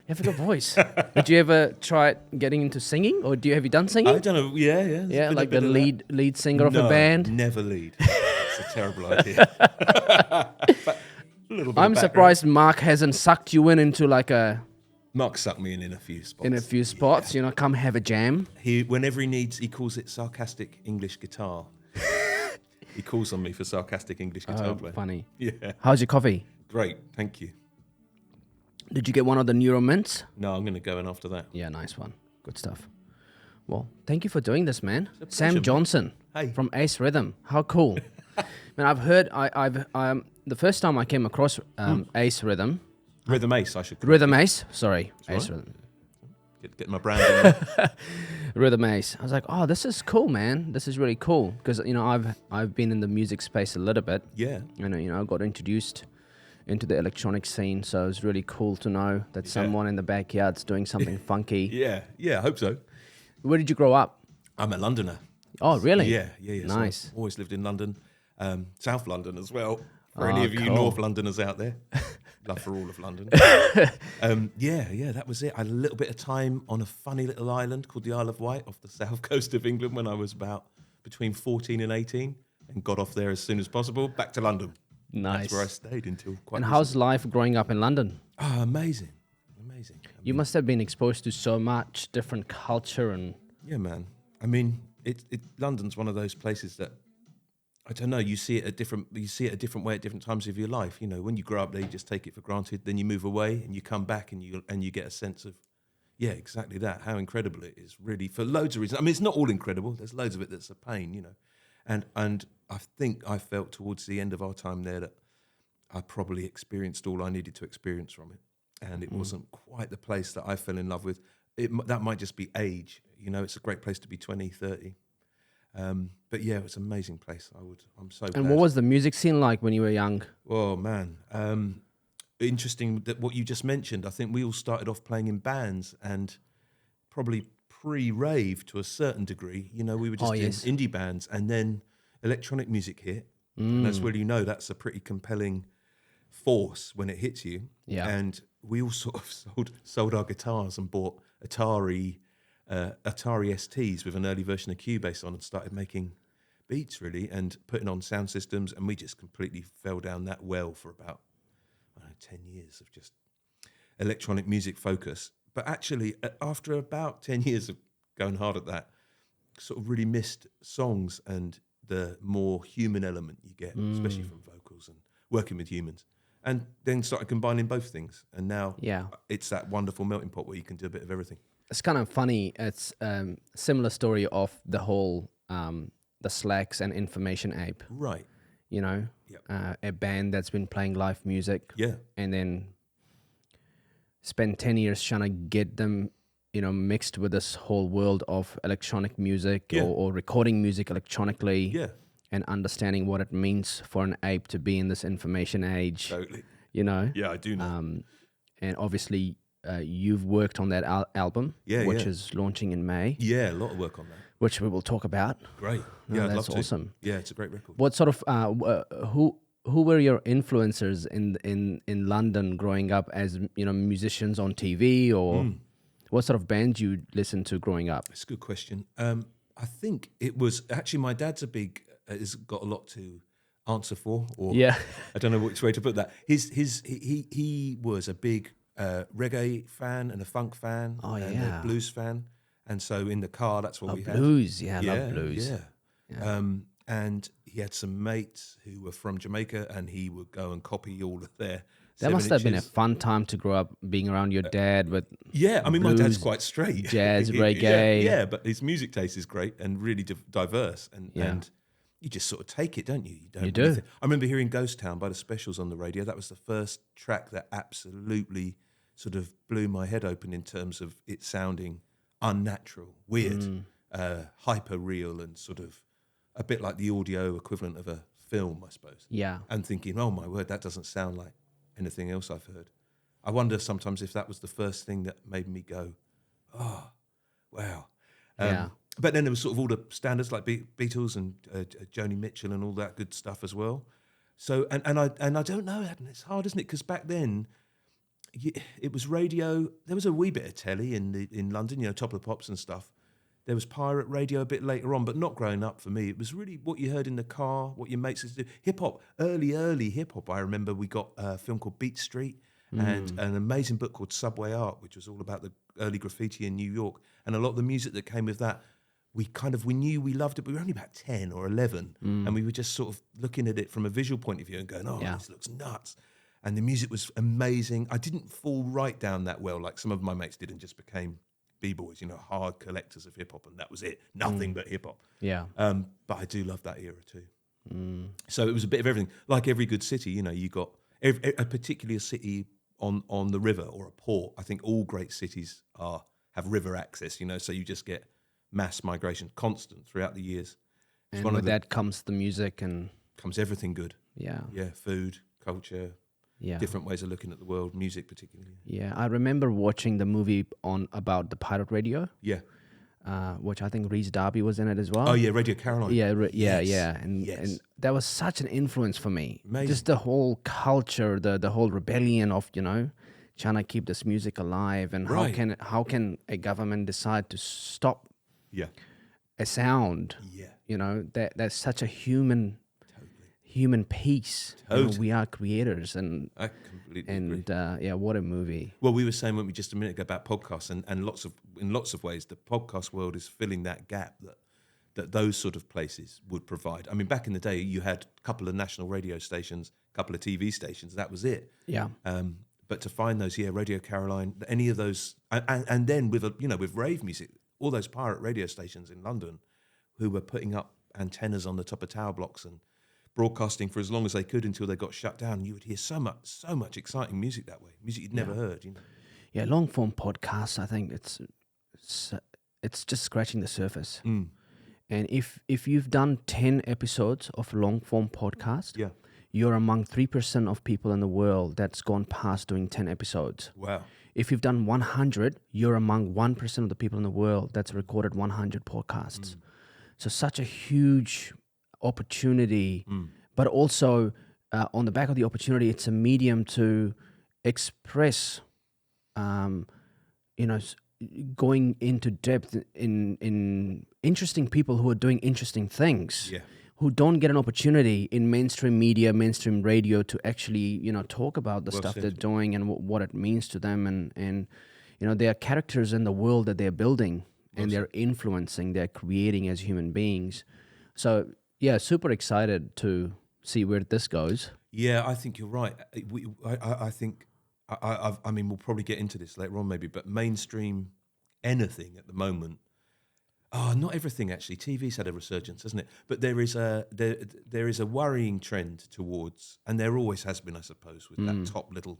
You have a good voice. Did you ever try getting into singing, or have you done singing? I don't know. Yeah. Yeah, like the lead singer of no, a band. Never lead. It's a terrible idea. But a little bit I'm of background. surprised Mark hasn't sucked you into like Mark sucked me in a few spots. in a few spots. You know, come have a jam. Whenever he needs, he calls it sarcastic English guitar. He calls on me for sarcastic English guitar playing. Funny. Yeah. How's your coffee? Great, thank you. Did you get one of the Neuro Mints? No, I'm going to go in after that. Yeah, nice one. Good stuff. Well, thank you for doing this, man. pleasure, Sam man. Johnson Hey. from Ace Rhythm. How cool. Man, I've heard, the first time I came across Ace Rhythm, Rhythm Ace, I should. Rhythm Ace, sorry, That's Ace right. Rhythm. Get my brand in there. Rhythm Ace. I was like, oh, this is cool, man. This is really cool. Because, you know, I've been in the music space a little bit. Yeah. And, you know, I got introduced into the electronic scene. So it's really cool to know that someone in the backyard's doing something funky. Yeah, I hope so. Where did you grow up? I'm a Londoner. Oh, really? Yeah. Nice. So I've always lived in London, South London as well. For Oh, any of you cool. North Londoners out there, love for all of London. Yeah, that was it. I had a little bit of time on a funny little island called the Isle of Wight off the south coast of England when I was about between 14 and 18, and got off there as soon as possible. Back to London. Nice. That's where I stayed until quite. And recently. how's life growing up in London? Oh, amazing. You must have been exposed to so much different culture and... Yeah, man. I mean, London's one of those places that I don't know. You see it a different way at different times of your life. You know, when you grow up there, you just take it for granted. Then you move away and you come back and you get a sense of, yeah, exactly that. How incredible it is, really, for loads of reasons. I mean, it's not all incredible. There's loads of it that's a pain, you know. And I think I felt towards the end of our time there that I probably experienced all I needed to experience from it, and it wasn't quite the place that I fell in love with. That might just be age, you know. It's a great place to be 20, 30. But yeah, it's an amazing place. I'm so glad. And what was the music scene like when you were young? Oh man, interesting that what you just mentioned. I think we all started off playing in bands, and probably pre-rave to a certain degree. You know, we were just in indie bands, and then electronic music hit. And as well, you know, that's a pretty compelling force when it hits you. Yeah. And we all sort of sold our guitars and bought Atari STs with an early version of Cubase on, and started making beats, really, and putting on sound systems. And we just completely fell down that well for about 10 years of just electronic music focus. But actually, after about 10 years of going hard at that, sort of really missed songs and the more human element you get, especially from vocals and working with humans. And then started combining both things. And now it's that wonderful melting pot where you can do a bit of everything. It's kind of funny. It's similar story of the whole the Slacks and Information Ape. Right. You know, a band that's been playing live music. Yeah. And then spend 10 years trying to get them, you know, mixed with this whole world of electronic music or recording music electronically. Yeah. And understanding what it means for an ape to be in this information age. Totally. You know? Yeah, I do know. And obviously, you've worked on that album, which is launching in May. Yeah, a lot of work on that. Which we will talk about. Great. Yeah, I'd love that's to. awesome. Yeah, it's a great record. What sort of who were your influencers in London growing up as, you know, musicians on TV, or what sort of bands you listened to growing up? It's a good question. I think it was actually my dad's has got a lot to answer for, or I don't know which way to put that. He was a big reggae fan and a funk fan and a blues fan, and so in the car that's what we had. Blues, I love blues. Yeah. And he had some mates who were from Jamaica, and he would go and copy all of their. That must have been a fun time to grow up, being around your dad with. Yeah, I mean, blues, my dad's quite straight. Jazz, reggae. Yeah, but his music taste is great and really diverse, and you just sort of take it, don't you? You do. I remember hearing Ghost Town by the Specials on the radio. That was the first track that absolutely sort of blew my head open in terms of it sounding unnatural, weird, hyper real, and sort of a bit like the audio equivalent of a film, I suppose. Yeah. And thinking, oh my word, that doesn't sound like anything else I've heard. I wonder sometimes if that was the first thing that made me go, oh, wow. But then there was sort of all the standards like Beatles and Joni Mitchell and all that good stuff as well. So and I don't know, it's hard, isn't it? Because back then, it was radio. There was a wee bit of telly in London, Top of the Pops and stuff. There was pirate radio a bit later on, but not growing up for me. It was really what you heard in the car, what your mates used to do. Hip hop, early hip hop. I remember we got a film called Beat Street and an amazing book called Subway Art, which was all about the early graffiti in New York. And a lot of the music that came with that, we knew we loved it, but we were only about 10 or 11. And we were just sort of looking at it from a visual point of view and going, this looks nuts. And the music was amazing. I didn't fall right down that well like some of my mates did and just became B-boys, hard collectors of hip hop, and that was it. Nothing but hip hop. Yeah. But I do love that era too. So it was a bit of everything. Like every good city, you got a particular city on the river or a port. I think all great cities have river access, so you just get mass migration, constant throughout the years. And with that comes the music and comes everything good. Yeah. Yeah, food, culture. Yeah. Different ways of looking at the world, music particularly. Yeah, I remember watching the movie about the pirate radio. Yeah. Which I think Rhys Darby was in it as well. Oh yeah, Radio Caroline. Yeah. And that was such an influence for me. Amazing. Just the whole culture, the whole rebellion of, trying to keep this music alive, and how can a government decide to stop a sound? Yeah. That's such a human piece. Totally. We are creators, and I completely agree. What a movie. Well, we were saying just a minute ago about podcasts, and in lots of ways, the podcast world is filling that gap that those sort of places would provide. I mean, back in the day, you had a couple of national radio stations, a couple of TV stations. That was it. Yeah. But to find those, Radio Caroline, any of those, and then with with rave music, all those pirate radio stations in London, who were putting up antennas on the top of tower blocks and broadcasting for as long as they could until they got shut down. You would hear so much exciting music that way, music you'd never heard. Yeah, long form podcasts. I think it's just scratching the surface. And if you've done 10 episodes of long form podcast, you're among 3% of people in the world that's gone past doing 10 episodes. Wow. If you've done 100, you're among 1% of the people in the world that's recorded 100 podcasts. So such a huge opportunity, but also on the back of the opportunity, it's a medium to express, going into depth in interesting people who are doing interesting things, who don't get an opportunity in mainstream media, mainstream radio to actually, talk about the stuff they're doing and what it means to them. And they are characters in the world that they're building and they're influencing, they're creating as human beings. So, yeah, super excited to see where this goes. Yeah, I think you're right. I think, I mean, we'll probably get into this later on maybe, but mainstream anything at the moment, not everything actually. TV's had a resurgence, hasn't it? But there is a worrying trend towards, and there always has been, I suppose, with that top little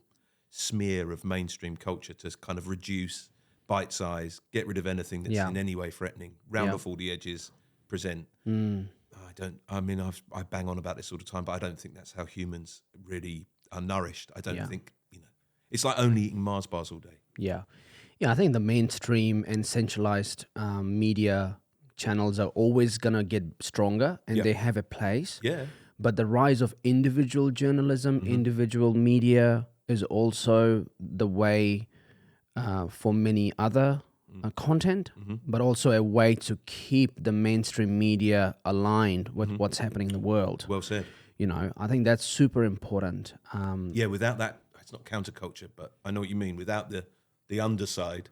smear of mainstream culture to kind of reduce, bite size, get rid of anything that's in any way threatening, round off all the edges, present. I bang on about this all the time, but I don't think that's how humans really are nourished. I don't think, it's like only eating Mars bars all day. Yeah, I think the mainstream and centralized media channels are always going to get stronger, and they have a place. Yeah. But the rise of individual journalism, individual media is also the way for many other content, but also a way to keep the mainstream media aligned with what's happening in the world. Well said. I think that's super important. Without that, it's not counterculture, but I know what you mean. Without the underside.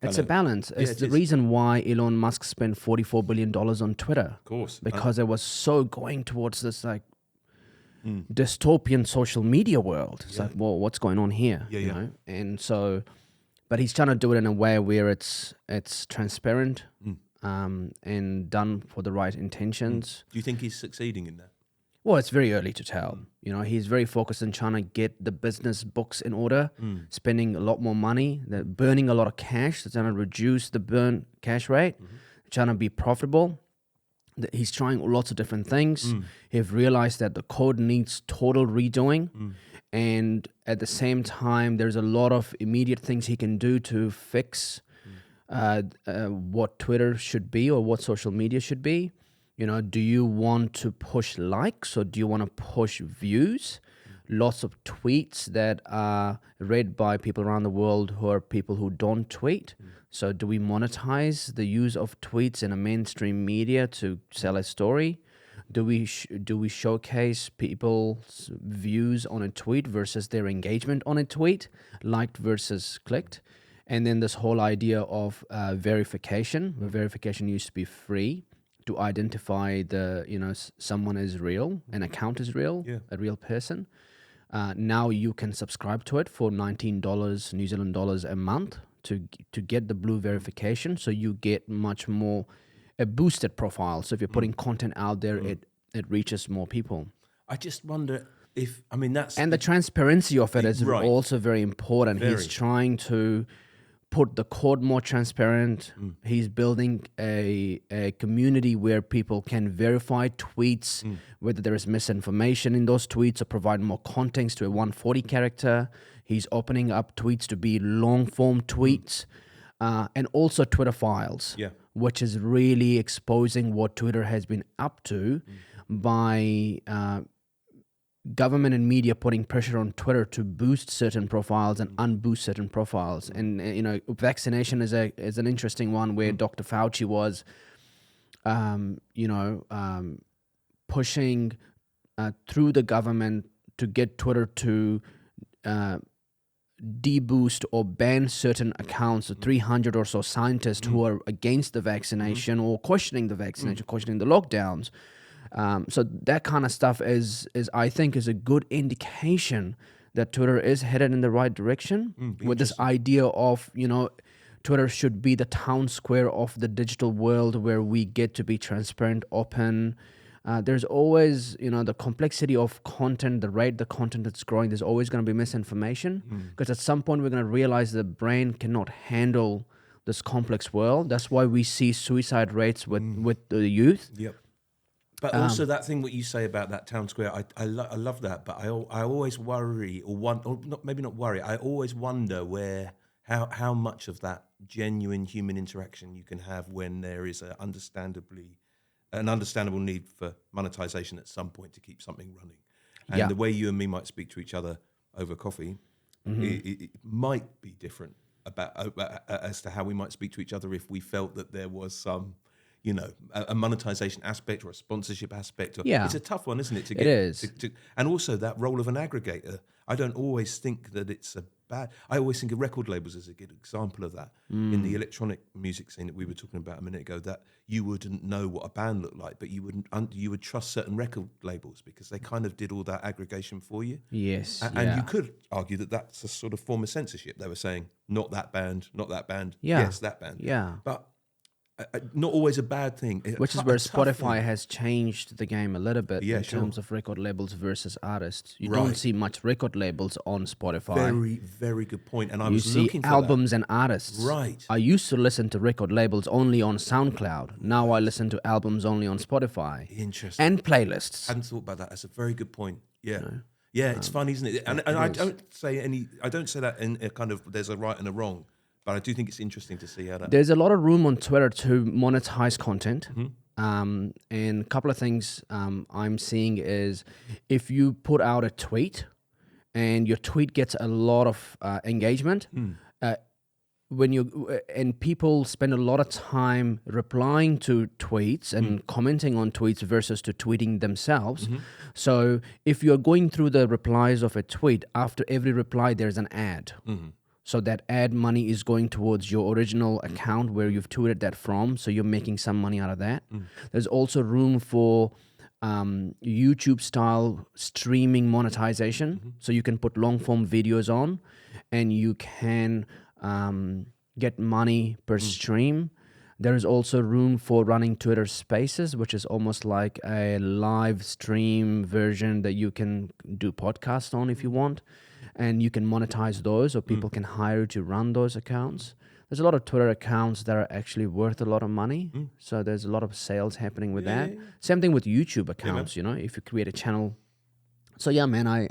It's a balance. It's the reason why Elon Musk spent $44 billion on Twitter. Of course. Because it was so going towards this dystopian social media world. It's like, well, what's going on here? And so... But he's trying to do it in a way where it's transparent and done for the right intentions. Do you think he's succeeding in that? Well, it's very early to tell. He's very focused on trying to get the business books in order, spending a lot more money, burning a lot of cash. They're trying to reduce the burn cash rate, trying to be profitable. He's trying lots of different things. He's realized that the code needs total redoing. And at the same time, there's a lot of immediate things he can do to fix what Twitter should be or what social media should be. Do you want to push likes or do you want to push views? lots of tweets that are read by people around the world who are people who don't tweet. So do we monetize the use of tweets in a mainstream media to sell a story? Do we showcase people's views on a tweet versus their engagement on a tweet, liked versus clicked? And then this whole idea of verification, where verification used to be free to identify someone is real, an account is real, a real person. Now you can subscribe to it for $19 New Zealand dollars a month to get the blue verification. So you get much more a boosted profile. So if you're putting content out there, it reaches more people. I just wonder if, I mean, that's... And the transparency of it is also very important. Very. He's trying to put the code more transparent. He's building a community where people can verify tweets, whether there is misinformation in those tweets, or provide more context to a 140 character. He's opening up tweets to be long form tweets, and also Twitter files, which is really exposing what Twitter has been up to by government and media putting pressure on Twitter to boost certain profiles and unboost certain profiles. And vaccination is an interesting one where Dr. Fauci was, pushing through the government to get Twitter to deboost or ban certain accounts of 300 or so scientists who are against the vaccination or questioning the vaccination, questioning the lockdowns. So that kind of stuff is I think is a good indication that Twitter is headed in the right direction with this idea of, Twitter should be the town square of the digital world where we get to be transparent, open. There's always, the complexity of content, the content that's growing, there's always going to be misinformation because at some point we're going to realize the brain cannot handle this complex world. That's why we see suicide rates with the youth. Yep. But also that thing what you say about that town square, I love that. But I always worry, maybe not worry. I always wonder how much of that genuine human interaction you can have when there is an understandable need for monetization at some point to keep something running. And the way you and me might speak to each other over coffee, it might be different as to how we might speak to each other if we felt that there was some, a monetization aspect or a sponsorship aspect. It's a tough one, isn't it? It is. And also that role of an aggregator. I don't always think that it's a bad... I always think of record labels as a good example of that. In the electronic music scene that we were talking about a minute ago, that you wouldn't know what a band looked like, but you would trust certain record labels because they kind of did all that aggregation for you. Yes. And you could argue that that's a sort of form of censorship. They were saying, not that band, yes, that band. Yeah. But not always a bad thing. Which is where Spotify has changed the game a little bit in sure. terms of record labels versus artists. You don't see much record labels on Spotify. Very, very good point. And I you was see looking for albums and artists. Right. I used to listen to record labels only on SoundCloud. Now I listen to albums only on Spotify. Interesting. And playlists. Hadn't thought about that. That's a very good point. Yeah. Yeah, it's fun, isn't it? And I don't say that in a kind of there's a right and a wrong. But I do think it's interesting to see how that... There's a lot of room on Twitter to monetize content. And a couple of things I'm seeing is if you put out a tweet and your tweet gets a lot of engagement, and people spend a lot of time replying to tweets and commenting on tweets versus to tweeting themselves. So if you're going through the replies of a tweet, after every reply, there's an ad. So that ad money is going towards your original account where you've tweeted that from. So you're making some money out of that. There's also room for YouTube-style streaming monetization. So you can put long-form videos on and you can get money per stream. There is also room for running Twitter Spaces, which is almost like a live stream version that you can do podcasts on if you want. And you can monetize those, or people can hire you to run those accounts. There's a lot of Twitter accounts that are actually worth a lot of money. So there's a lot of sales happening with that. Same thing with YouTube accounts, if you create a channel. So yeah, man, I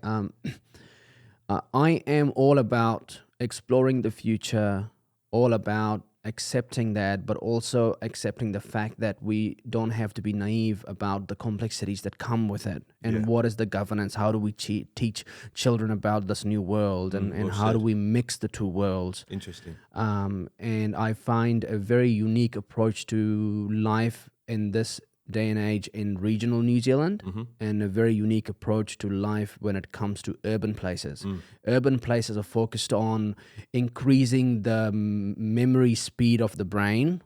am all about exploring the future, all about accepting that, but also accepting the fact that we don't have to be naive about the complexities that come with it. And Yeah. what is the governance? How do we teach children about this new world? And well how do said. we mix the two worlds? Interesting. And I find a very unique approach to life in this day and age in regional New Zealand, and a very unique approach to life when it comes to urban places. Urban places are focused on increasing the memory speed of the brain,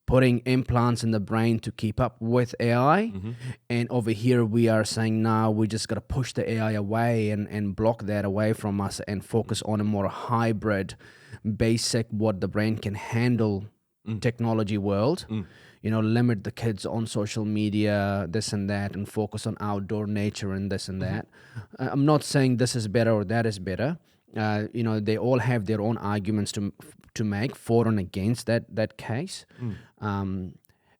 putting implants in the brain to keep up with AI. And over here, we are saying now we just got to push the AI away and block that away from us and focus on a more hybrid, basic, what the brain can handle technology world. Limit the kids on social media, this and that, and focus on outdoor nature and this and that. I'm not saying this is better or that is better. They all have their own arguments to make for and against that case.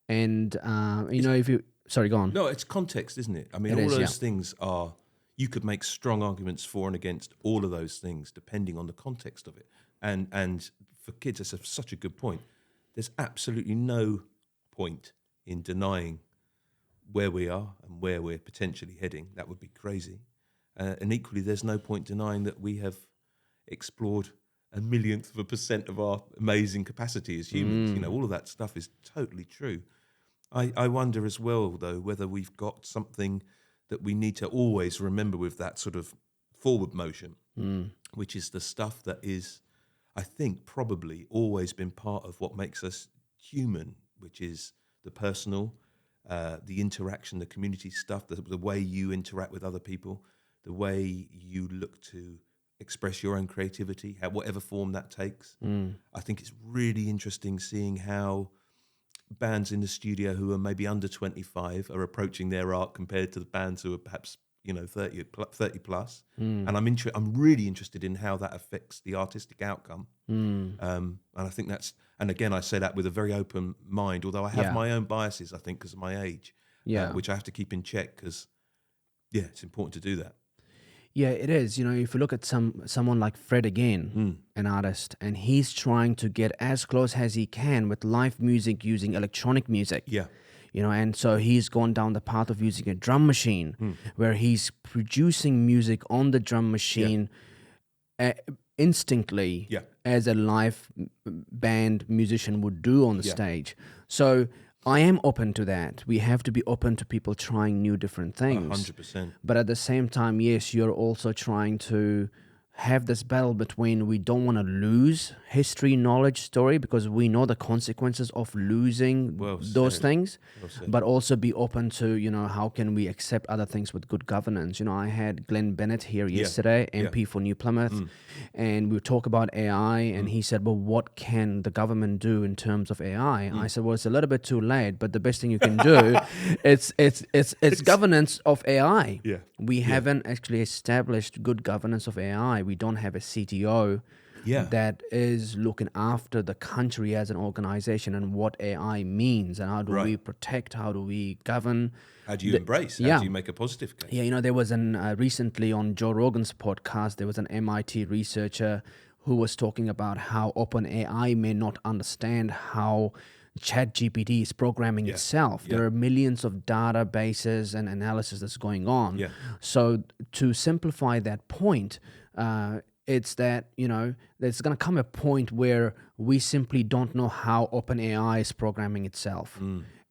If you sorry, go on. No, it's context, isn't it? I mean, all those things are, you could make strong arguments for and against all of those things depending on the context of it. And for kids, that's such a good point. There's absolutely no point in denying where we are and where we're potentially heading. That would be crazy. And equally, there's no point denying that we have explored 1/1,000,000% of our amazing capacity as humans. All of that stuff is totally true. I wonder as well, though, whether we've got something that we need to always remember with that sort of forward motion, which is the stuff that is, I think, probably always been part of what makes us human, which is the personal, the interaction, the community stuff, the way you interact with other people, the way you look to express your own creativity, whatever form that takes. I think it's really interesting seeing how bands in the studio who are maybe under 25 are approaching their art compared to the bands who are perhaps 30 plus. And I'm really interested in how that affects the artistic outcome. And I think that's, and again, I say that with a very open mind, although I have my own biases, I think, because of my age, which I have to keep in check because, it's important to do that. Yeah, it is. If you look at someone like Fred again, an artist, and he's trying to get as close as he can with live music using electronic music. Yeah. And so he's gone down the path of using a drum machine where he's producing music on the drum machine instinctly as a live band musician would do on the stage. So I am open to that. We have to be open to people trying new different things. 100%. But at the same time, yes, you're also trying to have this battle between we don't want to lose history, knowledge, story, because we know the consequences of losing those things, but also be open to, how can we accept other things with good governance. I had Glenn Bennett here yesterday, MP for New Plymouth, and we talk about AI, and he said, well, what can the government do in terms of AI? I said, well, it's a little bit too late, but the best thing you can do, it's governance of AI. We haven't actually established good governance of AI. We don't have a CTO that is looking after the country as an organization and what AI means and how do we protect, how do we govern. How do you embrace? How do you make a positive case? Yeah, there was recently on Joe Rogan's podcast, there was an MIT researcher who was talking about how OpenAI may not understand how ChatGPT is programming itself. There are millions of databases and analysis that's going on. So to simplify that point, it's that, there's going to come a point where we simply don't know how OpenAI is programming itself.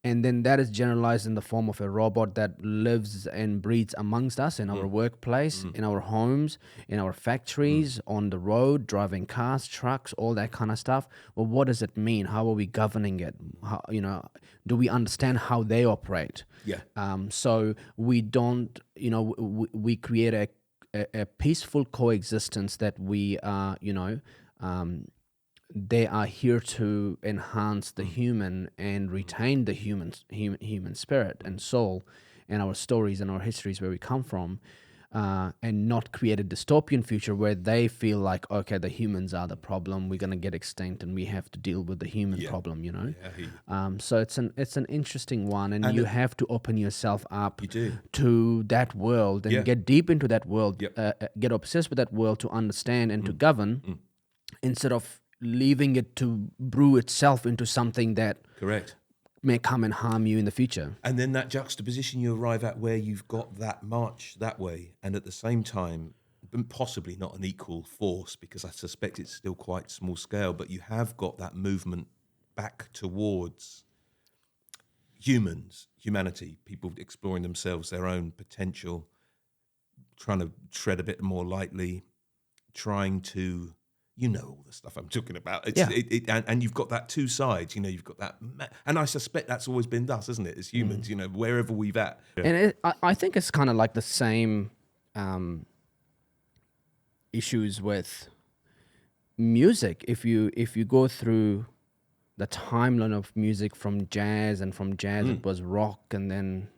And then that is generalized in the form of a robot that lives and breathes amongst us in our workplace, in our homes, in our factories, on the road, driving cars, trucks, all that kind of stuff. Well, what does it mean? How are we governing it? How, do we understand how they operate? So we don't, we create a peaceful coexistence that we are, they are here to enhance the human and retain the human spirit and soul and our stories and our histories where we come from, and not create a dystopian future where they feel like, okay, the humans are the problem, we're going to get extinct and we have to deal with the human problem, So it's an interesting one, and you have to open yourself up to that world and get deep into that world, get obsessed with that world to understand and to govern, instead of leaving it to brew itself into something that Correct. may come and harm you in the future. And then that juxtaposition you arrive at where you've got that march that way, and at the same time, possibly not an equal force, because I suspect it's still quite small scale, but you have got that movement back towards humanity, people exploring themselves, their own potential, trying to tread a bit more lightly, trying to, all the stuff I'm talking about. And you've got that two sides, you've got that, and I suspect that's always been us, isn't it, as humans, wherever we've at. And I think it's kind of like the same issues with music. If you go through the timeline of music from jazz, it was rock, and then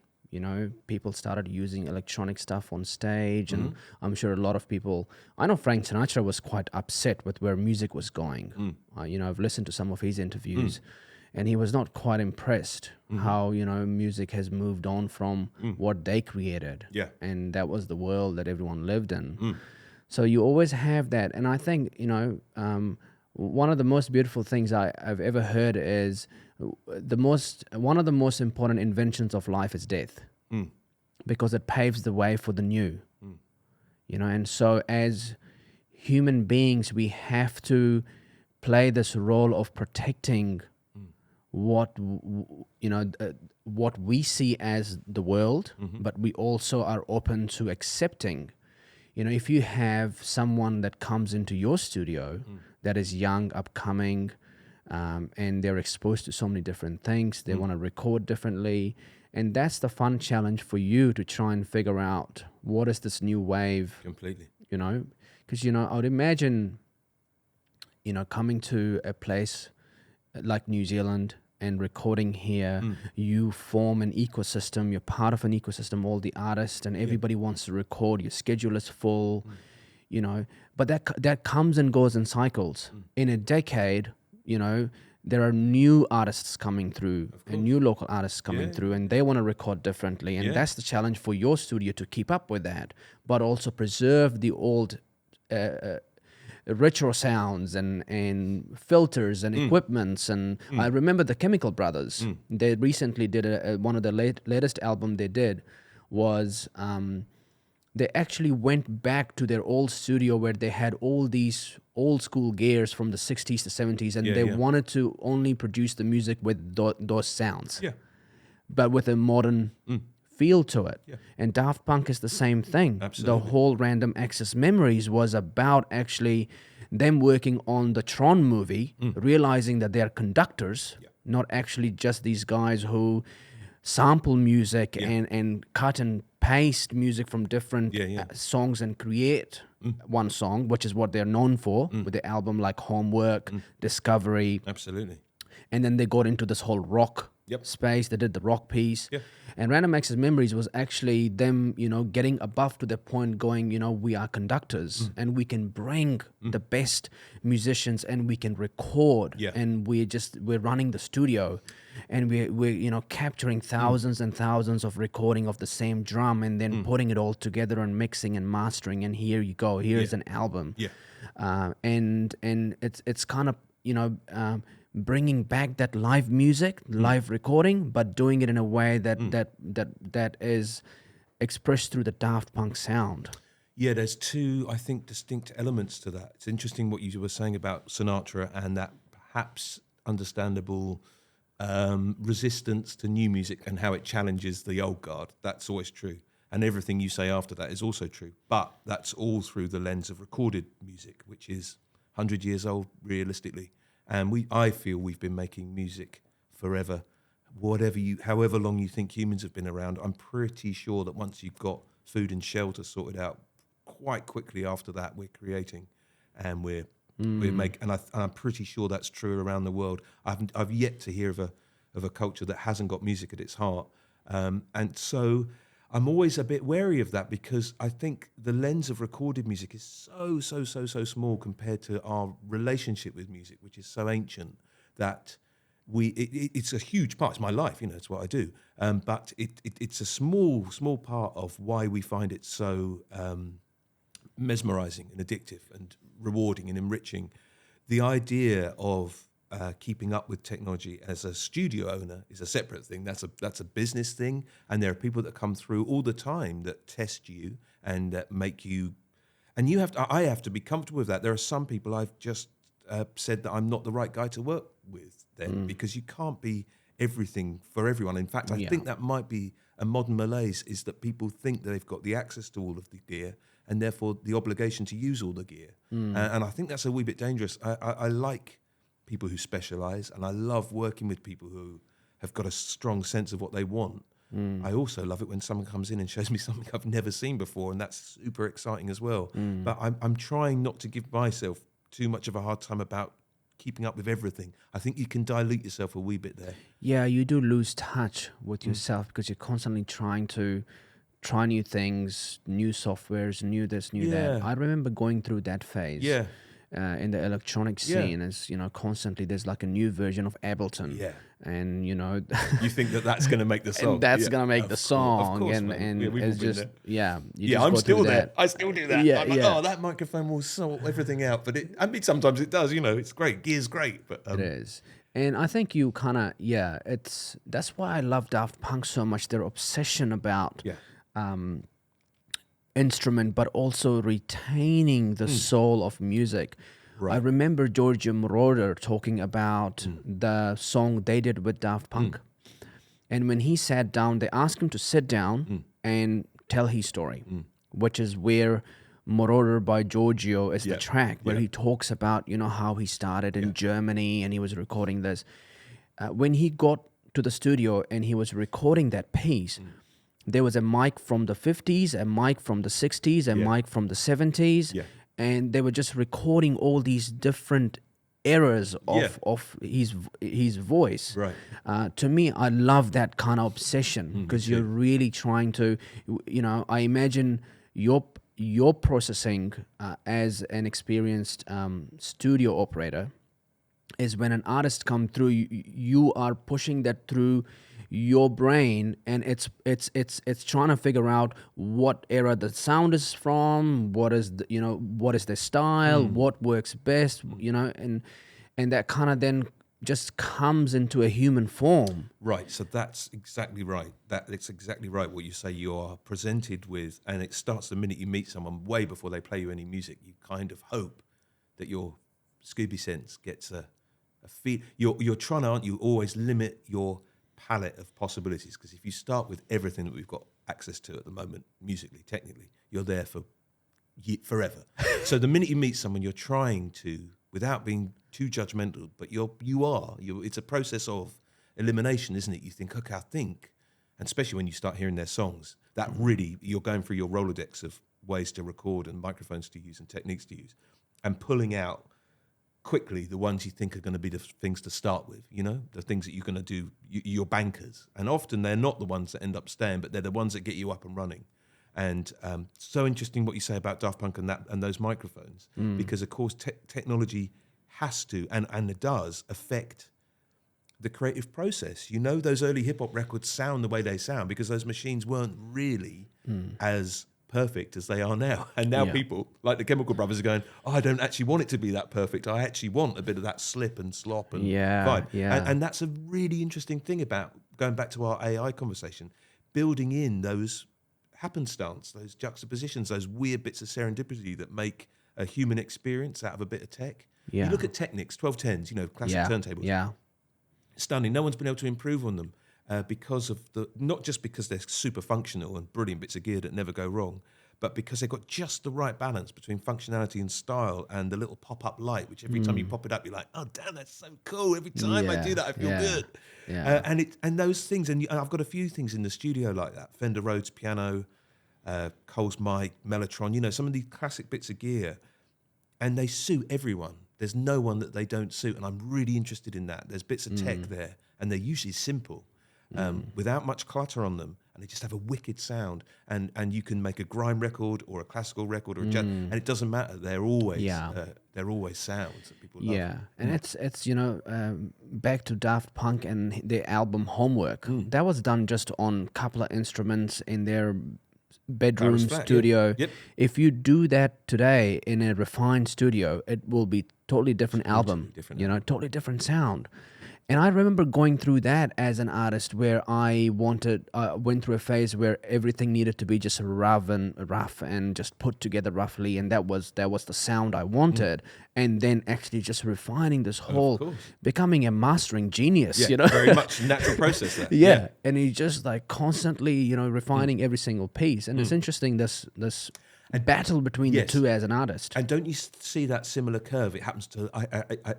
people started using electronic stuff on stage, and I'm sure a lot of people, I know Frank Sinatra was quite upset with where music was going. I've listened to some of his interviews, and he was not quite impressed how music has moved on from what they created, and that was the world that everyone lived in. So you always have that, and I think one of the most beautiful things I've ever heard is one of the most important inventions of life is death, because it paves the way for the new. And so as human beings, we have to play this role of protecting what we see as the world, but we also are open to accepting. If you have someone that comes into your studio that is young, upcoming, and they're exposed to so many different things, they want to record differently, and that's the fun challenge for you to try and figure out what is this new wave. Completely. Because I would imagine coming to a place like New Zealand and recording here, you form an ecosystem, you're part of an ecosystem, all the artists, and everybody wants to record, your schedule is full, but that comes and goes in cycles. In a decade, there are new artists coming through, and new local artists coming through, and they want to record differently, and that's the challenge for your studio, to keep up with that, but also preserve the old retro sounds and filters and equipments. And I remember the Chemical Brothers. They recently did one of the latest album they did was they actually went back to their old studio where they had all these old school gears from the 60s to 70s, and they wanted to only produce the music with those sounds, but with a modern feel to it. And Daft Punk is the same thing. Absolutely. The whole Random Access Memories was about actually them working on the Tron movie, realizing that they're conductors, not actually just these guys who sample music and cut and paste music from different songs and create one song, which is what they're known for with the album like Homework, Discovery. Absolutely. And then they got into this whole rock space. They did the rock piece. And Random Access Memories was actually them, getting above to the point going, we are conductors and we can bring the best musicians and we can record and we're running the studio and we're capturing thousands and thousands of recording of the same drum and then putting it all together and mixing and mastering, and here you go, here's an album. And it's kind of, bringing back that live music, live recording, but doing it in a way that is expressed through the Daft Punk sound. Yeah, there's two, I think, distinct elements to that. It's interesting what you were saying about Sinatra and that perhaps understandable resistance to new music and how it challenges the old guard. That's always true. And everything you say after that is also true. But that's all through the lens of recorded music, which is 100 years old, realistically. And I feel we've been making music forever. However long you think humans have been around, I'm pretty sure that once you've got food and shelter sorted out, quite quickly after that, we're creating, and we're making. And I'm pretty sure that's true around the world. I've yet to hear of a culture that hasn't got music at its heart, and so I'm always a bit wary of that, because I think the lens of recorded music is so small compared to our relationship with music, which is so ancient that it's a huge part. It's my life, it's what I do. But it's a small part of why we find it so mesmerizing and addictive and rewarding and enriching. the idea of keeping up with technology as a studio owner is a separate thing. That's a business thing, and there are people that come through all the time that test you and that make you, and you have to. I have to be comfortable with that. There are some people I've just said that I'm not the right guy to work with then, because you can't be everything for everyone. In fact, I think that might be a modern malaise, is that people think that they've got the access to all of the gear and therefore the obligation to use all the gear. And I think that's a wee bit dangerous. I like people who specialize, and I love working with people who have got a strong sense of what they want. I also love it when someone comes in and shows me something I've never seen before, and that's super exciting as well. But I'm trying not to give myself too much of a hard time about keeping up with everything. I think you can dilute yourself a wee bit there. Yeah, you do lose touch with yourself because you're constantly trying to try new things, new softwares, new this, new that. I remember going through that phase. Yeah. In the electronic scene, is constantly there's like a new version of Ableton, and you think that that's going to make the song, and that's going to make the song, of course, and it's just I'm still there. I still do that. I'm like, yeah. oh, that microphone will sort everything out, but sometimes it does. It's great. Gear's great, but it is. And I think you kind of that's why I love Daft Punk so much. Their obsession about instrument, but also retaining the soul of music. I remember Giorgio Moroder talking about the song they did with Daft Punk. And when he sat down, they asked him to sit down and tell his story, which is where Moroder by Giorgio is the track where he talks about, how he started in Germany and he was recording this. When he got to the studio and he was recording that piece, there was a mic from the 50s, a mic from the 60s, a mic from the 70s, and they were just recording all these different eras of his voice. Right. To me, I love that kind of obsession because you're really trying to, I imagine your processing as an experienced studio operator is when an artist come through, you are pushing that through your brain, and it's trying to figure out what era the sound is from, what is the style, what works best, and that kind of then just comes into a human form. Right, so that's exactly right. It's exactly right what you say. You are presented with, and it starts the minute you meet someone, way before they play you any music. You kind of hope that your Scooby sense gets a feel. You're trying to, aren't you, always limit your palette of possibilities, because if you start with everything that we've got access to at the moment, musically, technically, you're there for forever. So the minute you meet someone, you're trying to, without being too judgmental, but it's a process of elimination, isn't it? You think, okay, I think, and especially when you start hearing their songs, that really, you're going through your Rolodex of ways to record and microphones to use and techniques to use, and pulling out quickly the ones you think are going to be the things to start with, the things that you're going to do, your bankers. And often they're not the ones that end up staying, but they're the ones that get you up and running. And so interesting what you say about Daft Punk and those microphones, because of course technology has to, and it does, affect the creative process. Those early hip hop records sound the way they sound because those machines weren't really as perfect as they are now. And now people like the Chemical Brothers are going, oh, I don't actually want it to be that perfect. I actually want a bit of that slip and slop and vibe. And that's a really interesting thing about going back to our AI conversation, building in those happenstance, those juxtapositions, those weird bits of serendipity that make a human experience out of a bit of tech. You look at Technics, 1210s, classic turntables. Yeah. Stunning. No one's been able to improve on them. Because of not just because they're super functional and brilliant bits of gear that never go wrong, but because they've got just the right balance between functionality and style, and the little pop-up light, which every time you pop it up, you're like, oh, damn, that's so cool. Every time I do that, I feel good. And those things, and I've got a few things in the studio like that. Fender Rhodes piano, Cole's mic, Mellotron, some of these classic bits of gear, and they suit everyone. There's no one that they don't suit, and I'm really interested in that. There's bits of tech there, and they're usually simple. Without much clutter on them, and they just have a wicked sound. And you can make a grime record or a classical record or a jazz, and it doesn't matter. They're always sounds that people love. Yeah, and it's back to Daft Punk and the album Homework. That was done just on a couple of instruments in their bedroom Paris flat, studio. yeah. Yep. If you do that today in a refined studio, it will be totally different album. different You know, totally different sound. And I remember going through that as an artist, where I went through a phase where everything needed to be just rough and just put together roughly, and that was the sound I wanted. And then actually just refining this whole, course. becoming a mastering genius. Yeah, You know, very much natural process there. yeah. And he's just like constantly, refining every single piece. And it's interesting, this battle between the Yes. two as an artist. And don't you see that similar curve? It happens to.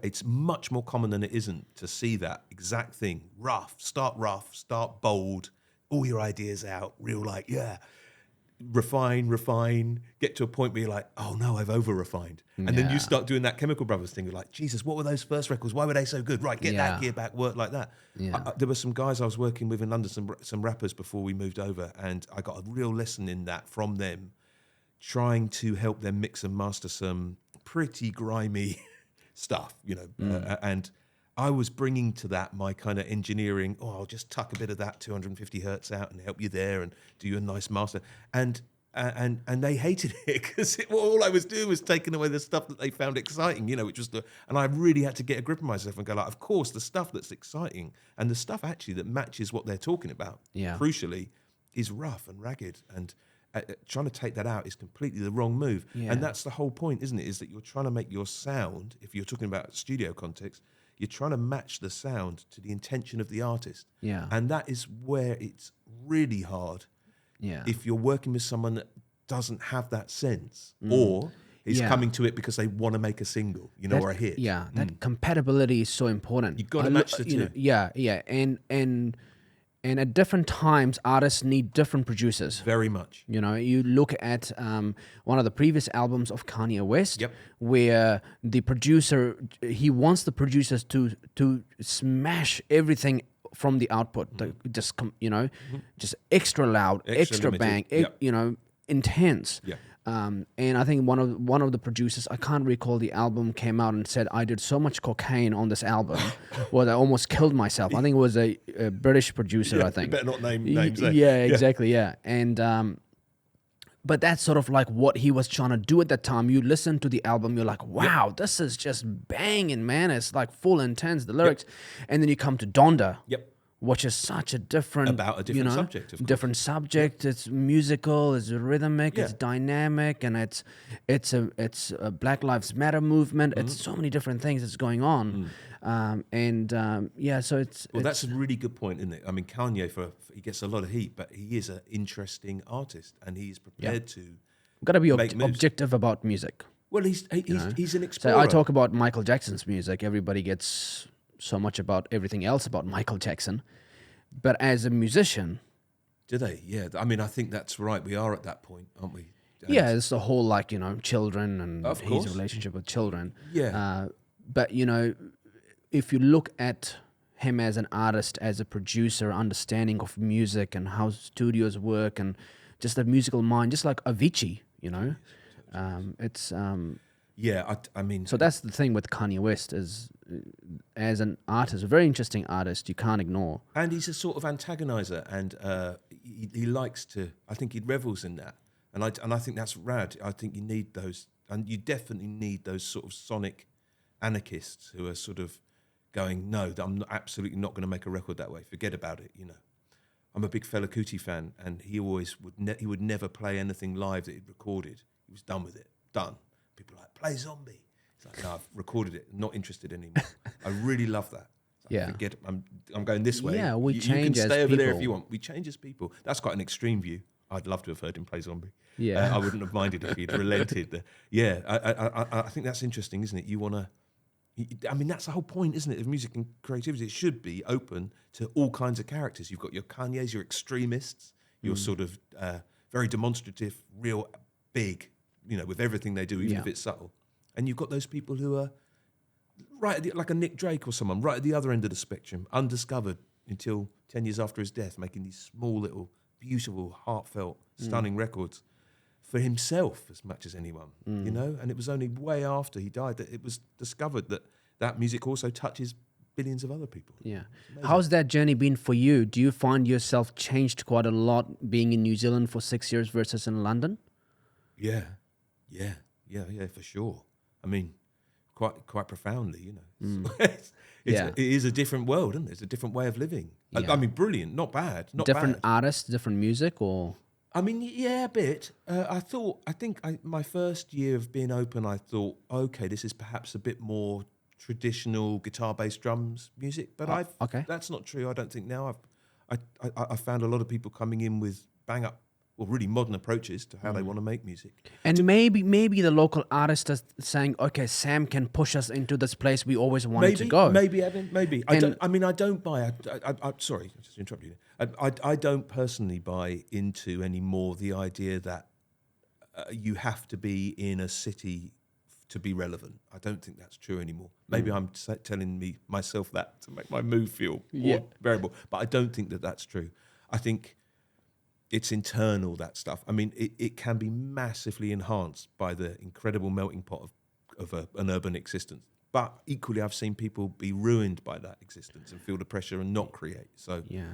It's much more common than it isn't to see that exact thing. Rough, start bold, all your ideas out, real like, yeah. Refine, get to a point where you're like, oh no, I've over refined. And then you start doing that Chemical Brothers thing. You're like, Jesus, what were those first records? Why were they so good? Right, get that gear back, work like that. Yeah. There were some guys I was working with in London, some rappers before we moved over, and I got a real lesson in that from them, trying to help them mix and master some pretty grimy stuff, and I was bringing to that my kind of engineering. Oh, I'll just tuck a bit of that 250 hertz out and help you there, and do you a nice master. And they hated it because all I was doing was taking away the stuff that they found exciting, which was and I really had to get a grip of myself and go like, of course, the stuff that's exciting and the stuff actually that matches what they're talking about, crucially, is rough and ragged, and trying to take that out is completely the wrong move. And that's the whole point, isn't it? Is that you're trying to make your sound, if you're talking about studio context, you're trying to match the sound to the intention of the artist. Yeah. And that is where it's really hard. Yeah. If you're working with someone that doesn't have that sense, or is coming to it because they want to make a single, or a hit. Yeah, that compatibility is so important. You've got to match the two. Yeah. And at different times, artists need different producers. Very much. You look at one of the previous albums of Kanye West, Yep. where the producer, he wants the producers to smash everything from the output, just extra loud, extra limited. bang, Yep. Intense. Yeah. And I think one of the producers, I can't recall the album, came out and said, I did so much cocaine on this album, well, I almost killed myself. I think it was a British producer, I think. You better not name names. Yeah, exactly, yeah. And but that's sort of like what he was trying to do at that time. You listen to the album, you're like, wow, this is just banging, man. It's like full intense, the lyrics. And then you come to Donda. Yep. Which is such a different... About a different subject, of course. Different subject. It's musical, it's rhythmic, it's dynamic, and it's a Black Lives Matter movement. It's so many different things that's going on. So it's... Well, that's a really good point, isn't it? I mean, Kanye, he gets a lot of heat, but he is an interesting artist, and he's prepared to got to be make moves. objective about music. Well, he's an explorer. So I talk about Michael Jackson's music. Everybody gets so much about everything else about Michael Jackson. But as a musician... Do they? Yeah. I mean, I think that's right. We are at that point, aren't we? Yeah, it's the whole, children and Of his course. relationship with children. Yeah. But, if you look at him as an artist, as a producer, understanding of music and how studios work and just a musical mind, just like Avicii, it's... Yeah, I mean... So that's the thing with Kanye West is, as an artist, a very interesting artist, you can't ignore. And he's a sort of antagonizer, and he likes to... I think he revels in that. And I think that's rad. I think you need those... And you definitely need those sort of sonic anarchists who are sort of going, no, I'm absolutely not going to make a record that way. Forget about it, I'm a big Fela Kuti fan, and he always would never play anything live that he'd recorded. He was done with it. Done. People are like, play Zombie. It's like, no, I've recorded it. Not interested anymore. I really love that. Like, forget it. I'm going this way. Yeah, we you change can as stay over there if people. you want. We change as people. That's quite an extreme view. I'd love to have heard him play Zombie. Yeah. I wouldn't have minded if he'd relented. I think that's interesting, isn't it? You want to... I mean, that's the whole point, isn't it, of music and creativity? It should be open to all kinds of characters. You've got your Kanyes, your extremists, your sort of very demonstrative, real big, with everything they do, even if it's subtle. And you've got those people who are like a Nick Drake or someone, right at the other end of the spectrum, undiscovered until 10 years after his death, making these small little, beautiful, heartfelt, stunning records for himself as much as anyone, And it was only way after he died that it was discovered that music also touches billions of other people. Yeah. amazing. How's that journey been for you? Do you find yourself changed quite a lot being in New Zealand for 6 years versus in London? Yeah, for sure. I mean, quite profoundly, you know. Yeah. It is a different world, isn't it? It's a different way of living. Yeah. I mean, brilliant, not bad, not Different bad. artists, different music, or I mean, yeah, a bit. My first year of being open, I thought, okay, this is perhaps a bit more traditional guitar-based drums music, but okay. that's not true. I don't think now. I found a lot of people coming in with bang up, well, really modern approaches to how they want to make music. And maybe the local artist is saying, okay, Sam can push us into this place we always wanted to go. Maybe, Evan, maybe. And- I don't buy. Sorry, I just interrupted you. I don't personally buy into anymore the idea that you have to be in a city to be relevant. I don't think that's true anymore. Maybe I'm telling myself that to make my mood feel more variable, but I don't think that that's true. I think it's internal, that stuff. I mean, it can be massively enhanced by the incredible melting pot of an urban existence. But equally, I've seen people be ruined by that existence and feel the pressure and not create. So yeah,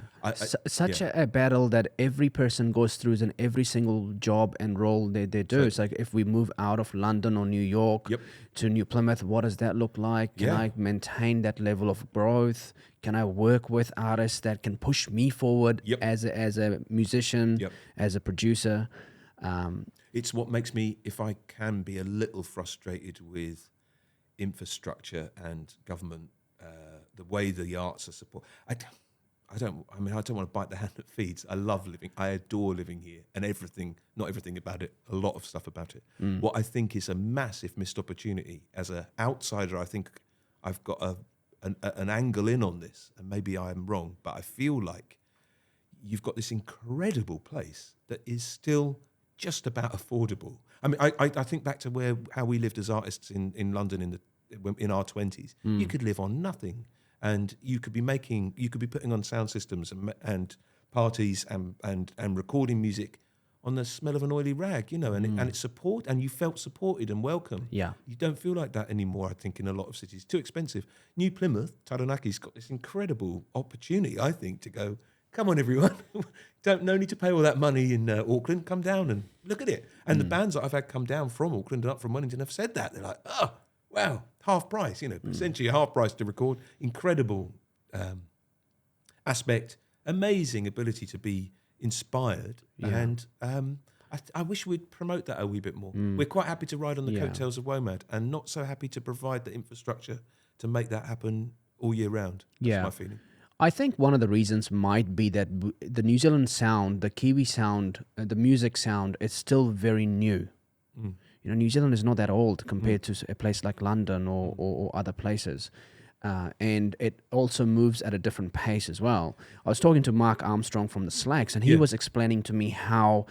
such a battle that every person goes through in every single job and role they do. It's like if we move out of London or New York to New Plymouth, what does that look like? Can I maintain that level of growth? Can I work with artists that can push me forward as a musician, as a producer? It's what makes me, if I can be a little frustrated with infrastructure and government, the way the arts are supported. I don't want to bite the hand that feeds. I love living. I adore living here, and not everything about it, a lot of stuff about it. What I think is a massive missed opportunity as an outsider, I think I've got an angle in on this, and maybe I'm wrong, but I feel like you've got this incredible place that is still just about affordable. I mean, I think back to how we lived as artists in London in our 20s. You could live on nothing, and you could be putting on sound systems and parties and recording music on the smell of an oily rag, you know, and and you felt supported and welcome. Yeah. You don't feel like that anymore, I think, in a lot of cities. Too expensive. New Plymouth, Taranaki's got this incredible opportunity, I think, to go, come on, everyone. No need to pay all that money in Auckland. Come down and look at it. And the bands that I've had come down from Auckland and up from Wellington have said that. They're like, oh, wow, half price, you know, essentially half price to record. Incredible aspect, amazing ability to be inspired. And I wish we'd promote that a wee bit more. We're quite happy to ride on the coattails of WOMAD and not so happy to provide the infrastructure to make that happen all year round. That's my feeling. I think one of the reasons might be that the New Zealand sound, the Kiwi sound, the music sound, is still very new. You know, New Zealand is not that old compared to a place like London or other places. And it also moves at a different pace as well. I was talking to Mark Armstrong from the Slacks, and he was explaining to me how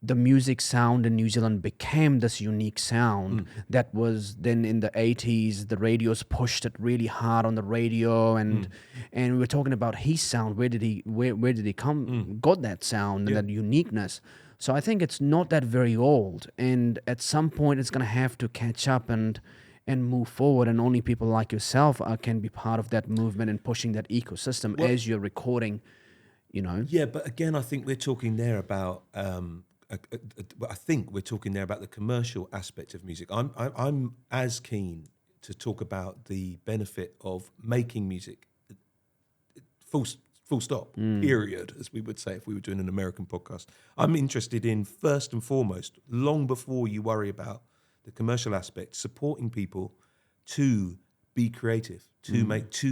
the music sound in New Zealand became this unique sound that was then in the 80s, the radios pushed it really hard on the radio, and we were talking about his sound. Where did he come got that sound and that uniqueness? So I think it's not that very old, and at some point it's going to have to catch up and move forward, and only people like yourself can be part of that movement and pushing that ecosystem as you're recording, you know. Yeah, but again, I think we're talking there about the commercial aspect of music. I'm as keen to talk about the benefit of making music. Full stop. Period, as we would say if we were doing an American podcast. I'm interested in, first and foremost, long before you worry about the commercial aspect, supporting people to be creative, to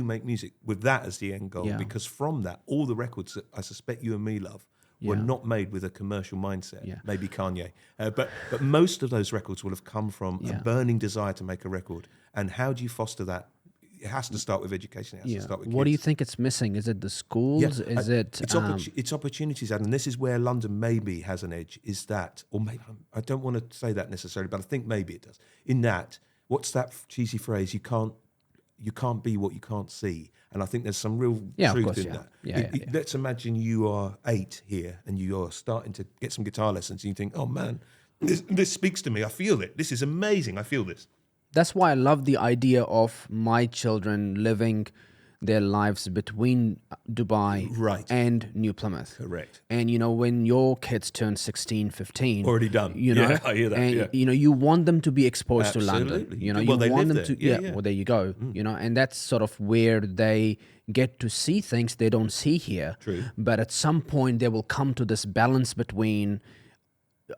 make music with that as the end goal. Yeah. Because from that, all the records that I suspect you and me love were not made with a commercial mindset. Yeah. Maybe Kanye, but most of those records will have come from a burning desire to make a record. And how do you foster that? It has to start with education. It has to start with kids. What do you think it's missing? Is it the schools? Is it? It's opportunities, and this is where London maybe has an edge. Is that, or maybe I don't want to say that necessarily, but I think maybe it does. In that, what's that cheesy phrase? You can't be what you can't see, and I think there's some real truth in that. Let's imagine you are 8 here, and you are starting to get some guitar lessons, and you think, oh man, this speaks to me. I feel it. This is amazing. I feel this. That's why I love the idea of my children living their lives between Dubai Right. and New Plymouth. Correct. And, when your kids turn 16, 15, Already done. Yeah, I hear that. and, Yeah. You want them to be exposed to London. Absolutely. You know, Well, you they want live them there. to, Yeah. well, there you go. And that's sort of where they get to see things they don't see here. True. But at some point, they will come to this balance between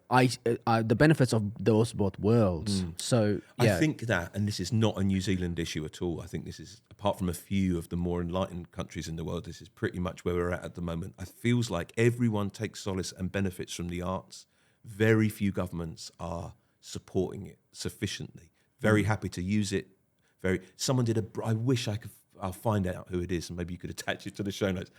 the benefits of those both worlds. So, I think that, and this is not a New Zealand issue at all. I think this is, apart from a few of the more enlightened countries in the world, this is pretty much where we're at the moment. It feels like everyone takes solace and benefits from the arts. Very few governments are supporting it sufficiently. Very happy to use it. Someone did I wish I could. I'll find out who it is, and maybe you could attach it to the show notes.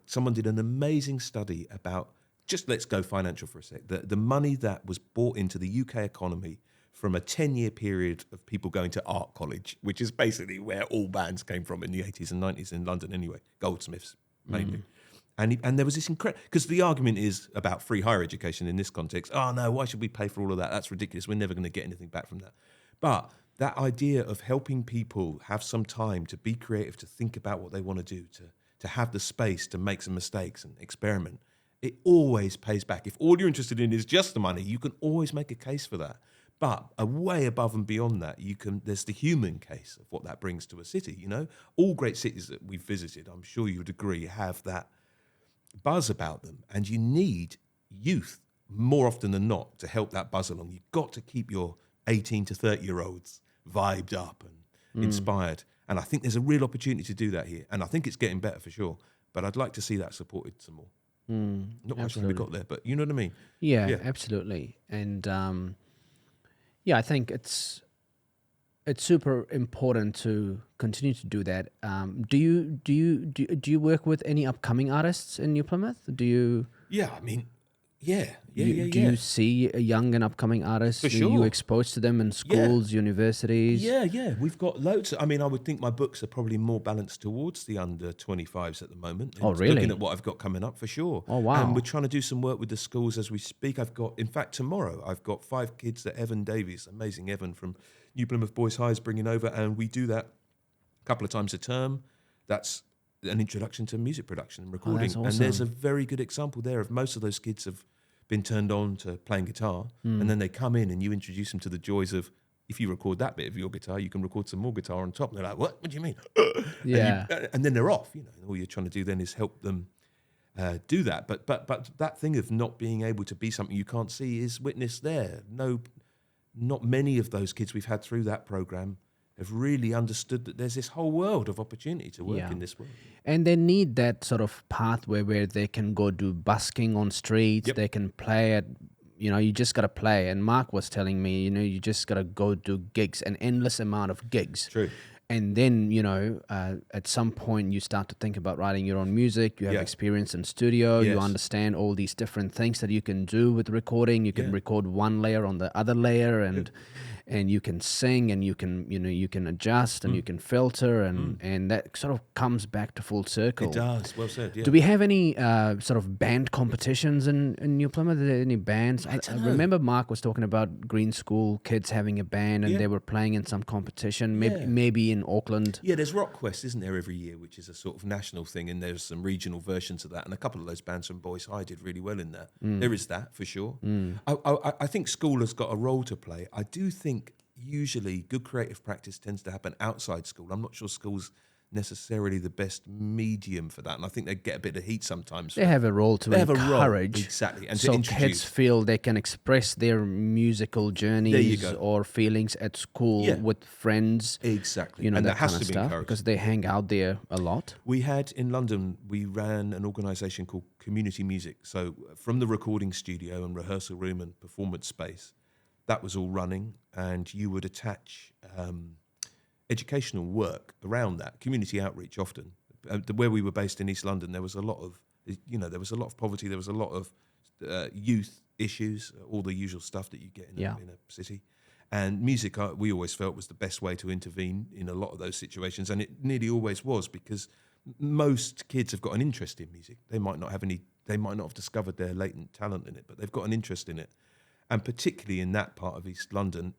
Someone did an amazing study about. Just let's go financial for a sec. The money that was brought into the UK economy from a 10-year period of people going to art college, which is basically where all bands came from in the 80s and 90s in London anyway, goldsmiths mainly. And there was this incredible, because the argument is about free higher education in this context. Oh no, why should we pay for all of that? That's ridiculous. We're never going to get anything back from that. But that idea of helping people have some time to be creative, to think about what they want to do, to have the space to make some mistakes and experiment, it always pays back. If all you're interested in is just the money, you can always make a case for that. But way above and beyond that, there's the human case of what that brings to a city. All great cities that we've visited, I'm sure you would agree, have that buzz about them, and you need youth more often than not to help that buzz along. You've got to keep your 18 to 30-year-olds vibed up and inspired. And I think there's a real opportunity to do that here, and I think it's getting better for sure. But I'd like to see that supported some more. Not quite sure how we got there, but you know what I mean? Yeah. Absolutely. And I think it's super important to continue to do that. Do you work with any upcoming artists in New Plymouth? Do you? Yeah, I mean, yeah. Do you see a young and upcoming artists? For Are sure. you exposed to them in schools, universities? Yeah. We've got loads. I mean, I would think my books are probably more balanced towards the under 25s at the moment. Oh, really? Looking at what I've got coming up, for sure. Oh, wow. And we're trying to do some work with the schools as we speak. In fact, tomorrow, I've got 5 kids that Evan Davies, amazing Evan from New Plymouth Boys High, is bringing over, and we do that a couple of times a term. That's an introduction to music production and recording. That's awesome. And there's a very good example there of most of those kids have been turned on to playing guitar, and then they come in and you introduce them to the joys of, if you record that bit of your guitar, you can record some more guitar on top. And they're like, what do you mean? Yeah. And then they're off. All you're trying to do then is help them do that. But that thing of not being able to be something you can't see is witnessed there. No, not many of those kids we've had through that program have really understood that there's this whole world of opportunity to work in this world. And they need that sort of pathway where they can go do busking on streets. Yep. They can play at, you just got to play. And Mark was telling me, you just got to go do gigs, an endless amount of gigs. True. And then, at some point you start to think about writing your own music. You have experience in studio. Yes. You understand all these different things that you can do with recording. You can record one layer on the other layer, and you can sing, and you can you can adjust, and you can filter, and that sort of comes back to full circle. It does. Well said. Yeah. Do we have any sort of band competitions in New Plymouth? Are there any bands? I remember Mark was talking about Green School kids having a band, and they were playing in some competition, maybe in Auckland. Yeah, there's Rock Quest, isn't there, every year, which is a sort of national thing, and there's some regional versions of that, and a couple of those bands from Boys High did really well in that. There is that, for sure. I think school has got a role to play. I do think usually good creative practice tends to happen outside school. I'm not sure school's necessarily the best medium for that, and I think they get a bit of heat sometimes. They have a role to encourage, exactly, and so to introduce. kids feel they can express their musical journeys or feelings at school with friends. Exactly, and that has kind to of be stuff, encouraged because they hang out there a lot. We had in London, we ran an organisation called Community Music. So from the recording studio and rehearsal room and performance space, that was all running, and you would attach educational work around that, community outreach often. Where we were based in East London, there was a lot of, poverty, there was a lot of youth issues, all the usual stuff that you get in a city. And music, we always felt, was the best way to intervene in a lot of those situations, and it nearly always was, because most kids have got an interest in music. They might not have discovered their latent talent in it, but they've got an interest in it. And particularly in that part of East London,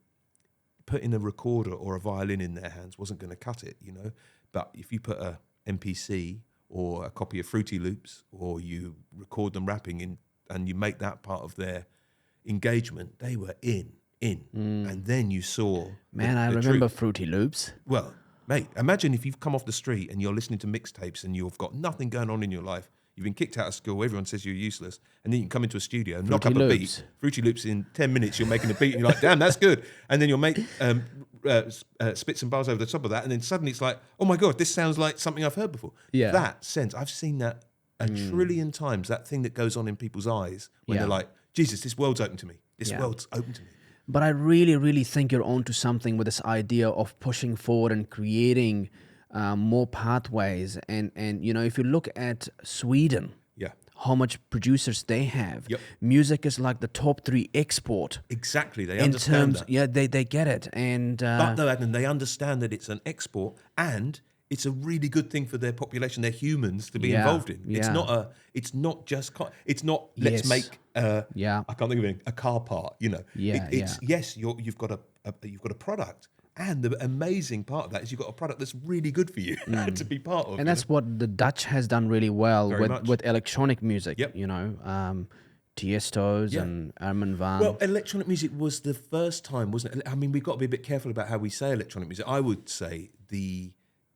putting a recorder or a violin in their hands wasn't going to cut it, you know. But if you put a MPC or a copy of Fruity Loops, or you record them rapping in, and you make that part of their engagement, they were in. And then you saw Man, I the remember truth. Fruity Loops. Well, mate, imagine if you've come off the street and you're listening to mixtapes and you've got nothing going on in your life. You've been kicked out of school. Everyone says you're useless. And then you can come into a studio, knock up a beat. Fruity Loops in 10 minutes, you're making a beat and you're like, damn, that's good. And then you'll make spits and bars over the top of that. And then suddenly it's like, oh my God, this sounds like something I've heard before. Yeah. That sense, I've seen that a trillion times, that thing that goes on in people's eyes when they're like, Jesus, this world's open to me. This world's open to me. But I really, really think you're onto something with this idea of pushing forward and creating more pathways. And you know, if you look at Sweden, how much producers they have, music is like the top 3 export. Exactly, they understand that. Yeah, they get it. And but though, Adnan, they understand that it's an export and it's a really good thing for their population, their humans, to be involved in. It's not let's make I can't think of anything, a car part, you know. Yes, you've got a product, and the amazing part of that is you've got a product that's really good for you to be part of. And that's what the Dutch has done really well with electronic music. You know, Tiesto's and Armin van. Well, electronic music was the first time, wasn't it? I mean, we've got to be a bit careful about how we say electronic music. I would say the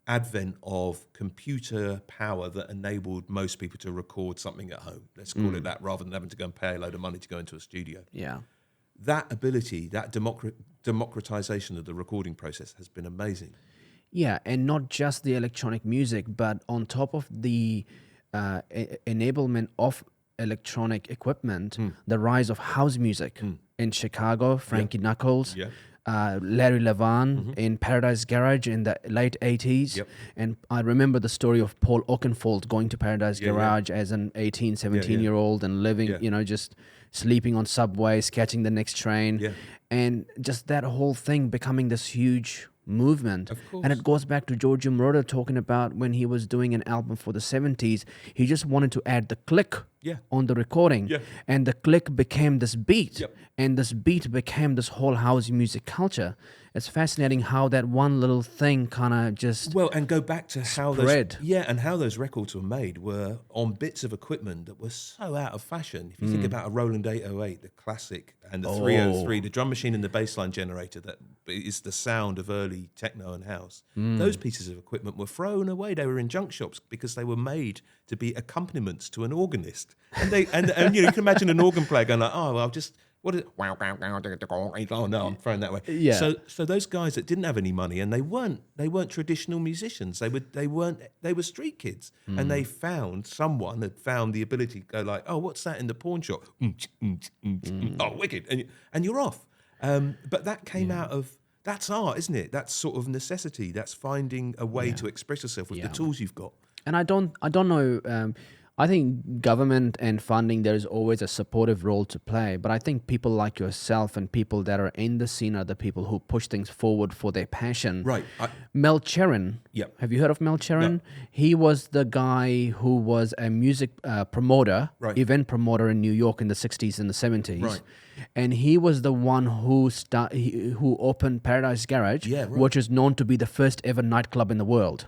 advent of computer power that enabled most people to record something at home. Let's call it that, rather than having to go and pay a load of money to go into a studio. Yeah. That ability, that democratization of the recording process has been amazing. Yeah, and not just the electronic music, but on top of the enablement of electronic equipment, the rise of house music in Chicago, Frankie Knuckles, Larry Levan in Paradise Garage in the late 80s. And I remember the story of Paul Oakenfold going to Paradise Garage as an 18, 17-year-old and living, you know, just sleeping on subways, catching the next train. And just that whole thing becoming this huge movement. And it goes back to Giorgio Moroder talking about when he was doing an album for the 70s, he just wanted to add the click on the recording. And the click became this beat. And this beat became this whole house music culture. It's fascinating how that one little thing kind of just and go back to how spread. How those records were made were on bits of equipment that were so out of fashion. If you think about a Roland 808, the classic, and the 303, the drum machine and the bassline generator that is the sound of early techno and house, those pieces of equipment were thrown away. They were in junk shops because they were made to be accompaniments to an organist. And they and you know, you can imagine an organ player going like, oh, well, I'll just what is it? Oh no, I'm throwing that way. So those guys that didn't have any money, and they weren't traditional musicians. They were street kids, and they found someone had found the ability to go like, oh, what's that in the pawn shop? Oh, wicked, and you're off. But that came out of that's art, isn't it? That's sort of necessity. That's finding a way to express yourself with the tools you've got. And I don't know. I think government and funding, there's always a supportive role to play. But I think people like yourself and people that are in the scene are the people who push things forward for their passion. Right. Mel Cherin. Have you heard of Mel Cherin? No. He was the guy who was a music promoter, event promoter in New York in the 60s and the 70s. Right. And he was the one who opened Paradise Garage, which is known to be the first ever nightclub in the world.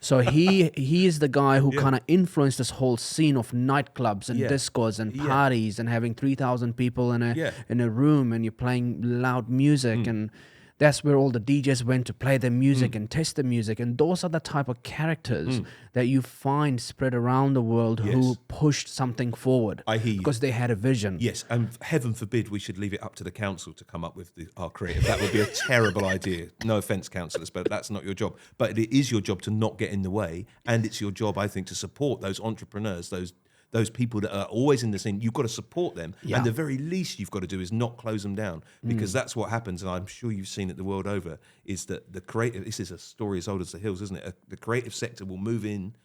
So he is the guy who kind of influenced this whole scene of nightclubs and discos and parties and having 3,000 people in a room and you're playing loud music and that's where all the DJs went to play their music and test the music. And those are the type of characters that you find spread around the world who pushed something forward. I hear you. Because they had a vision. Yes, and heaven forbid we should leave it up to the council to come up with our creative. That would be a terrible idea. No offence, councillors, but that's not your job. But it is your job to not get in the way, and it's your job, I think, to support those entrepreneurs, those people that are always in the scene. You've got to support them. And the very least you've got to do is not close them down, because that's what happens, and I'm sure you've seen it the world over, is that the creative, this is a story as old as the hills, isn't it? The creative sector will move in,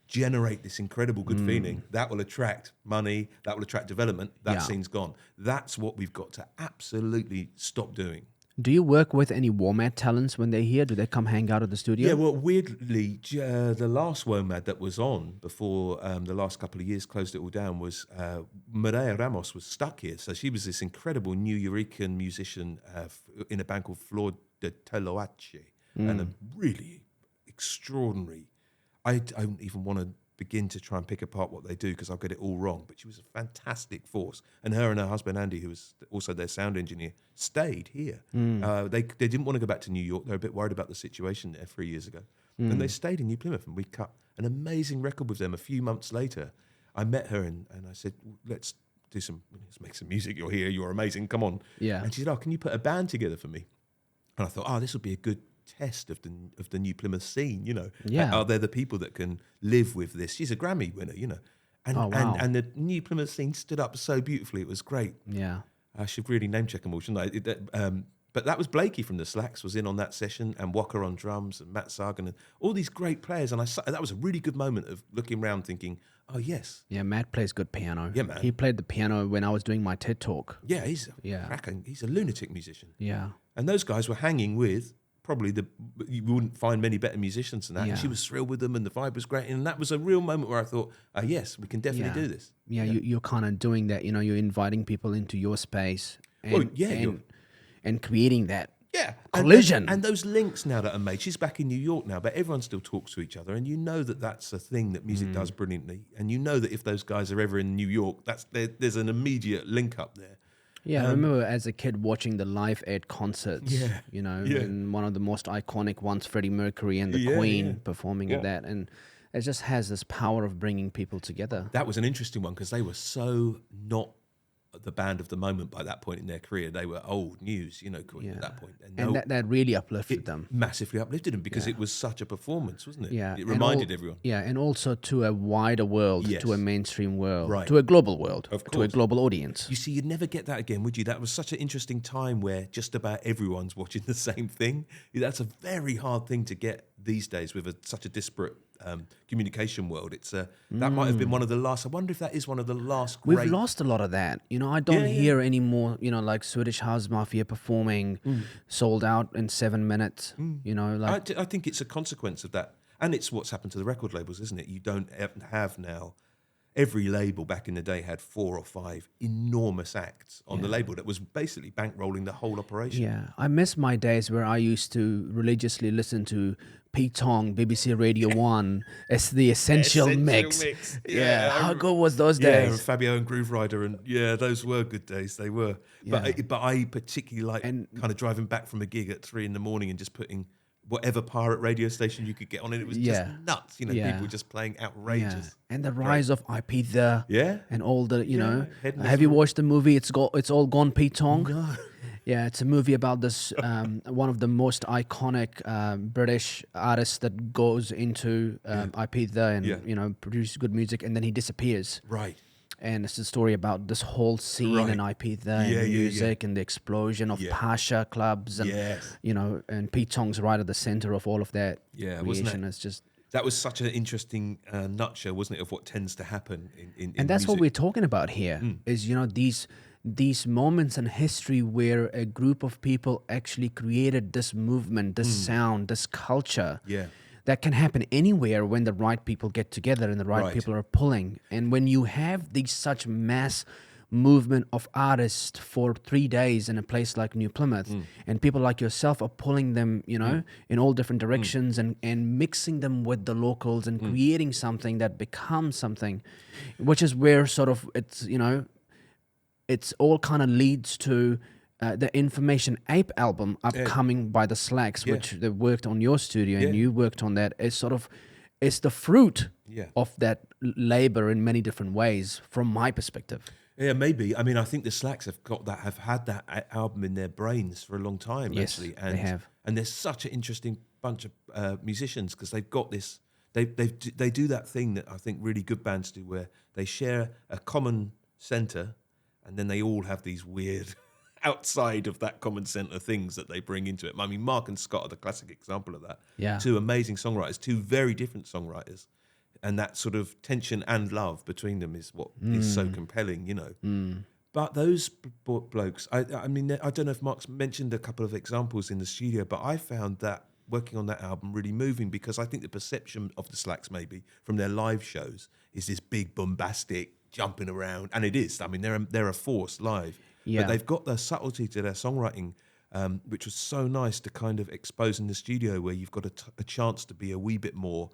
generate this incredible good feeling. That will attract money, that will attract development. That scene's gone. That's what we've got to absolutely stop doing. Do you work with any WOMAD talents when they're here? Do they come hang out at the studio? Yeah, well, weirdly, the last WOMAD that was on before the last couple of years closed it all down was Maria Ramos was stuck here. So she was this incredible New Yorican musician in a band called Flor de Teloache, and a really extraordinary. I don't even want to begin to try and pick apart what they do because I'll get it all wrong. But she was a fantastic force, and her Husband Andy, who was also their sound engineer, stayed here. They didn't want to go back to New York. They were a bit worried about the situation there 3 years ago, and they stayed in New Plymouth. And we cut an amazing record with them. A few months later, I met her and I said, let's make some music. You're here. You're amazing. Come on. Yeah. And she said, oh, can you put a band together for me? And I thought, oh, this would be a good test of the New Plymouth scene, you know. Yeah. Are there the people that can live with this? She's a Grammy winner, you know. And, Oh, wow. and the New Plymouth scene stood up so beautifully. It was great. Yeah. I should really name check them all, shouldn't I? But that was Blakey from the Slacks was in on that session, and Walker on drums, and Matt Sargan, and all these great players. And that was a really good moment of looking around thinking, oh, yes. Yeah, Matt plays good piano. Yeah, man. He played the piano when I was doing my TED Talk. Yeah, he's Yeah. cracking. He's a lunatic musician. Yeah. And those guys were hanging with probably you wouldn't find many better musicians than that. Yeah. And she was thrilled with them, and the vibe was great. And that was a real moment where I thought, yes, we can definitely do this. Yeah, you're kind of doing that. You know, you're inviting people into your space and, Well, yeah, and creating that Yeah, collision. and those links now that are made. She's back in New York now, but everyone still talks to each other, and you know that that's a thing that music does brilliantly. And you know that if those guys are ever in New York, there's an immediate link up there. Yeah, I remember as a kid watching the Live Aid concerts, Yeah, you know, yeah. and one of the most iconic ones, Freddie Mercury and the Yeah, Queen yeah. performing at that. And it just has this power of bringing people together. That was an interesting one because they were so not the band of the moment by that point in their career. They were old news, you know, Queen at that point. And that really uplifted it them. massively uplifted them because it was such a performance, wasn't it? Yeah. It and reminded everyone. Yeah, and also to a wider world, Yes. to a mainstream world, Right. to a global world, Of to a course. global audience. You see, you'd never get that again, would you? That was such an interesting time where just about everyone's watching the same thing. That's a very hard thing to get these days with such a disparate communication world. It's that might have been one of the last. I wonder if that is one of the last We've great. lost a lot of that. You know, I don't Yeah. hear anymore, you know, like Swedish House Mafia performing sold out in 7 minutes. You know, like I think it's a consequence of that. And it's what's happened to the record labels, isn't it? You don't have now. Every label back in the day had 4 or 5 enormous acts on the label that was basically bankrolling the whole operation. yeah, I miss my days where I used to religiously listen to Pete Tong, BBC Radio 1 as the essential mix. Yeah, how good was those Yeah, days? Fabio and Groove Rider, and those were good days. They were. But I particularly like kind of driving back from a gig at 3 a.m. and just putting whatever pirate radio station you could get on, and it was just nuts. You know, people just playing outrageous. Yeah. And the rise of Ibiza. Yeah. And all the, you know, Headless have you watched the movie It's All Gone Pete Tong? No. Yeah, it's a movie about this one of the most iconic British artists that goes into Ibiza and you know produces good music, and then he disappears. Right. And it's a story about this whole scene in Ibiza and the music and the explosion of Pasha clubs and you know, and Pete Tong's right at the center of all of that. Yeah, creation. wasn't it? It's just That was such an interesting nutshell, wasn't it, of what tends to happen in and that's music. what we're talking about here is, you know, these moments in history where a group of people actually created this movement, this sound, this culture. Yeah. That can happen anywhere when the right people get together and the right people are pulling. And when you have these such mass movement of artists for 3 days in a place like New Plymouth, and people like yourself are pulling them, you know, in all different directions and mixing them with the locals and creating something that becomes something, which is where sort of it's, you know, it's all kind of leads to the Information Ape album upcoming by the Slacks, which they worked on your studio and you worked on that. It's sort of, it's the fruit of that labor in many different ways from my perspective. Yeah, maybe. I mean, I think the Slacks have had that album in their brains for a long time, Yes, actually. they have. And they're such an interesting bunch of musicians because they've got this. They do that thing that I think really good bands do, where they share a common center, and then they all have these weird outside of that common center things that they bring into it. I mean, Mark and Scott are the classic example of that. Yeah. 2 amazing songwriters, 2 very different songwriters. And that sort of tension and love between them is what is so compelling, you know. But those blokes, I mean, I don't know if Mark's mentioned a couple of examples in the studio, but I found that working on that album really moving, because I think the perception of the Slacks maybe from their live shows is this big bombastic jumping around, and it is. I mean, they're a force live, Yeah. but they've got the subtlety to their songwriting, which was so nice to kind of expose in the studio, where you've got a chance to be a wee bit more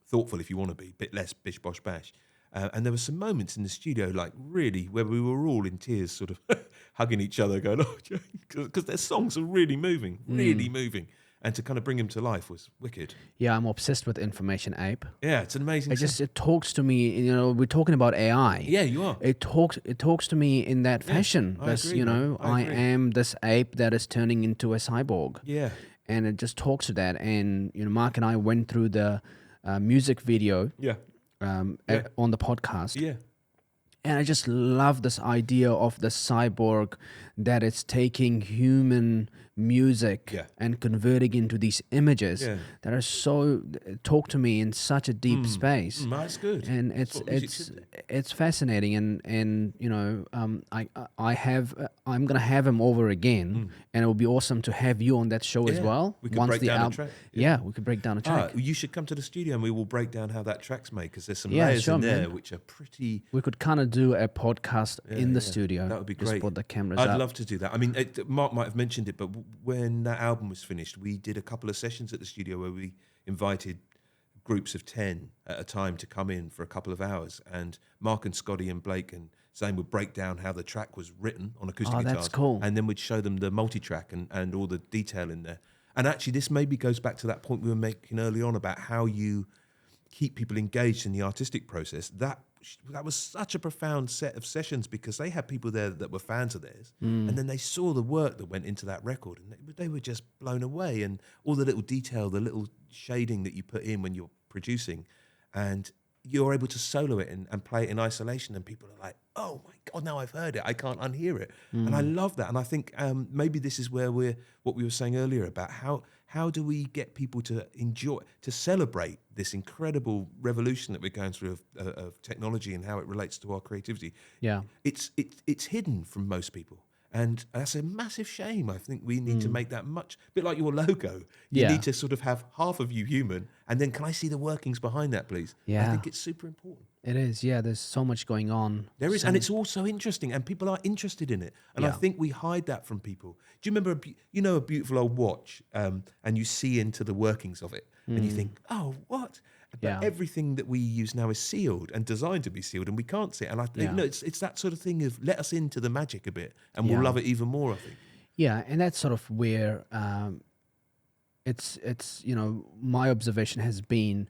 thoughtful if you want to be, a bit less bish bosh bash. And there were some moments in the studio, like really, where we were all in tears, sort of hugging each other, going, "Oh," because their songs are really moving, and to kind of bring them to life was wicked. Yeah, I'm obsessed with Information Ape. Yeah, it's an amazing. It talks to me. You know, we're talking about AI. Yeah, you are. It talks to me in that fashion. I That's, agree, you man. know, I I agree. am this ape that is turning into a cyborg. Yeah, And it just talks to that. And you know, Mark and I went through the music video yeah, on the podcast. yeah, And I just love this idea of the cyborg that it's taking human music Yeah. and converting into these images Yeah. that are so talk to me in such a deep space. That's good. And That's what music should do. it's fascinating, and you know, I'm gonna have him over again, and it will be awesome to have you on that show as Yeah, well. we could break down a track. Yeah, we could break down a track. You should come to the studio and we will break down how that track's made, because there's some Yeah, layers sure, in there man. which are pretty. We could kind of do a podcast in the yeah. studio. That would be Just great. put the cameras I'd up. love to do that. I mean, Mark might have mentioned it, but when that album was finished, we did a couple of sessions at the studio where we invited groups of 10 at a time to come in for a couple of hours, and Mark and Scotty and Blake and Zane would break down how the track was written on acoustic Oh, guitars. that's cool. And then we'd show them the multi-track and all the detail in there. And actually, this maybe goes back to that point we were making early on about how you keep people engaged in the artistic process. That was such a profound set of sessions, because they had people there that were fans of theirs, and then they saw the work that went into that record, and they were just blown away, and all the little detail, the little shading that you put in when you're producing, and you're able to solo it and play it in isolation, and people are like, "Oh my God, now I've heard it, I can't unhear it." And I love that. And I think maybe this is where what we were saying earlier about how do we get people to enjoy, to celebrate this incredible revolution that we're going through of technology and how it relates to our creativity. Yeah. It's hidden from most people. And that's a massive shame. I think we need to make that a bit like your logo. You Yeah. need to sort of have half of you human, and then can I see the workings behind that, please? I Yeah. think it's super important. It is, yeah. There's so much going on. There is, So- and it's also interesting, and people are interested in it. And I Yeah. think we hide that from people. Do you remember, a beautiful old watch, and you see into the workings of it, and you think, "Oh, what?" But Yeah. everything that we use now is sealed and designed to be sealed, and we can't see it. And I think, Yeah. it's that sort of thing of let us into the magic a bit, and we'll Yeah. love it even more, I think. Yeah, and that's sort of where it's you know, my observation has been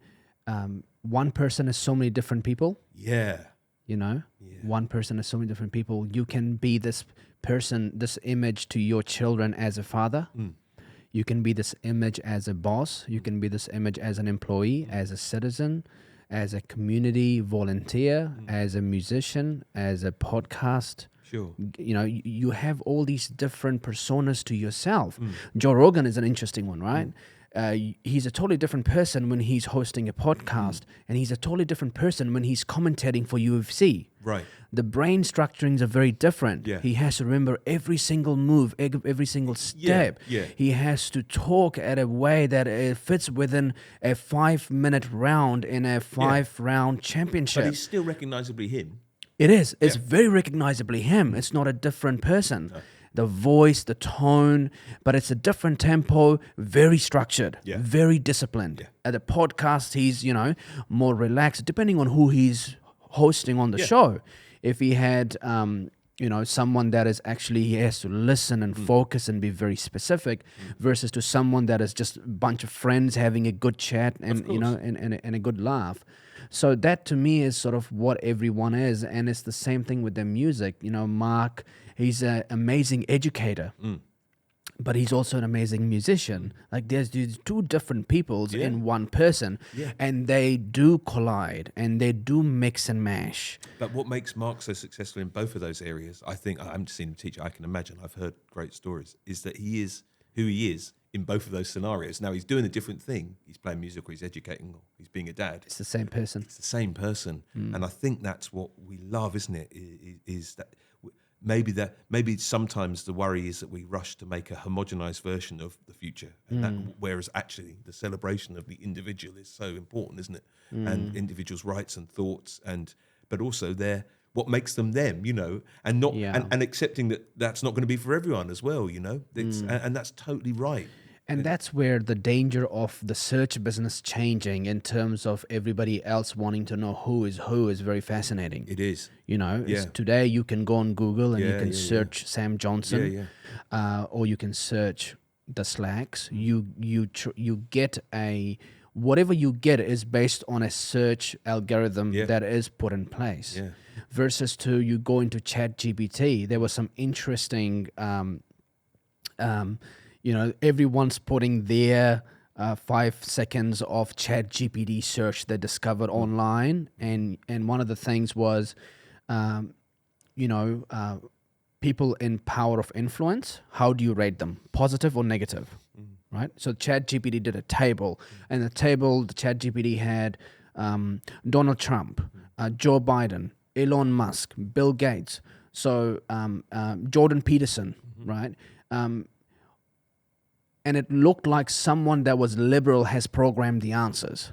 one person is so many different people. Yeah. You know, one person is so many different people. You can be this person, this image to your children as a father. You can be this image as a boss. You can be this image as an employee, as a citizen, as a community volunteer, as a musician, as a podcast. Sure. You know, you have all these different personas to yourself. Joe Rogan is an interesting one, right? He's a totally different person when he's hosting a podcast, and he's a totally different person when he's commentating for UFC. Right. The brain structurings are very different. Yeah. He has to remember every single move, every single step. yeah. He has to talk at a way that fits within a 5-minute round in a 5-round championship. But he's still recognizably him. It is. It's very recognizably him. It's not a different person. No. The voice, the tone, but it's a different tempo, very structured, very disciplined. Yeah. At the podcast, he's, you know, more relaxed, depending on who he's hosting on the show. If he had, you know, someone that is actually, he has to listen and focus and be very specific, versus to someone that is just a bunch of friends having a good chat and, you know, and a good laugh. So that to me is sort of what everyone is, and it's the same thing with their music. You know, Mark, he's an amazing educator, but he's also an amazing musician. Like there's these two different peoples in one person, and they do collide and they do mix and mash. But what makes Mark so successful in both of those areas, I think, I haven't seen him teach, I can imagine, I've heard great stories, is that he is who he is in both of those scenarios. Now he's doing a different thing. He's playing music, or he's educating, or he's being a dad. It's the same person. It's the same person. And I think that's what we love, isn't it? Is that maybe sometimes the worry is that we rush to make a homogenized version of the future, and that, whereas actually the celebration of the individual is so important, isn't it? And individuals' rights and thoughts, but also what makes them them, and not and accepting that that's not going to be for everyone as well, and that's totally right. And that's where the danger of the search business changing in terms of everybody else wanting to know who is very fascinating. It is. Today you can go on Google and you can search Sam Johnson, or you can search the Slacks. You get whatever you get is based on a search algorithm that is put in place. Yeah. Versus you go into ChatGPT, there was some interesting. Everyone's putting their 5 seconds of ChatGPT search they discovered online, and one of the things was, people in power of influence. How do you rate them, positive or negative? Right. So ChatGPT did a table, and the ChatGPT had Donald Trump, Joe Biden, Elon Musk, Bill Gates, so Jordan Peterson, right? And it looked like someone that was liberal has programmed the answers.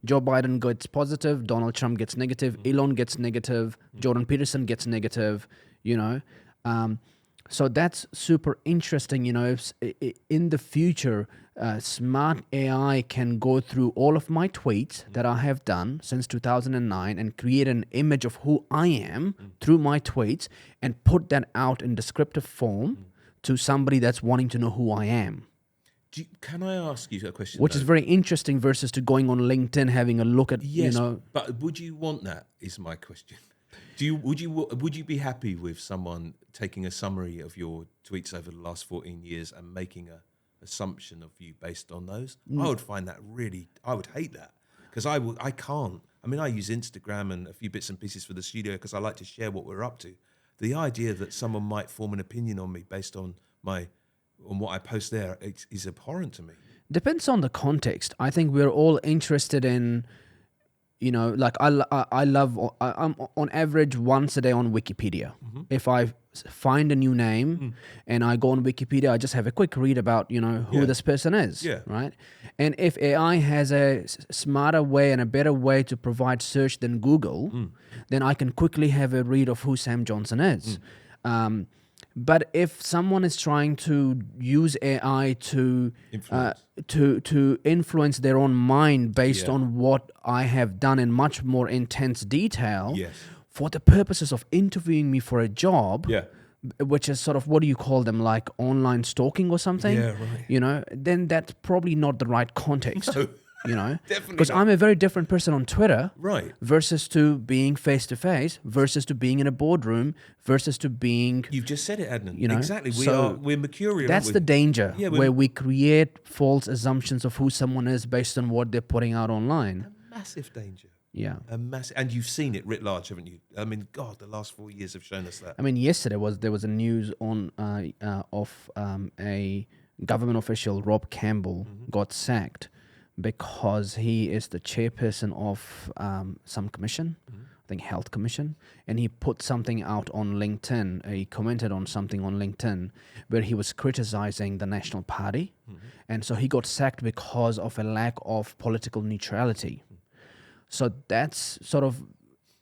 Joe Biden gets positive, Donald Trump gets negative, Elon gets negative, Jordan Peterson gets negative, so that's super interesting, in the future, smart AI can go through all of my tweets that I have done since 2009 and create an image of who I am through my tweets and put that out in descriptive form to somebody that's wanting to know who I am. Can I ask you a question? Which is very interesting versus to going on LinkedIn, having a look at, Yes, but would you want that, is my question. Would you be happy with someone taking a summary of your tweets over the last 14 years and making a assumption of you based on those? I would find that I would hate that, because I can't. I mean, I use Instagram and a few bits and pieces for the studio because I like to share what we're up to. The idea that someone might form an opinion on me based on what I post there is abhorrent to me. Depends on the context. I think we're all interested in, like I'm on average once a day on Wikipedia. If I find a new name and I go on Wikipedia, I just have a quick read about, who this person is, right? And if AI has a smarter way and a better way to provide search than Google, then I can quickly have a read of who Sam Johnson is. But if someone is trying to use AI to influence their own mind based on what I have done in much more intense detail, for the purposes of interviewing me for a job, which is sort of, what do you call them, like online stalking or something? Yeah, right. Then that's probably not the right context. No. Because I'm a very different person on Twitter, right? Versus to being face to face, versus to being in a boardroom, versus to being. You've just said it, Adnan. Exactly. We're mercurial. That's the danger, where we create false assumptions of who someone is based on what they're putting out online. A massive danger. Yeah. And you've seen it writ large, haven't you? I mean, God, the last 4 years have shown us that. I mean, yesterday there was a news on of a government official, Rob Campbell, got sacked because he is the chairperson of some commission, I think Health Commission, and he put something out on LinkedIn. He commented on something on LinkedIn where he was criticizing the National Party, and so he got sacked because of a lack of political neutrality. So that's sort of,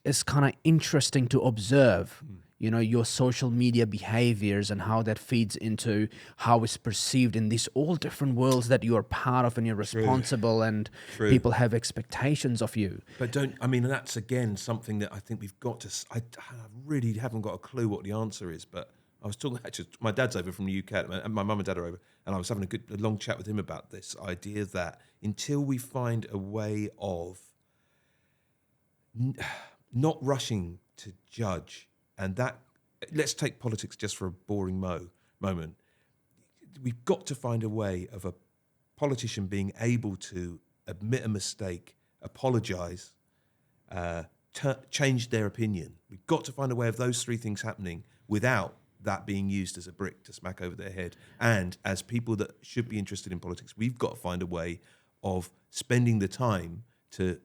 it's kind of interesting to observe, your social media behaviors and how that feeds into how it's perceived in these all different worlds that you are part of and you're responsible and people have expectations of you. But that's again something that I think we've got to, I really haven't got a clue what the answer is, but I was talking, actually, my dad's over from the UK and my mum and dad are over, and I was having a long chat with him about this idea that until we find a way of not rushing to judge, and that, let's take politics just for a boring moment. We've got to find a way of a politician being able to admit a mistake, apologise, change their opinion. We've got to find a way of those three things happening without that being used as a brick to smack over their head. And as people that should be interested in politics, we've got to find a way of spending the time to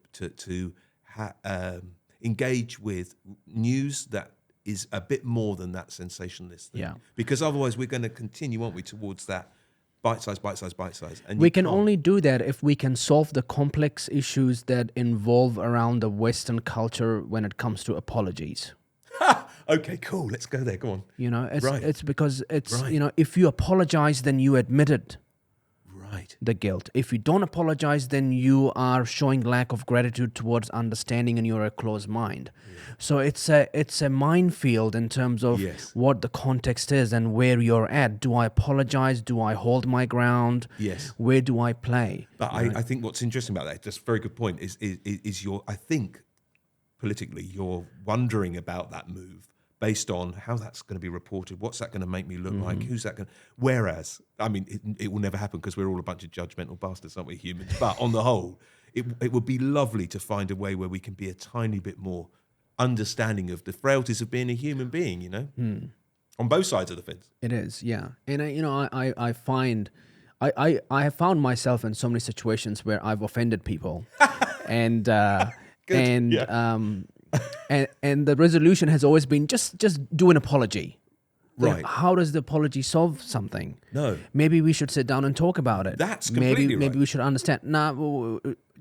engage with news that is a bit more than that sensationalist thing. Yeah. Because otherwise we're going to continue, aren't we, towards that bite size. And We you can can't. only do that if we can solve the complex issues that involve around the Western culture when it comes to apologies. Okay, cool. Let's go there. Go on. You know, Right. it's because it's, Right. you know, if you apologize, then you admitted Right. the guilt. If you don't apologize, then you are showing lack of gratitude towards understanding and you're a closed mind. So it's a minefield in terms of Yes. what the context is and where you're at. Do I apologize? Do I hold my ground? Yes. Where do I play? But I think what's interesting about that, just a very good point, is your, I think, politically, you're wondering about that move based on how that's going to be reported, what's that going to make me look like, who's that going to... Whereas, I mean, it will never happen because we're all a bunch of judgmental bastards, aren't we, humans? But on the whole, it would be lovely to find a way where we can be a tiny bit more understanding of the frailties of being a human being, you know? On both sides of the fence. It is, yeah. And I find I have found myself in so many situations where I've offended people, and and yeah. and the resolution has always been just do an apology. Right. How does the apology solve something? No. Maybe we should sit down and talk about it. That's maybe completely maybe right. we should understand.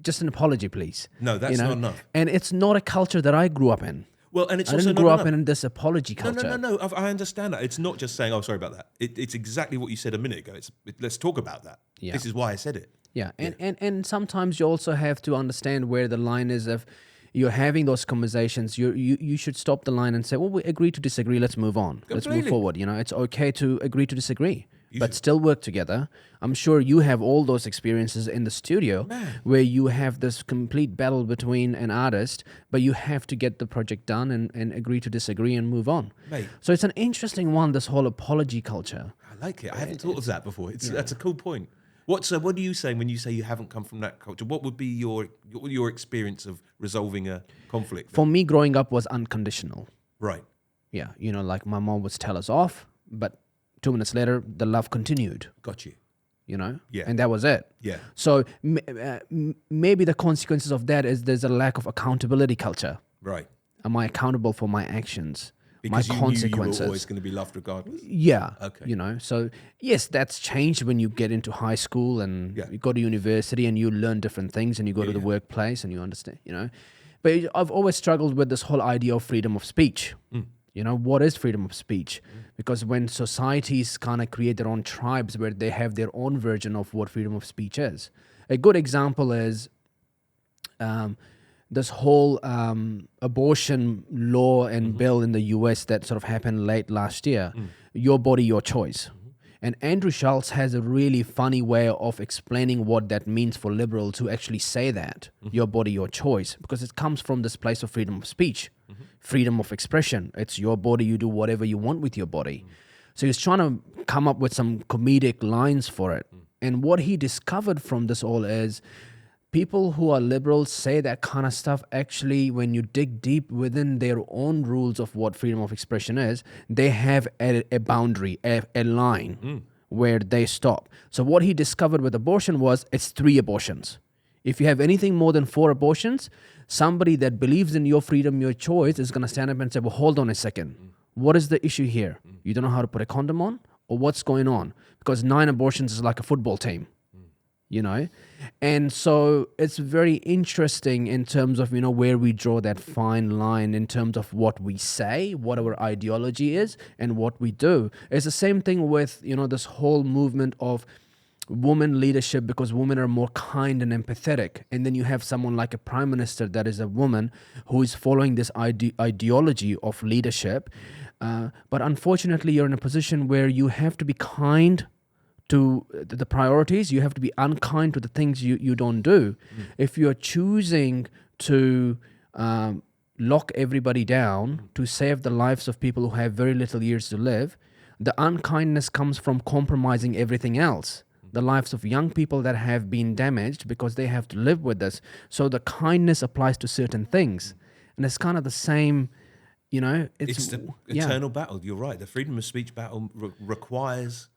Just an apology, please. No, that's not enough. And it's not a culture that I grew up in. Well, and it's I also didn't not grow enough. up in this apology culture. No. I understand that. It's not just saying, "Oh, sorry about that." It's exactly what you said a minute ago. Let's talk about that. Yeah. This is why I said it. Yeah, and sometimes you also have to understand where the line is. If you're having those conversations, you should stop the line and say, well, we agree to disagree, let's move on. Let's move Completely. forward. You know, it's okay to agree to disagree, but should. still work together. I'm sure you have all those experiences in the studio where you have this complete battle between an artist, but you have to get the project done and agree to disagree and move on. Mate. So it's an interesting one, this whole apology culture. I like it. I haven't thought of that before. That's a cool point. What are you saying when you say you haven't come from that culture? What would be your experience of resolving a conflict? For me, growing up was unconditional. Right. Yeah, you know, like my mom would tell us off, but 2 minutes later, the love continued, Got you. you know? Yeah. And that was it. Yeah. So maybe the consequences of that is there's a lack of accountability culture. Right. Am I accountable for my actions? Because my you consequences? knew you were always going to be loved regardless. Yeah. Okay. You know, so yes, that's changed when you get into high school and Yeah. you go to university and you learn different things and you go to the workplace and you understand, you know. But I've always struggled with this whole idea of freedom of speech. You know, what is freedom of speech? Because when societies kind of create their own tribes where they have their own version of what freedom of speech is. A good example is this whole abortion law and bill in the US that sort of happened late last year. Your body, your choice. And Andrew Schultz has a really funny way of explaining what that means for liberals who actually say that, your body, your choice, because it comes from this place of freedom of speech, freedom of expression. It's your body, you do whatever you want with your body. So he's trying to come up with some comedic lines for it. And what he discovered from this all is people who are liberals say that kind of stuff. Actually, when you dig deep within their own rules of what freedom of expression is, they have a boundary, a line where they stop. So what he discovered with abortion was it's 3 abortions. If you have anything more than 4 abortions, somebody that believes in your freedom, your choice is going to stand up and say, well, hold on a second. What is the issue here? You don't know how to put a condom on? Or what's going on? Because 9 abortions is like a football team. You know, and so it's very interesting in terms of, you know, where we draw that fine line in terms of what we say, what our ideology is, and what we do. It's the same thing with, you know, this whole movement of women leadership, because women are more kind and empathetic. And then you have someone like a prime minister that is a woman who is following this ideology of leadership. But unfortunately, you're in a position where you have to be kind to the priorities. You have to be unkind to the things you don't do. If you're choosing to lock everybody down to save the lives of people who have very little years to live, the unkindness comes from compromising everything else. The lives of young people that have been damaged because they have to live with this. So the kindness applies to certain things. And it's kind of the same, you know. It's the eternal battle. You're right. The freedom of speech battle requires...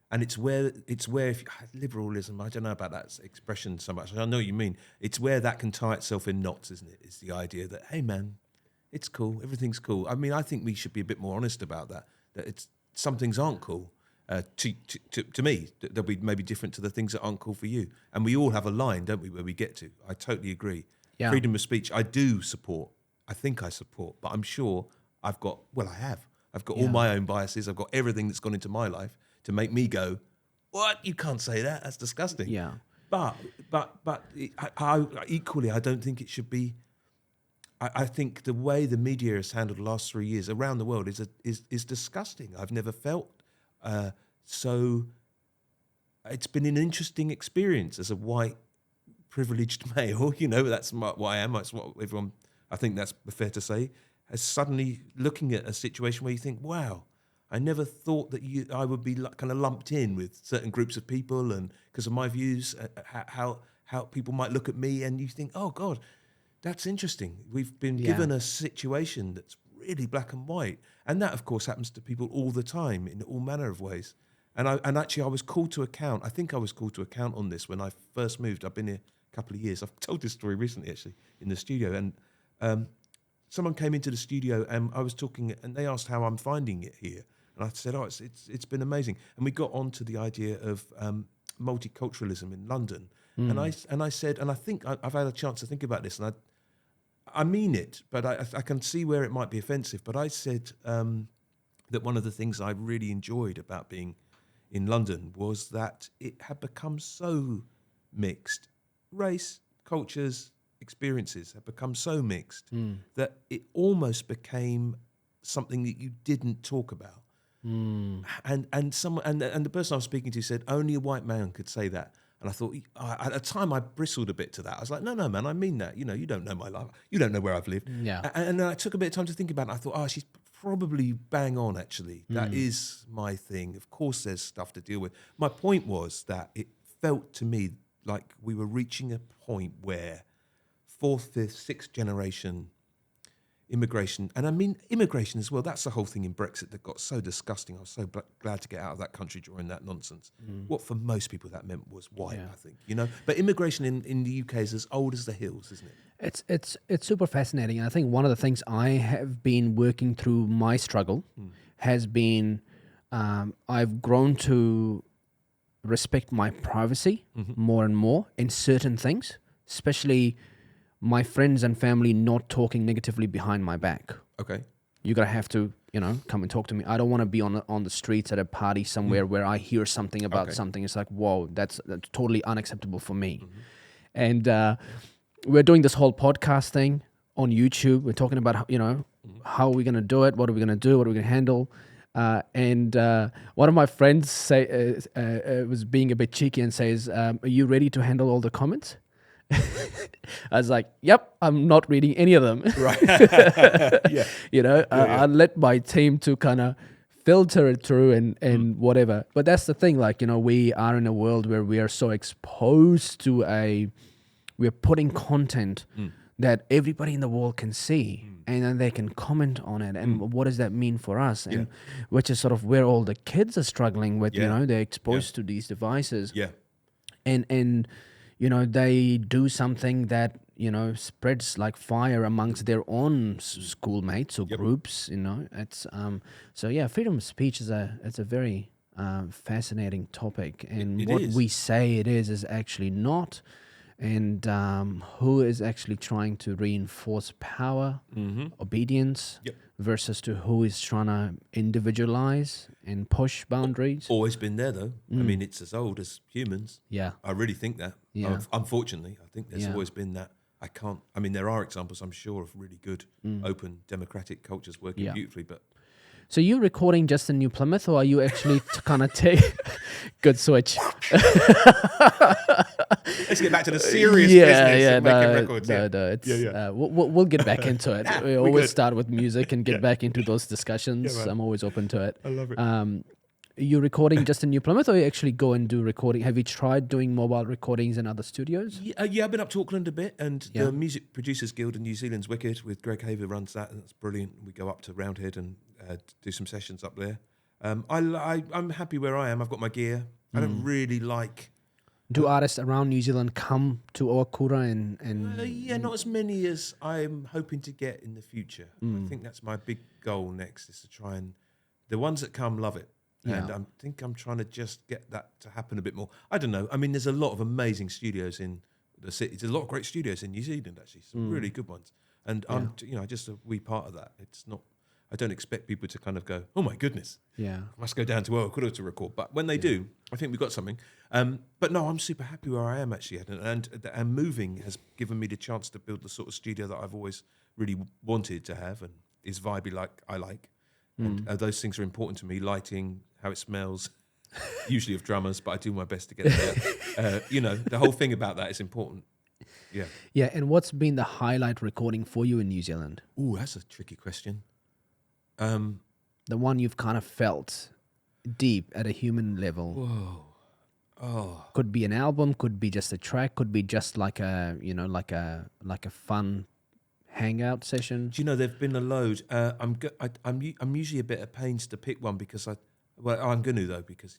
And it's where if liberalism, I don't know about that expression so much. I know what you mean. It's where that can tie itself in knots, isn't it? It's the idea that, hey man, it's cool. Everything's cool. I mean, I think we should be a bit more honest about that. That it's some things aren't cool. To me, they'll be maybe different to the things that aren't cool for you. And we all have a line, don't we, where we get to. I totally agree. Yeah. Freedom of speech, I do support. I think I support, but I'm sure I've got all my own biases. I've got everything that's gone into my life to make me go, what? You can't say that. That's disgusting. Yeah. But I equally, I don't think it should be. I think the way the media has handled the last 3 years around the world is disgusting. I've never felt so. It's been an interesting experience as a white, privileged male. You know, that's what I am. That's what everyone. I think that's fair to say. As suddenly looking at a situation where you think, wow, I never thought that I would be kind of lumped in with certain groups of people, and because of my views, how people might look at me, and you think, oh God, that's interesting. We've been given a situation that's really black and white, and that, of course, happens to people all the time in all manner of ways. And actually, I was called to account. I think I was called to account on this when I first moved. I've been here a couple of years. I've told this story recently, actually, in the studio, and someone came into the studio and I was talking, and they asked how I'm finding it here. And I said, oh, it's been amazing. And we got on to the idea of multiculturalism in London. And I said, and I think I've had a chance to think about this, and I mean it, but I can see where it might be offensive. But I said that one of the things I really enjoyed about being in London was that it had become so mixed. Race, cultures, experiences have become so mixed that it almost became something that you didn't talk about. And the person I was speaking to said only a white man could say that. And I thought, at the time, I bristled a bit to that. I was like, no, man, I mean that. You know, you don't know my life. You don't know where I've lived. Yeah. And then I took a bit of time to think about it. I thought, oh, she's probably bang on, actually. That is my thing. Of course, there's stuff to deal with. My point was that it felt to me like we were reaching a point where fourth, fifth, sixth generation immigration, and I mean immigration as well, that's the whole thing in Brexit that got so disgusting. I was so glad to get out of that country during that nonsense. What for most people that meant was white, I think, you know. But immigration in the UK is as old as the hills, isn't it? It's super fascinating. And I think one of the things I have been working through my struggle has been I've grown to respect my privacy more and more in certain things, especially my friends and family not talking negatively behind my back. Okay. You're going to have to, come and talk to me. I don't want to be on the streets at a party somewhere where I hear something about something. It's like, whoa, that's totally unacceptable for me. And we're doing this whole podcast thing on YouTube. We're talking about, how are we going to do it? What are we going to do? What are we going to handle? And one of my friends was being a bit cheeky and says, are you ready to handle all the comments? I was like, yep, I'm not reading any of them. Right. I let my team to kind of filter it through and whatever. But that's the thing, we are in a world where we are so exposed to we're putting content that everybody in the world can see and then they can comment on it. And what does that mean for us? And which is sort of where all the kids are struggling with, they're exposed to these devices. Yeah. And they do something that, spreads like fire amongst their own schoolmates or groups, It's freedom of speech it's a very fascinating topic. And it what is. we say it is actually not. And who is actually trying to reinforce power, obedience, versus to who is trying to individualize and push boundaries. Always been there, though. I mean, it's as old as humans. Yeah. I really think that. Yeah. Unfortunately, I think there's always been that. There are examples, I'm sure, of really good, open, democratic cultures working beautifully, but... So you're recording just in New Plymouth, or are you actually kind of take... Good switch. Let's get back to the serious business of making records. We'll get back into it. We always start with music and get back into those discussions. I'm always open to it. I love it. You're recording just in New Plymouth, or you actually go and do recording? Have you tried doing mobile recordings in other studios? Yeah, I've been up to Auckland a bit, and the Music Producers Guild in New Zealand's wicked, with Greg Haver runs that, and that's brilliant. We go up to Roundhead and do some sessions up there. I'm happy where I am. I've got my gear. I don't really like Do artists around New Zealand come to Owakura and Yeah, not as many as I'm hoping to get in the future. I think that's my big goal next, is to try and the ones that come love it. And Yeah. I think I'm trying to just get that to happen a bit more. I don't know. I mean, there's a lot of amazing studios in the city. There's a lot of great studios in New Zealand, actually, some really good ones. And I'm, just a wee part of that. It's not. I don't expect people to kind of go, oh my goodness, yeah. I must go down to Owakura to record. But when they do, I think we've got something. But no, I'm super happy where I am actually, and moving has given me the chance to build the sort of studio that I've always really wanted to have, and is vibey like I like. And those things are important to me: lighting, how it smells, usually of drummers, but I do my best to get it there. The whole thing about that is important. Yeah. Yeah, and what's been the highlight recording for you in New Zealand? Ooh, that's a tricky question. The one you've kind of felt deep at a human level. Whoa. Oh. Could be an album, could be just a track, could be just like a like a fun hangout session. Do you know, there've been a load. I'm usually a bit at pains to pick one because I'm going to though, because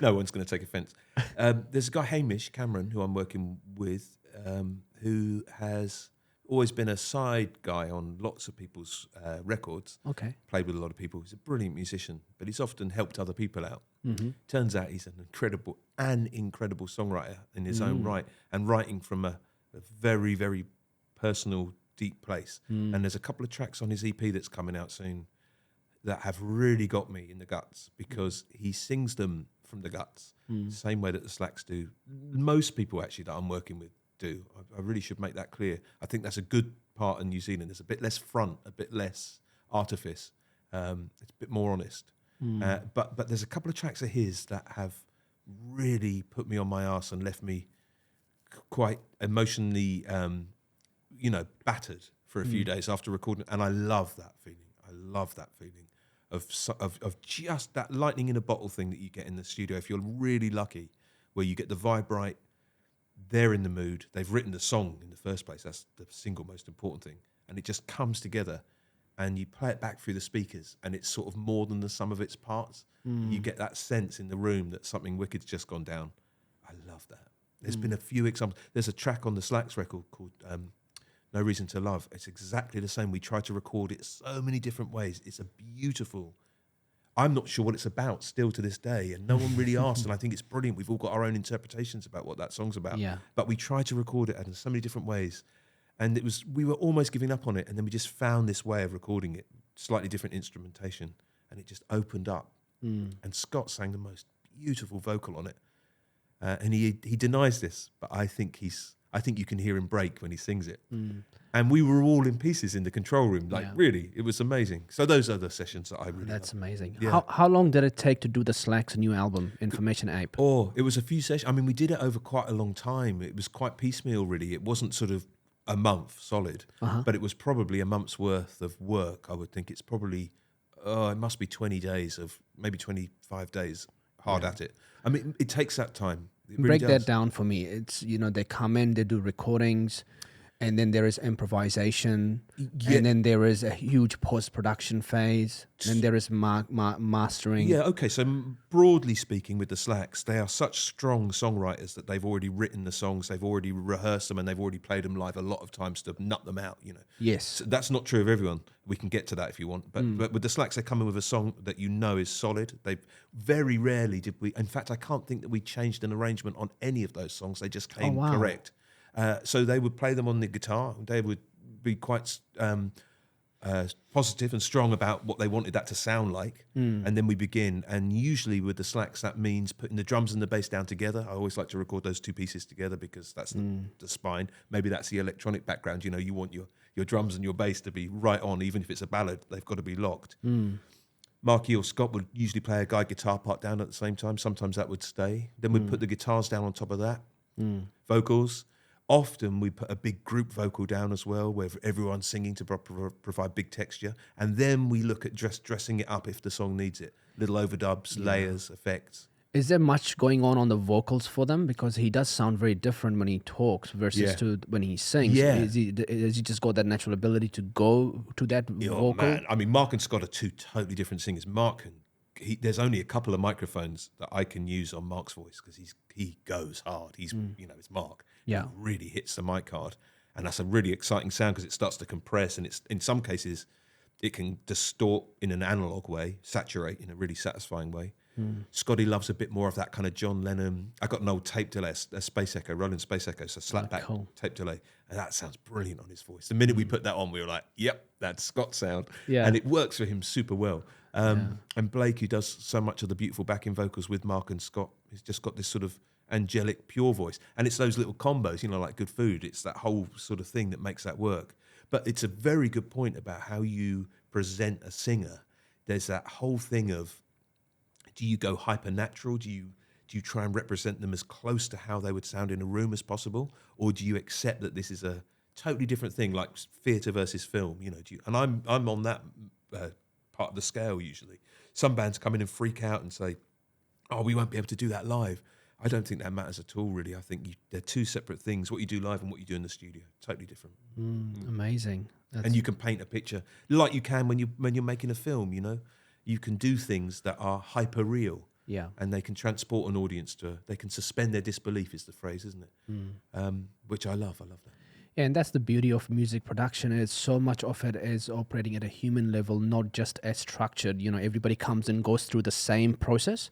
no one's going to take offence. There's a guy, Hamish Cameron, who I'm working with, who has always been a side guy on lots of people's records. Okay. Played with a lot of people. He's a brilliant musician, but he's often helped other people out. Turns out he's an incredible songwriter in his own right, and writing from a very, very personal, deep place. And there's a couple of tracks on his EP that's coming out soon that have really got me in the guts, because he sings them from the guts, same way that the Slacks do. Most people actually that I'm working with do. I really should make that clear. I think that's a good part in New Zealand. There's a bit less front, a bit less artifice. It's a bit more honest. But there's a couple of tracks of his that have really put me on my arse and left me quite emotionally, battered for a few days after recording. And I love that feeling. I love that feeling of just that lightning in a bottle thing that you get in the studio if you're really lucky, where you get the vibe right. They're in the mood. They've written the song in the first place. That's the single most important thing. And it just comes together, and you play it back through the speakers, and it's sort of more than the sum of its parts. You get that sense in the room that something wicked's just gone down. I love that. There's been a few examples. There's a track on the Slacks record called No Reason to Love. It's exactly the same. We tried to record it so many different ways. It's a beautiful... I'm not sure what it's about still to this day, and no one really asked, and I think it's brilliant. We've all got our own interpretations about what that song's about. Yeah. But we tried to record it in so many different ways, and we were almost giving up on it, and then we just found this way of recording it, slightly different instrumentation, and it just opened up. And Scott sang the most beautiful vocal on it, and he denies this, but I think you can hear him break when he sings it. And we were all in pieces in the control room. Really, it was amazing. So those are the sessions that I really That's love. amazing. Yeah. How long did it take to do the Slacks new album, Information Ape? Oh, it was a few sessions. I mean, we did it over quite a long time. It was quite piecemeal, really. It wasn't sort of a month solid, but it was probably a month's worth of work. I would think it's probably, it must be 20 days of, maybe 25 days hard at it. I mean, it takes that time. It really Break does. that down for me. It's, they come in, they do recordings, and then there is improvisation, and then there is a huge post-production phase, then there is mastering. Yeah, okay, so broadly speaking with the Slacks, they are such strong songwriters that they've already written the songs, they've already rehearsed them, and they've already played them live a lot of times to nut them out, Yes. So that's not true of everyone. We can get to that if you want. But with the Slacks, they come in with a song that is solid. They very rarely did we... In fact, I can't think that we changed an arrangement on any of those songs. They just came correct. So they would play them on the guitar. They would be quite positive and strong about what they wanted that to sound like. And then we begin. And usually with the Slacks, that means putting the drums and the bass down together. I always like to record those two pieces together because that's the spine. Maybe that's the electronic background. You want your drums and your bass to be right on, even if it's a ballad. They've got to be locked. Marky or Scott would usually play a guide guitar part down at the same time. Sometimes that would stay. Then we'd put the guitars down on top of that. Vocals. Often we put a big group vocal down as well, where everyone's singing to provide big texture. And then we look at dressing it up if the song needs it. Little overdubs, layers, effects. Is there much going on the vocals for them? Because he does sound very different when he talks versus to when he sings. Yeah. Has he just got that natural ability to go to that vocal? Man. I mean, Mark and Scott are two totally different singers. Mark can there's only a couple of microphones that I can use on Mark's voice because he goes hard. He's it's Mark. Yeah. He really hits the mic hard, and that's a really exciting sound because it starts to compress, and it's in some cases it can distort in an analog way, saturate in a really satisfying way. Scotty loves a bit more of that kind of John Lennon. I got an old tape delay, a Space Echo, Roland Space Echo, so slapback tape delay, and that sounds brilliant on his voice. The minute we put that on, we were like, "Yep, that's Scott's sound," and it works for him super well. And Blake, who does so much of the beautiful backing vocals with Mark and Scott, he's just got this sort of angelic, pure voice, and it's those little combos, like good food. It's that whole sort of thing that makes that work. But it's a very good point about how you present a singer. There's that whole thing of, do you go hyper-natural? Do you try and represent them as close to how they would sound in a room as possible? Or do you accept that this is a totally different thing, like theatre versus film? And I'm on that part of the scale usually. Some bands come in and freak out and say, "Oh, we won't be able to do that live." I don't think that matters at all, really. I think they're two separate things. What you do live and what you do in the studio, totally different. Amazing. And you can paint a picture like you can when you're making a film. You can do things that are hyper real. Yeah. And they can transport an audience they can suspend their disbelief, is the phrase, isn't it? Which I love. I love that. Yeah, and that's the beauty of music production. Is so much of it is operating at a human level, not just as structured. Everybody comes and goes through the same process,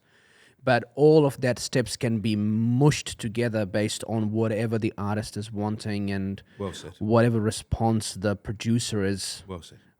but all of that steps can be mushed together based on whatever the artist is wanting and Well said. whatever response the producer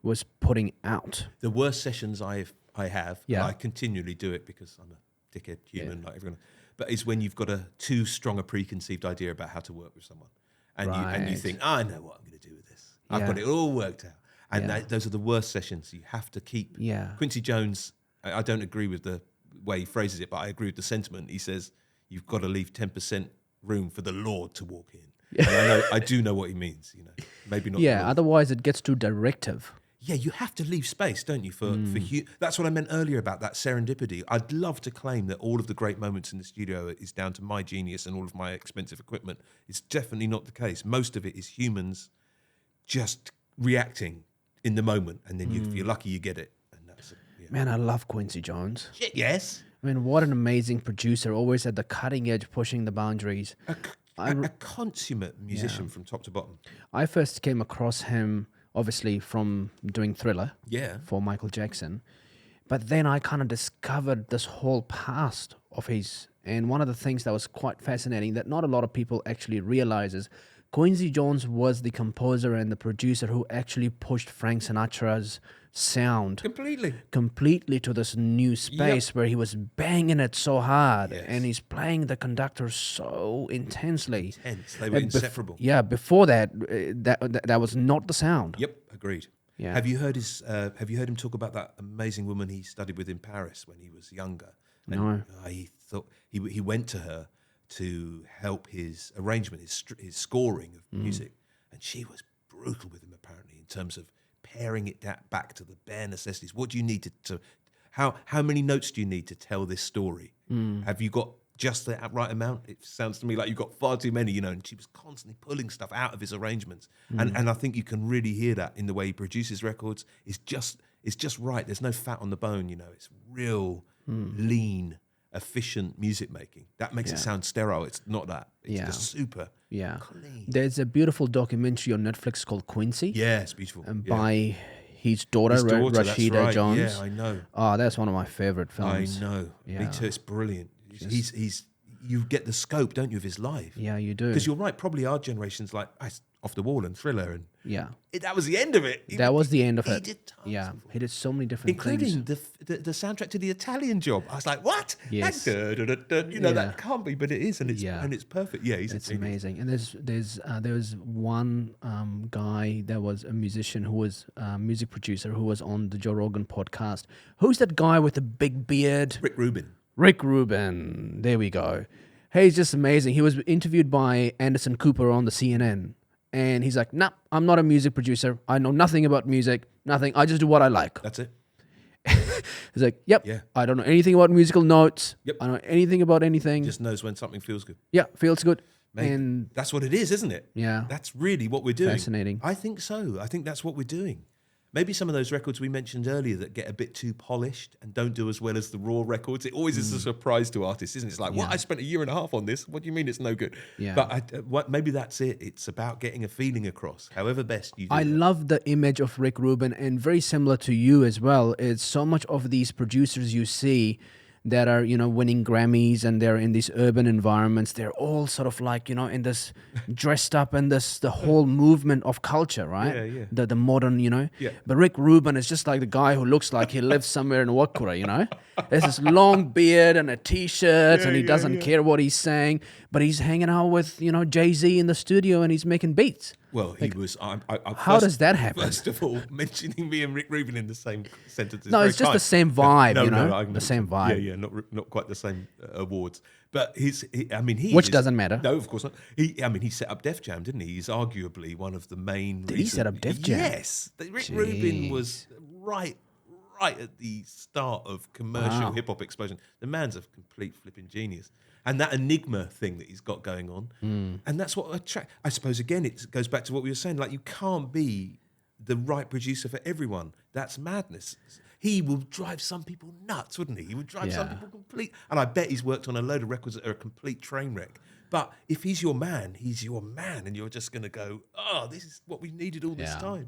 was putting out. The worst sessions I have, Yeah. I continually do it because I'm a dickhead human like everyone, but it's when you've got too strong a preconceived idea about how to work with someone, and you think, I know what I'm going to do with this. I've got it all worked out, and those are the worst sessions. You have to keep. Yeah. Quincy Jones, I don't agree with the way he phrases it, but I agree with the sentiment. He says you've got to leave 10% room for the Lord to walk in. And I do know what he means. Maybe not. Yeah, otherwise it gets too directive. Yeah, you have to leave space, don't you? That's what I meant earlier about that serendipity. I'd love to claim that all of the great moments in the studio is down to my genius and all of my expensive equipment. It's definitely not the case. Most of it is humans just reacting in the moment, and then if you're lucky, you get it. And that's Man, I love Quincy Jones. shit. Yes, I mean, what an amazing producer, always at the cutting edge, pushing the boundaries. a consummate musician from top to bottom. I first came across him, obviously, from doing Thriller for Michael Jackson. But then I kind of discovered this whole past of his. And one of the things that was quite fascinating that not a lot of people actually realize is Quincy Jones was the composer and the producer who actually pushed Frank Sinatra's sound completely to this new space where he was banging it so hard and he's playing the conductor so intensely. They were inseparable. Before that, that was not the sound. Yep, agreed. Yeah. Have you heard him talk about that amazing woman he studied with in Paris when he was younger? And No. He thought he went to her to help his arrangement, his scoring of music, and she was brutal with him apparently in terms of paring it back to the bare necessities. What do you need to how many notes do you need to tell this story? Have you got just the right amount? It sounds to me like you've got far too many, and she was constantly pulling stuff out of his arrangements. And I think you can really hear that in the way he produces records. It's just right. There's no fat on the bone, It's real lean, efficient music making. That makes it sound sterile. It's not that. It's just super clean. There's a beautiful documentary on Netflix called Quincy. Yeah, it's beautiful. By his daughter, that's Rashida right. Jones. Yeah, I know. Oh, that's one of my favorite films. I know. Yeah. Me too. It's brilliant. He's you get the scope, don't you, of his life? Yeah, you do. Because you're right. Probably our generation's like Off the Wall and Thriller, and that was the end of it. That was the end of it. He did tons Yeah, of he did so many different things. including the soundtrack to the Italian Job. I was like, what? Yes. That can't be, but it is, and it's perfect. Yeah, It's amazing. And there's one guy that was a musician who was a music producer who was on the Joe Rogan podcast. Who's that guy with the big beard? Rick Rubin. There we go. Hey, he's just amazing. He was interviewed by Anderson Cooper on the CNN. And he's like, nah, I'm not a music producer. I know nothing about music. Nothing. I just do what I like. That's it. He's like, yep. Yeah. I don't know anything about musical notes. Yep. I don't know anything about anything. Just knows when something feels good. Yeah, feels good. Mate, And that's what it is, isn't it? yeah. That's really what we're doing. Fascinating. I think so. I think that's what we're doing. maybe some of those records we mentioned earlier that get a bit too polished and don't do as well as the raw records. It always is a surprise to artists, isn't it? It's like, what? I spent a year and a half on this. What do you mean it's no good? Yeah. But maybe that's it. It's about getting a feeling across, however best you do I it. love the image of Rick Rubin, and very similar to you as well. It's so much of these producers you see that are, winning Grammys, and they're in these urban environments. They're all sort of like, in this dressed up in the whole movement of culture, right? Yeah. The modern, Yeah. But Rick Rubin is just like the guy who looks like he lives somewhere in Wakura, There's this long beard and a t-shirt, and he doesn't care what he's saying, but he's hanging out with, Jay-Z in the studio, and he's making beats. Well, he was. How does that happen? First of all, mentioning me and Rick Rubin in the same sentence. Is No, very it's just kind. the same vibe, No, the same vibe. Yeah, not quite the same awards. But Which doesn't matter. No, of course not. He set up Def Jam, didn't he? He's arguably one of the main. Did he set up Def Jam? Yes, Rick Rubin was right at the start of commercial hip hop explosion. The man's a complete flipping genius. And that enigma thing that he's got going on. And that's what attracts. I suppose, again, it goes back to what we were saying. Like, you can't be the right producer for everyone. That's madness. He will drive some people nuts, wouldn't he? He would drive some people complete. And I bet he's worked on a load of records that are a complete train wreck. But if he's your man, he's your man. And you're just going to go, this is what we needed all this time.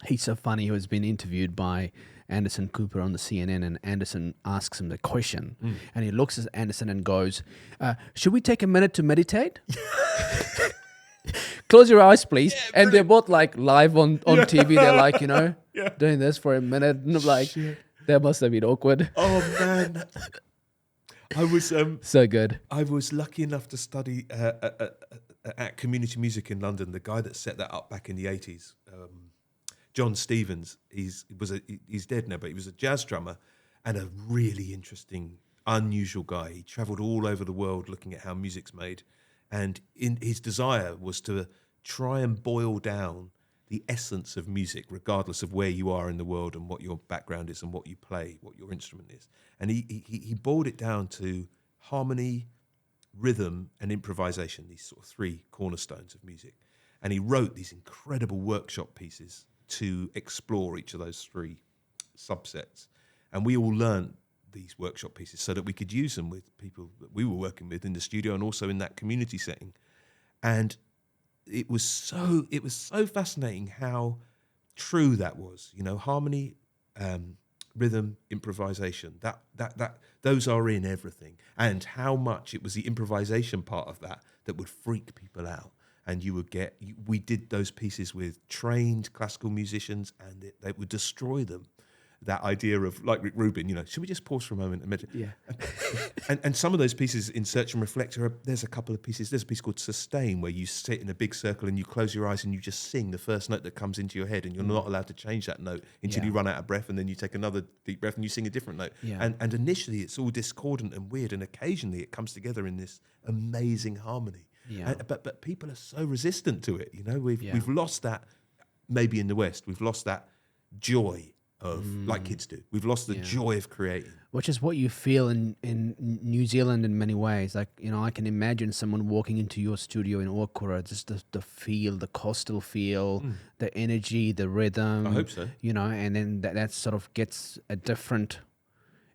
He's so funny. He was being interviewed by Anderson Cooper on the CNN, and Anderson asks him the question, and he looks at Anderson and goes, should we take a minute to meditate? Close your eyes, please. And they're both like live on TV. They're like, doing this for a minute. And I'm like, that must have been awkward. Oh, man. I was so good. I was lucky enough to study at Community Music in London. The guy that set that up back in the 80s, John Stevens, he's dead now, but he was a jazz drummer and a really interesting, unusual guy. He travelled all over the world looking at how music's made, and his desire was to try and boil down the essence of music, regardless of where you are in the world and what your background is and what you play, what your instrument is. And he boiled it down to harmony, rhythm, and improvisation, these sort of three cornerstones of music. And he wrote these incredible workshop pieces to explore each of those three subsets. And we all learned these workshop pieces so that we could use them with people that we were working with in the studio and also in that community setting. And it was so fascinating how true that was. Harmony, rhythm, improvisation, that those are in everything. And how much it was the improvisation part of that would freak people out. And we did those pieces with trained classical musicians, and they would destroy them. That idea of, like Rick Rubin, should we just pause for a moment and meditate? Yeah. and some of those pieces in Search and Reflect, there's a couple of pieces. There's a piece called Sustain, where you sit in a big circle and you close your eyes and you just sing the first note that comes into your head, and you're not allowed to change that note until you run out of breath, and then you take another deep breath and you sing a different note. Yeah. And initially it's all discordant and weird, and occasionally it comes together in this amazing harmony. Yeah. But people are so resistant to it. We've lost that. Maybe in the West, we've lost that joy of, like kids do. We've lost the joy of creating, which is what you feel in New Zealand in many ways. Like, I can imagine someone walking into your studio in Auckland, just the feel, the coastal feel, the energy, the rhythm. I hope so. And then that sort of gets a different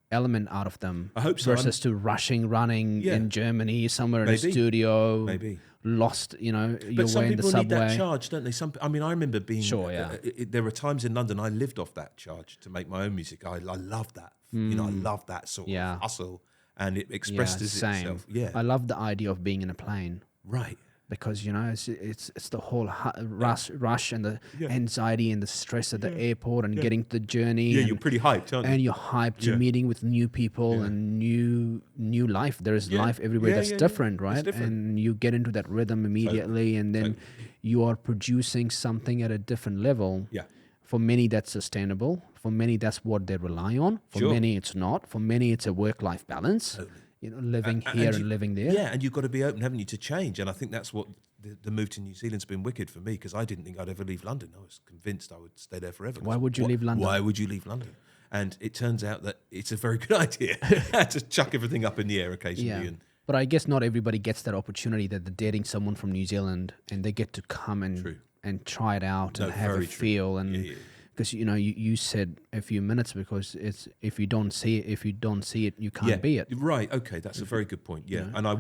element out of them. I hope so. Versus to running in Germany, somewhere in a studio. Maybe. Lost, your way in the subway. But some people need that charge, don't they? I remember being... Sure, yeah. There were times in London I lived off that charge to make my own music. I love that. I love that sort of hustle. And it expressed itself. Yeah. I love the idea of being in a plane. Right. Because, it's the whole rush and the anxiety and the stress at the airport and getting to the journey. Yeah, and, you're pretty hyped, aren't you? And you're hyped. You're meeting with new people and new life. There is life everywhere that's different, right? Different. And you get into that rhythm immediately, and then you are producing something at a different level. Yeah. For many, that's sustainable. For many, that's what they rely on. For many, it's not. For many, it's a work-life balance. Totally. Living here and living there. Yeah, and you've got to be open, haven't you, to change. And I think that's what the move to New Zealand's been wicked for me, because I didn't think I'd ever leave London. I was convinced I would stay there forever. Why would you leave London? Why would you leave London? And it turns out that it's a very good idea to chuck everything up in the air occasionally. Yeah. But I guess not everybody gets that opportunity, that they're dating someone from New Zealand and they get to come and try it out and have a feel and Because you said a few minutes because it's if you don't see it, you can't be it. Right. Okay, that's a very good point. Yeah, know? and I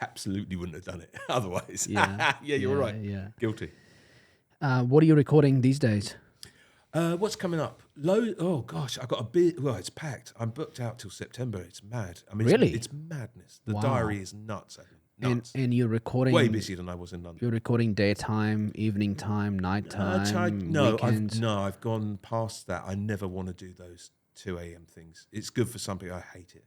absolutely wouldn't have done it otherwise. Yeah, yeah, you're right. Yeah. Guilty. What are you recording these days? What's coming up? Oh gosh, I got a bit. Well, it's packed. I'm booked out till September. It's mad. I mean, Really? it's madness. The Wow. diary is nuts. Nuts. And you're recording Way busier than I was in London. You're recording daytime, evening time, nighttime, weekends. I've gone past that. I never want to do those 2 a.m. things. It's good for some people. I hate it.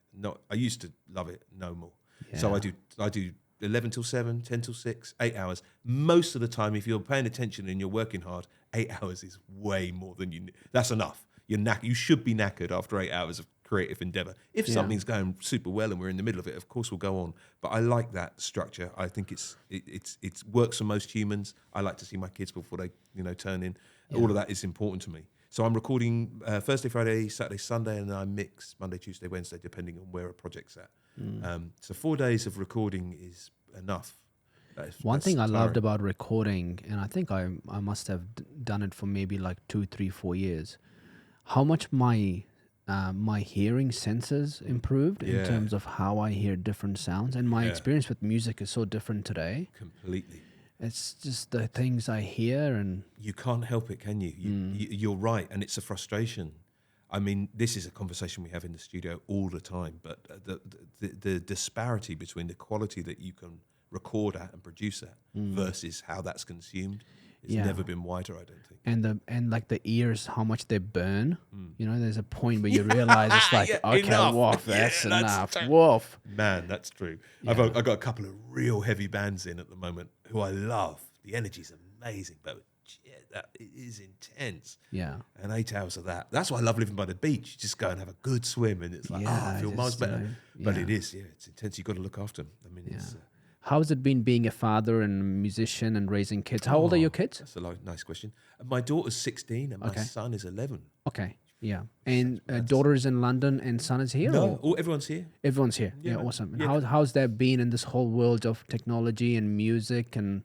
I used to love it. No more. So Yeah. I do 11 till 7, 10 till 6, 8 hours. Most of the time, if you're paying attention and you're working hard, 8 hours is way more than you need. That's enough. You should be knackered after 8 hours of creative endeavor. If something's going super well and we're in the middle of it, of course we'll go on. But I like that structure. I think it works for most humans. I like to see my kids before they turn in. All of that is important to me. So I'm recording Thursday, Friday, Saturday, Sunday, and then I mix Monday, Tuesday, Wednesday, depending on where a project's at. So 4 days of recording is enough. One thing I loved about recording, and I think I must have done it for maybe like 2, 3, 4 years, how much my hearing senses improved in terms of how I hear different sounds. And my experience with music is so different today. Completely. It's just the things I hear, and you can't help it, can you? You're right, and it's a frustration. I mean, this is a conversation we have in the studio all the time, but the disparity between the quality that you can record at and produce at versus how that's consumed has never been wider, I don't think. And like the ears, how much they burn. There's a point where you realize it's like, okay, enough. woof, that's enough. Woof. Man, that's true. Yeah. I've got a couple of real heavy bands in at the moment who I love. The energy's amazing, but it is intense. Yeah. And 8 hours of that. That's why I love living by the beach. You just go and have a good swim, and it's like, I feel miles better. But it is, it's intense. You've got to look after them. I mean, it's... How's it been being a father and a musician and raising kids? How old are your kids? That's a nice question. My daughter's 16 and my son is 11. Okay, yeah. And daughter is in London and son is here? No, everyone's here. Everyone's here. Yeah, awesome. And how's that been in this whole world of technology and music and...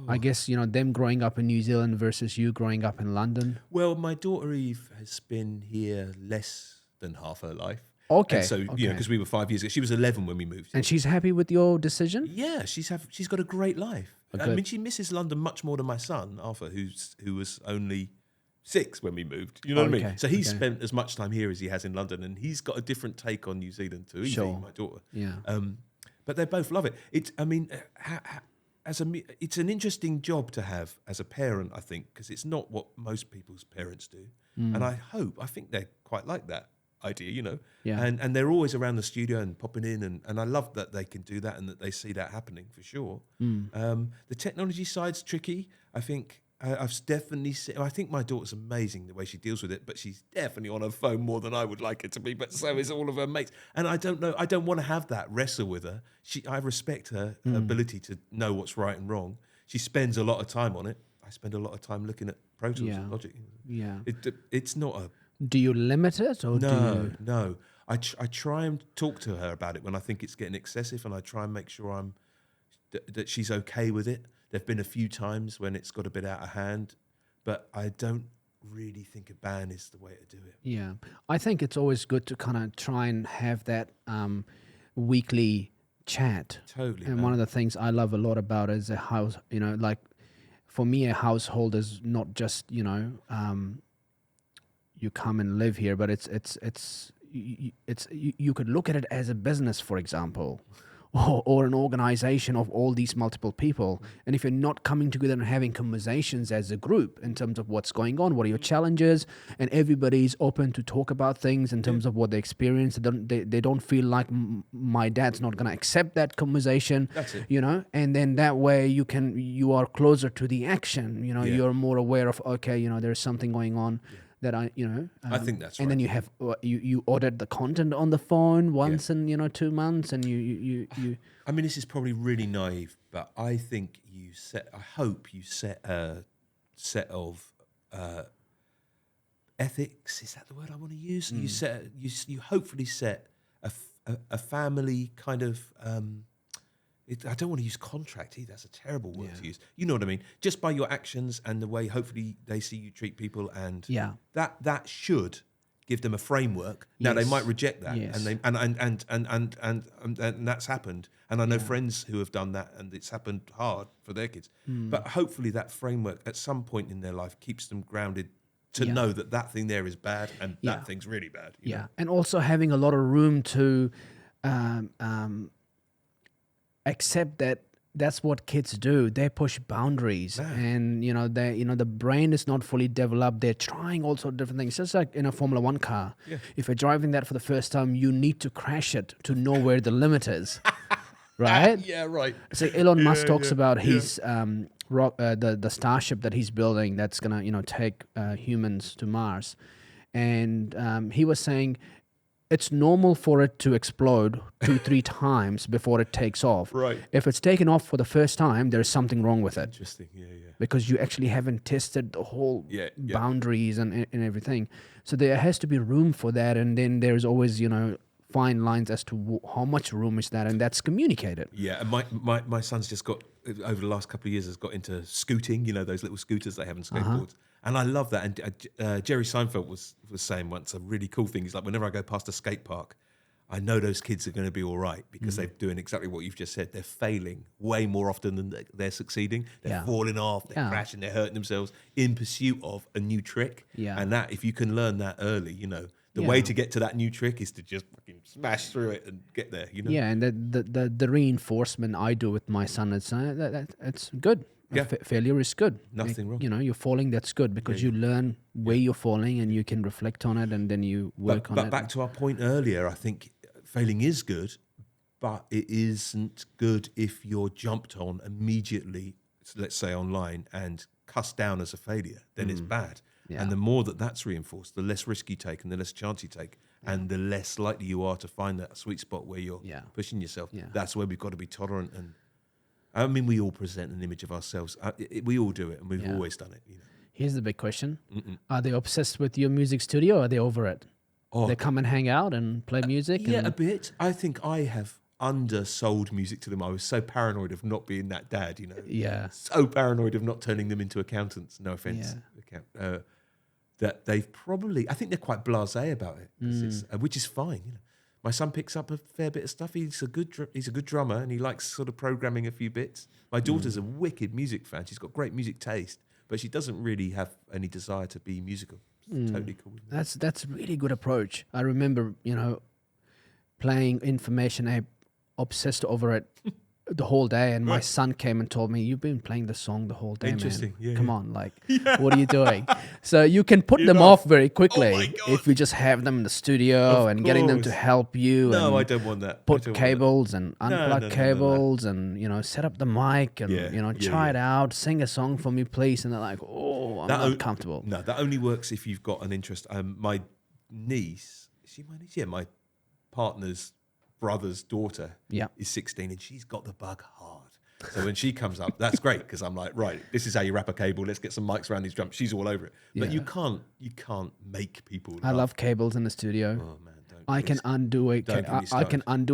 I guess, them growing up in New Zealand versus you growing up in London. Well, my daughter Eve has been here less than half her life. Okay. And so, because we were 5 years ago, she was 11 when we moved here. And she's happy with your decision? Yeah, she's got a great life. I mean, she misses London much more than my son, Arthur, who was only 6 when we moved. You know what I mean? So he's spent as much time here as he has in London, and he's got a different take on New Zealand to Evie, my daughter. Yeah. But they both love it. It's an interesting job to have as a parent, I think, because it's not what most people's parents do. And I think they're quite like that idea, Yeah. And they're always around the studio and popping in, and I love that they can do that and that they see that happening for sure. The technology side's tricky. I think I've definitely seen, I think my daughter's amazing the way she deals with it, but she's definitely on her phone more than I would like it to be, but so is all of her mates. And I don't know, I don't want to have that wrestle with her. I respect her ability to know what's right and wrong. She spends a lot of time on it. I spend a lot of time looking at Pro Tools and Logic. Yeah. It's not a... Do you limit it or No. I try and talk to her about it when I think it's getting excessive, and I try and make sure that she's okay with it. There've been a few times when it's got a bit out of hand, but I don't really think a ban is the way to do it. Yeah. I think it's always good to kind of try and have that weekly chat. Totally. And one of the things I love a lot about is a house, like for me, a household is not just, you come and live here, but you could look at it as a business, for example, or an organization of all these multiple people. And if you're not coming together and having conversations as a group in terms of what's going on, what are your challenges, and everybody's open to talk about things in terms of what they experience, they don't feel like my dad's not going to accept that conversation. That's it. And then that way you are closer to the action. You're more aware of, okay, there's something going on. That I think that's right. And then you have you ordered the content on the phone once in 2 months, and you. I mean, this is probably really naive, but I think I hope you set a set of ethics. Is that the word I want to use? You hopefully set a family kind of I don't want to use contract either. That's a terrible word to use. You know what I mean? Just by your actions and the way, hopefully, they see you treat people, and that should give them a framework. Now they might reject that, and that's happened. And I know friends who have done that, and it's happened hard for their kids. But hopefully, that framework at some point in their life keeps them grounded to know that thing there is bad and that thing's really bad. You know? And also having a lot of room to accept that that's what kids do. They push boundaries, and the brain is not fully developed. They're trying all sorts of different things. Just like in a Formula One car, if you're driving that for the first time, you need to crash it to know where the limit is, right? Yeah, right. So Elon Musk talks about his the starship that he's building that's gonna take humans to Mars, and he was saying it's normal for it to explode 2-3 times before it takes off. Right. If it's taken off for the first time, there's something wrong with it. Interesting. Yeah. Because you actually haven't tested the whole boundaries and everything. So there has to be room for that, and then there's always fine lines as to how much room is that, and that's communicated. Yeah, and my son's just got, over the last couple of years, has got into scooting, those little scooters they have on skateboards. And I love that. And Jerry Seinfeld was saying once a really cool thing. He's like, whenever I go past a skate park, I know those kids are going to be all right because they're doing exactly what you've just said. They're failing way more often than they're succeeding. They're falling off, they're crashing, they're hurting themselves in pursuit of a new trick. Yeah. And that, if you can learn that early, the way to get to that new trick is to just fucking smash through it and get there. Yeah, and the reinforcement I do with my son is it's good. Yeah. Failure is good. Nothing wrong. You're falling, that's good because you learn where you're falling and you can reflect on it and then you work on it. But back to our point earlier, I think failing is good, but it isn't good if you're jumped on immediately, let's say online, and cussed down as a failure. Then it's bad. Yeah. And the more that's reinforced, the less risk you take and the less chance you take and the less likely you are to find that sweet spot where you're pushing yourself. Yeah. That's where we've got to be tolerant. And I mean, we all present an image of ourselves. We all do it, and we've always done it. Here's the big question. Are they obsessed with your music studio, or are they over it? They come and hang out and play music? Yeah, a bit. I think I have undersold music to them. I was so paranoid of not being that dad, Yeah. So paranoid of not turning them into accountants. No offense. Yeah. That they've probably, I think they're quite blasé about it, which is fine. My son picks up a fair bit of stuff. He's a good drummer, and he likes sort of programming a few bits. My daughter's a wicked music fan. She's got great music taste, but she doesn't really have any desire to be musical. Totally cool. That's a really good approach. I remember, playing information app, obsessed over it the whole day, and my son came and told me, "You've been playing the song the whole day, Interesting. man. Yeah, Come on, like, what are you doing?" So you can put them off very quickly if you just have them in the studio and getting them to help you. No, I don't want that. Put cables and unplug cables and set up the mic and try it out. Sing a song for me, please. And they're like, "Oh, I'm not comfortable." No, that only works if you've got an interest. My niece, is she my niece? Yeah, my partner's brother's daughter is 16 and she's got the bug hard. So when she comes up, that's great because I'm like, right, this is how you wrap a cable. Let's get some mics around these drums. She's all over it. But you can't make people. I love cables in the studio. Oh man, I can undo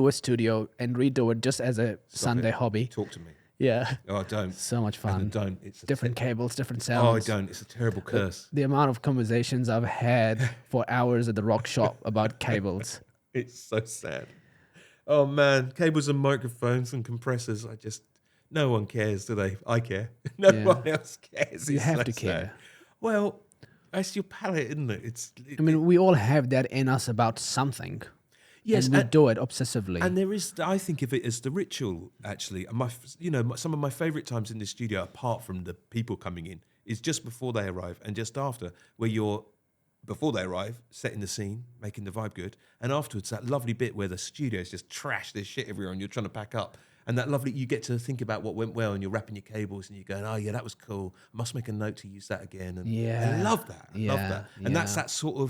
a studio and redo it just as a Sunday hobby. Talk to me. Yeah. Oh, don't. So much fun. And don't. It's different cables, different sounds. Oh, I don't. It's a terrible curse. The amount of conversations I've had for hours at the rock shop about cables. It's so sad. Oh man, cables and microphones and compressors. No one cares, do they? I care. No one else cares. You have to care. Well, it's your palate, isn't it? I mean, we all have that in us about something. Yes, and we do it obsessively. And there is, I think of it as the ritual, actually. Some of my favorite times in the studio, apart from the people coming in, is just before they arrive and just after, where you're, before they arrive, setting the scene, making the vibe good, and afterwards, that lovely bit where the studio's just trash, there's shit everywhere, and you're trying to pack up. And that lovely, you get to think about what went well, and you're wrapping your cables, and you're going, "Oh yeah, that was cool. I must make a note to use that again." And I love that. I love that. And that's that sort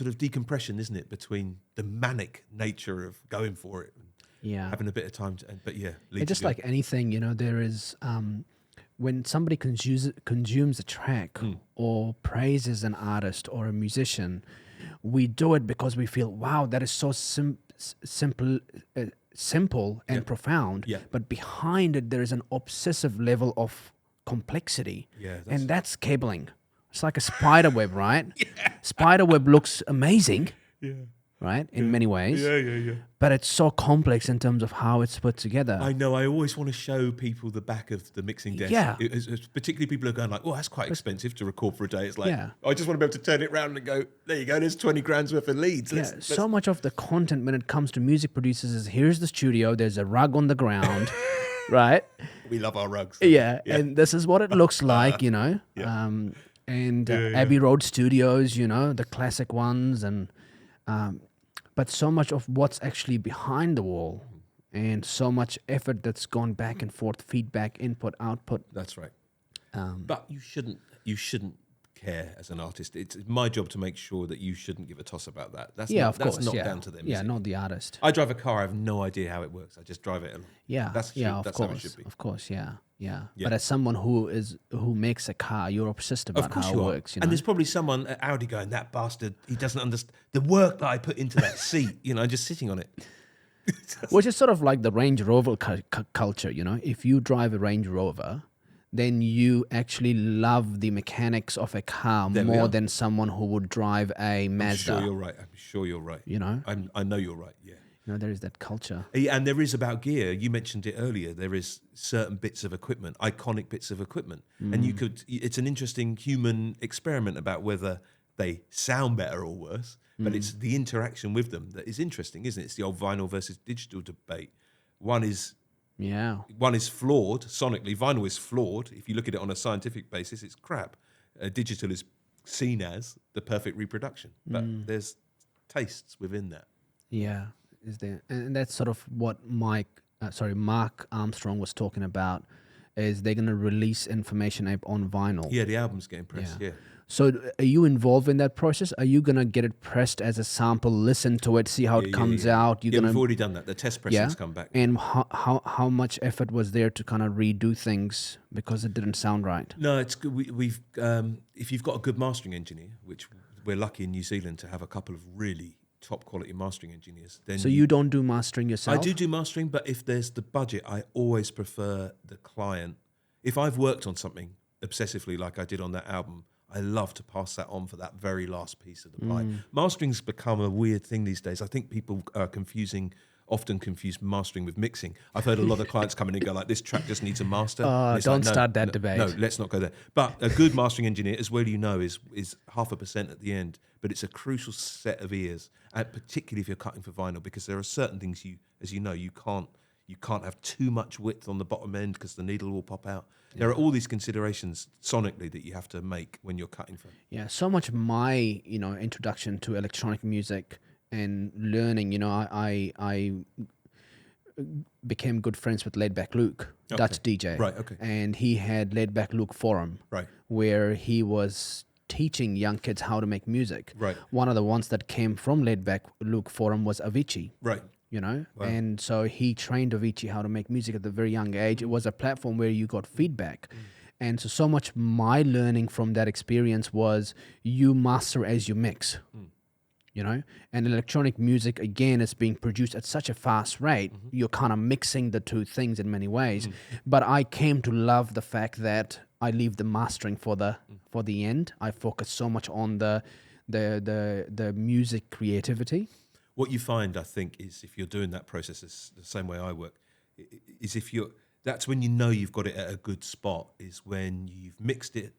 of decompression, isn't it, between the manic nature of going for it, and having a bit of time to. It's just like anything, there is. When somebody consumes a track or praises an artist or a musician, we do it because we feel, wow, that is so simple, simple and profound, Yeah. but behind it there is an obsessive level of complexity. Yeah, And that's cabling. It's like a spider web, right? Spider web looks amazing, right? In many ways. yeah. But it's so complex in terms of how it's put together. I know. I always want to show people the back of the mixing desk. Yeah. It's particularly people are going like, "Oh, that's quite expensive to record for a day." It's like, Yeah. I just want to be able to turn it around and go, "There you go. There's 20 grand's worth of leads." So much of the content when it comes to music producers is here's the studio, there's a rug on the ground, right? We love our rugs. Yeah, and this is what it looks like, you know. Abbey Road Studios, you know, the classic ones, and but so much of what's actually behind the wall, and so much effort that's gone back and forth, feedback, input, output. That's right. But you shouldn't care as an artist. It's my job to make sure that you shouldn't give a toss about that. That's Of course, not down to them. Yeah, is it? not the artist. I drive a car. I have no idea how it works. I just drive it. That's how it should be. Of course, yeah. But as someone who makes a car, you're obsessed about how it works. You know? And there's probably someone at Audi going, "That bastard, he doesn't understand the work that I put into that seat." You know, just sitting on it. Which is sort of like the Range Rover culture, you know. If you drive a Range Rover, then you actually love the mechanics of a car more than someone who would drive a Mazda. I'm sure you're right. You know? I know you're right, yeah. You know, there is that culture. Yeah, and there is about gear. You mentioned it earlier. There is certain bits of equipment, iconic bits of equipment. And it's an interesting human experiment about whether they sound better or worse, but it's the interaction with them that is interesting, isn't it? It's the old vinyl versus digital debate. One is flawed sonically. Vinyl is flawed. If you look at it on a scientific basis, it's crap. Digital is seen as the perfect reproduction, but there's tastes within that. Yeah, is there, and that's sort of what Mark Armstrong was talking about. Is they're going to release Information Ape on vinyl? Yeah, the album's getting pressed. Yeah. So are you involved in that process? Are you going to get it pressed as a sample, listen to it, see how it comes out? We've already done that. The test pressings come back. And how much effort was there to kind of redo things because it didn't sound right? No, it's good. We've if you've got a good mastering engineer, which we're lucky in New Zealand to have a couple of really top quality mastering engineers. Then so you don't do mastering yourself? I do mastering, but if there's the budget, I always prefer the client. If I've worked on something obsessively like I did on that album, I love to pass that on for that very last piece of the pie. Mastering's become a weird thing these days. I think people are often confuse mastering with mixing. I've heard a lot of clients come in and go like, this track just needs a master. Don't start that debate. No, let's not go there. But a good mastering engineer, as well you know, is 0.5% at the end, but it's a crucial set of ears, and particularly if you're cutting for vinyl, because there are certain things you can't have too much width on the bottom end because the needle will pop out. There are all these considerations sonically that you have to make when you're cutting for. Yeah, so much of my introduction to electronic music and learning, I became good friends with Laidback Luke, Dutch DJ. Right, okay. And he had Laidback Luke Forum, right, where he was teaching young kids how to make music. Right. One of the ones that came from Laidback Luke Forum was Avicii. Right. Wow. And so he trained Avicii how to make music at a very young age. It was a platform where you got feedback. And so much my learning from that experience was you master as you mix. And electronic music, again, is being produced at such a fast rate. You're kind of mixing the two things in many ways. But I came to love the fact that I leave the mastering for the end. I focus so much on the music creativity. What you find, I think, is if you're doing that process the same way I work, is that's when you know you've got it at a good spot, is when you've mixed it,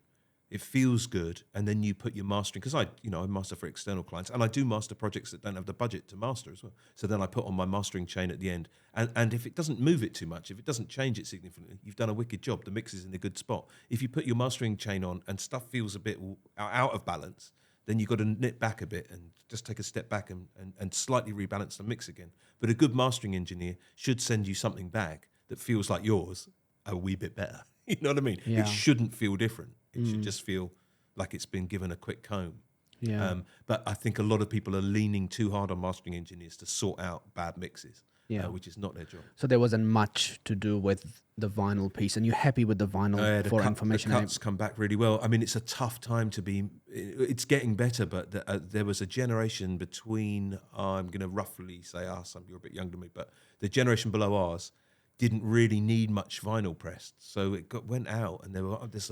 it feels good, and then you put your mastering, because I master for external clients, and I do master projects that don't have the budget to master as well. So then I put on my mastering chain at the end, and if it doesn't move it too much, if it doesn't change it significantly, you've done a wicked job. The mix is in a good spot. If you put your mastering chain on and stuff feels a bit out of balance, then you've got to nip back a bit and just take a step back and slightly rebalance the mix again. But a good mastering engineer should send you something back that feels like yours a wee bit better. You know what I mean? Yeah. It shouldn't feel different. It should just feel like it's been given a quick comb. Yeah. But I think a lot of people are leaning too hard on mastering engineers to sort out bad mixes. Yeah. which is not their job. So there wasn't much to do with the vinyl piece, and you're happy with the vinyl for information. The cuts come back really well. I mean, it's a tough time to be. It's getting better, but there was a generation between. I'm going to roughly say us. You're a bit younger than me, but the generation below ours didn't really need much vinyl pressed, so it went out, and there's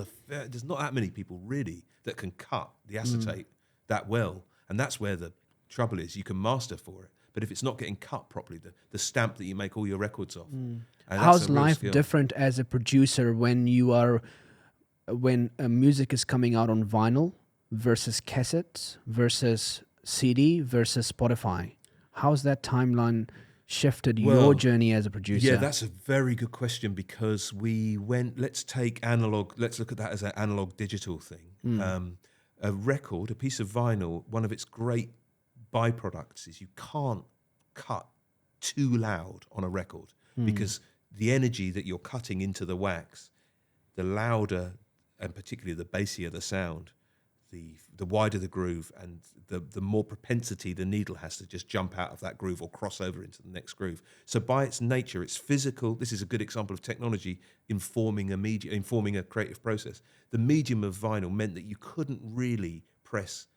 not that many people really that can cut the acetate that well, and that's where the trouble is. You can master for it, but if it's not getting cut properly, the stamp that you make all your records off. And how's life different as a producer when music is coming out on vinyl versus cassettes versus CD versus Spotify? How's that timeline shifted your journey as a producer? Yeah, that's a very good question, because let's take analog, let's look at that as an analog digital thing. A record, a piece of vinyl, one of its great byproducts is you can't cut too loud on a record, because the energy that you're cutting into the wax, the louder and particularly the bassier the sound, the wider the groove, and the more propensity the needle has to just jump out of that groove or cross over into the next groove. So by its nature, it's physical. This is a good example of technology informing a creative process. The medium of vinyl meant that you couldn't really press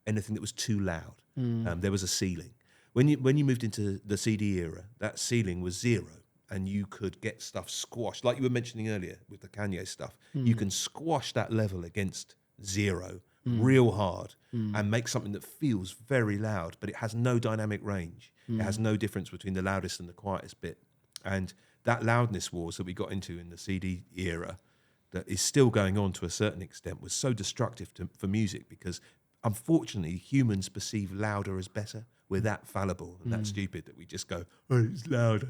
anything that was too loud. There was a ceiling. When you moved into the CD era, that ceiling was zero, and you could get stuff squashed. Like you were mentioning earlier with the Kanye stuff, you can squash that level against zero real hard and make something that feels very loud, but it has no dynamic range. It has no difference between the loudest and the quietest bit. And that loudness wars that we got into in the CD era, that is still going on to a certain extent, was so destructive for music, because unfortunately humans perceive louder as better. We're that fallible and that stupid that we just go, oh, it's louder.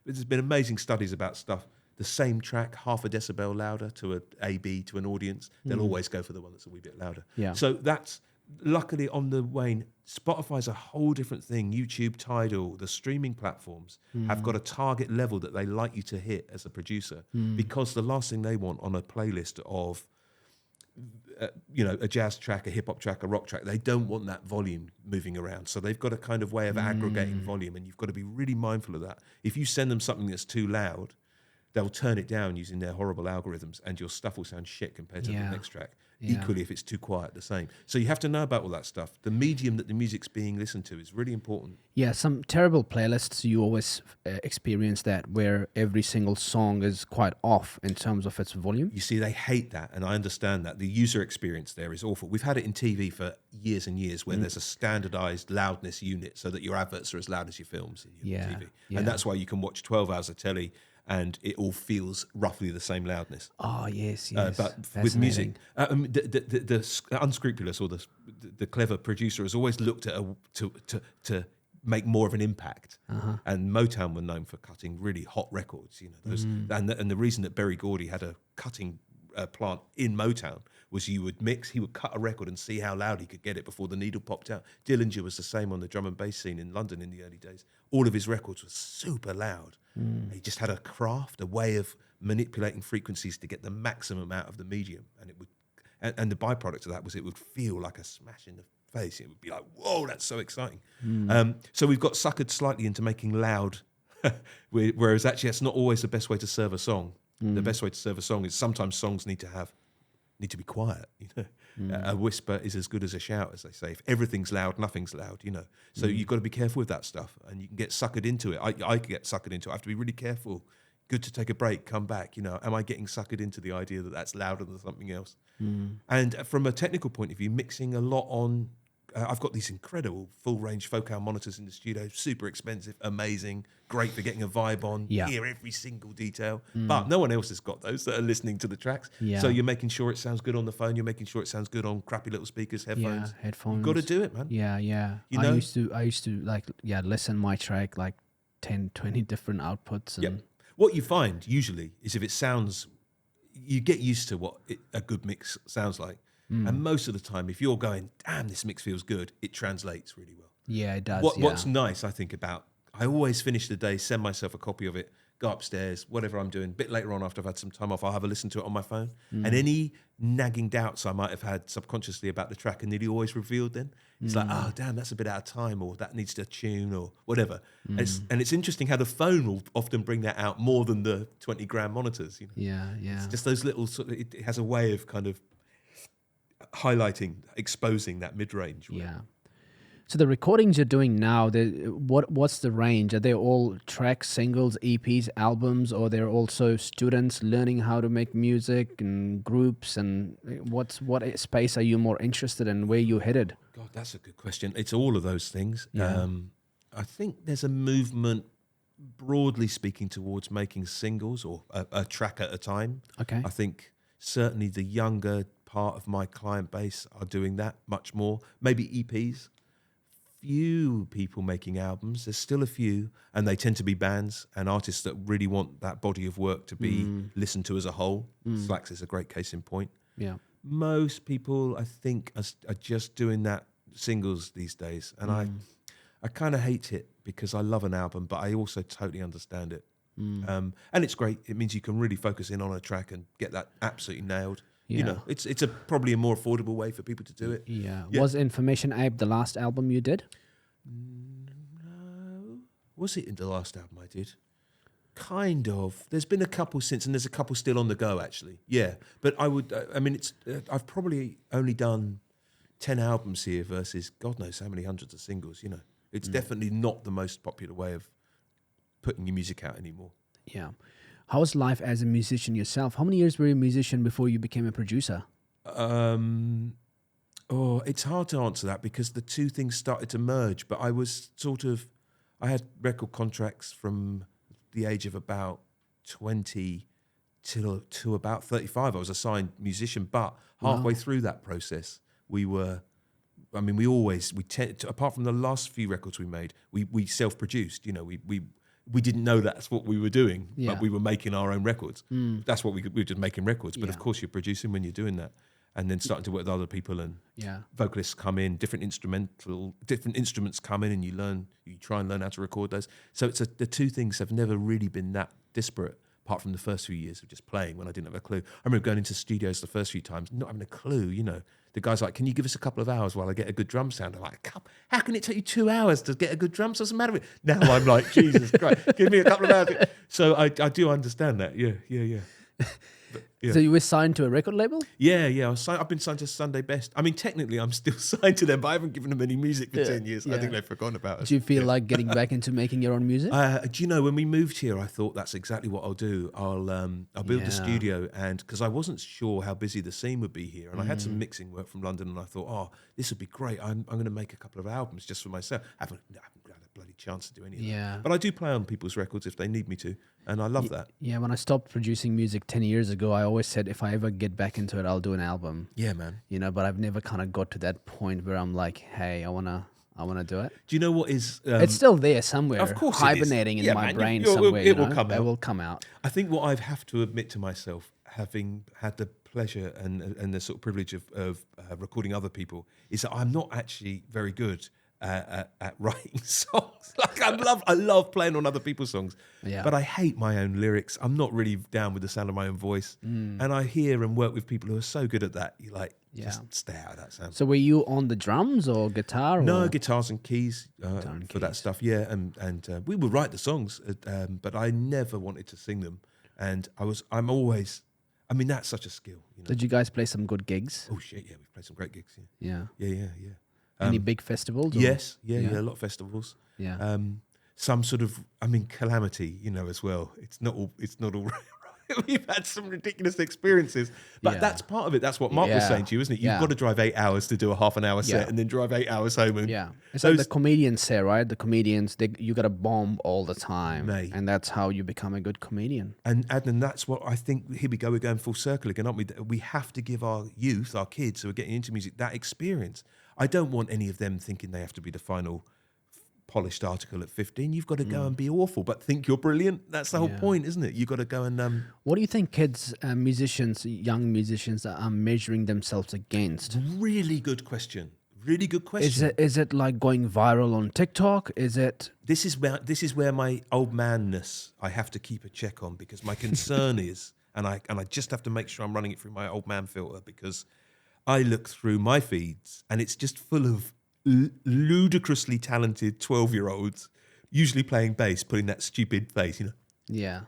There's been amazing studies about stuff. The same track, half a decibel louder to an AB, to an audience, they'll always go for the one that's a wee bit louder. Yeah. So that's luckily on the wane. Spotify's a whole different thing. YouTube, Tidal, the streaming platforms have got a target level that they like you to hit as a producer, because the last thing they want on a playlist of a jazz track, a hip hop track, a rock track, they don't want that volume moving around. So they've got a kind of way of aggregating volume, and you've got to be really mindful of that. If you send them something that's too loud, they'll turn it down using their horrible algorithms, and your stuff will sound shit compared to the next track. Equally, if it's too quiet, the same. So you have to know about all that stuff. The medium that the music's being listened to is really important. Yeah, some terrible playlists, you always experience that, where every single song is quite off in terms of its volume. You see, they hate that, and I understand that. The user experience there is awful. We've had it in TV for years and years, where there's a standardized loudness unit so that your adverts are as loud as your films in your TV. Yeah. And that's why you can watch 12 hours of telly and it all feels roughly the same loudness. Oh, yes. But with music, the unscrupulous or the clever producer has always looked at to make more of an impact. And Motown were known for cutting really hot records. And the reason that Berry Gordy had a cutting plant in Motown was he would cut a record and see how loud he could get it before the needle popped out. Dillinger was the same on the drum and bass scene in London in the early days. All of his records were super loud. He just had a craft, a way of manipulating frequencies to get the maximum out of the medium, and the byproduct of that was it would feel like a smash in the face. It would be like, whoa, that's so exciting. So we've got suckered slightly into making loud, whereas actually that's not always the best way to serve a song. The best way to serve a song is sometimes songs need to be quiet. A whisper is as good as a shout, as they say. If everything's loud, nothing's loud. So you've got to be careful with that stuff, and you can get suckered into it. I get suckered into it. I have to be really careful. Good to take a break, come back. Am I getting suckered into the idea that that's louder than something else? And from a technical point of view, mixing a lot on. I've got these incredible full-range focal monitors in the studio, super expensive, amazing, great for getting a vibe on, hear every single detail. But no one else has got those that are listening to the tracks. So you're making sure it sounds good on the phone, you're making sure it sounds good on crappy little speakers, headphones. Yeah, headphones. You've got to do it, man. Yeah. I used to listen my track like 10, 20 different outputs. And What you find usually is if it sounds, you get used to what a good mix sounds like. And most of the time, if you're going, damn, this mix feels good, it translates really well. Yeah, it does. What's nice, I think, I always finish the day, send myself a copy of it, go upstairs, whatever I'm doing. A bit later on, after I've had some time off, I'll have a listen to it on my phone. And any nagging doubts I might have had subconsciously about the track are nearly always revealed then. It's like, oh, damn, that's a bit out of time, or that needs to tune, or whatever. And it's interesting how the phone will often bring that out more than the 20-gram monitors. You know? Yeah. It's just those little sort of, it has a way of kind of highlighting, exposing that mid-range. Yeah. So the recordings you're doing now, what's the range? Are they all tracks, singles, EPs, albums, or they're also students learning how to make music and groups? And what space are you more interested in? Where you headed? God, that's a good question. It's all of those things. Yeah. I think there's a movement, broadly speaking, towards making singles or a track at a time. Okay. I think certainly the younger part of my client base are doing that much more. Maybe EPs. Few people making albums. There's still a few, and they tend to be bands and artists that really want that body of work to be listened to as a whole. Slacks is a great case in point. Yeah. Most people, I think, are just doing that singles these days, and I kind of hate it because I love an album, but I also totally understand it. And it's great. It means you can really focus in on a track and get that absolutely nailed. Yeah. You know, it's probably a more affordable way for people to do it. Yeah. Was Information Ape the last album you did? No. Was it in the last album I did? Kind of. There's been a couple since, and there's a couple still on the go, actually. Yeah. But I've probably only done 10 albums here versus God knows how many hundreds of singles, you know. It's definitely not the most popular way of putting your music out anymore. Yeah. How was life as a musician yourself? How many years were you a musician before you became a producer? It's hard to answer that because the two things started to merge. But I was I had record contracts from the age of about 20 to about 35. I was a signed musician, but halfway through that process, apart from the last few records we made, we self-produced. You know, we didn't know that's what we were doing, but we were making our own records. That's what we were just making records. But of course, you're producing when you're doing that, and then starting to work with other people and vocalists come in, different instruments come in, and you try and learn how to record those. So the two things have never really been that disparate, apart from the first few years of just playing when I didn't have a clue. I remember going into studios the first few times, not having a clue, you know. The guy's like, can you give us a couple of hours while I get a good drum sound? I'm like, how can it take you 2 hours to get a good drum sound? What's the matter with it? Now I'm like, Jesus Christ, give me a couple of hours. So I do understand that. Yeah. But, yeah. So you were signed to a record label? Yeah. I've been signed to Sunday Best. I mean, technically, I'm still signed to them, but I haven't given them any music for 10 years. I think they've forgotten about us. Do you feel like getting back into making your own music? Do you know, when we moved here, I thought that's exactly what I'll do. I'll build a studio, and because I wasn't sure how busy the scene would be here, and I had some mixing work from London, and I thought, oh, this would be great. I'm going to make a couple of albums just for myself. I haven't had a bloody chance to do any of that. But I do play on people's records if they need me to, and I love that. Yeah, when I stopped producing music 10 years ago, I always said if I ever get back into it, I'll do an album. Yeah, man. You know, but I've never kind of got to that point where I'm like, hey, I wanna do it. Do you know what is? It's still there somewhere, of course, hibernating in my brain somewhere. It will come out. It will come out. I think what I have to admit to myself, having had the pleasure and the sort of privilege of recording other people, is that I'm not actually very good at writing songs. Like I love playing on other people's songs, but I hate my own lyrics. I'm not really down with the sound of my own voice, and I hear and work with people who are so good at that. You like just stay out of that sound. So were you on the drums or guitar? No, guitars and keys for that stuff. Yeah, and we would write the songs, but I never wanted to sing them, and I'm always. I mean, that's such a skill. You know? Did you guys play some good gigs? Oh shit, yeah, we've played some great gigs. Yeah. Any big festivals? Yes, a lot of festivals. Yeah. Some sort of, calamity, you know, as well. It's not all right. We've had some ridiculous experiences, but that's part of it. That's what Mark was saying to you, isn't it? You've got to drive 8 hours to do a half an hour set and then drive 8 hours home. And it's like the comedians say, right? The comedians, you got to bomb all the time. Mate. And that's how you become a good comedian. And Adnan, that's what I think, here we go, we're going full circle again, aren't we? We have to give our youth, our kids who are getting into music, that experience. I don't want any of them thinking they have to be the final polished article at 15. You've got to go and be awful, but think you're brilliant. That's the whole point, isn't it? You've got to go and... What do you think kids, musicians, young musicians are measuring themselves against? Really good question. Really good question. Is it like going viral on TikTok? Is it? This is where my old manness I have to keep a check on, because my concern is, and I just have to make sure I'm running it through my old man filter, because I look through my feeds and it's just full of ludicrously talented 12-year-olds, usually playing bass, putting that stupid face, Yeah.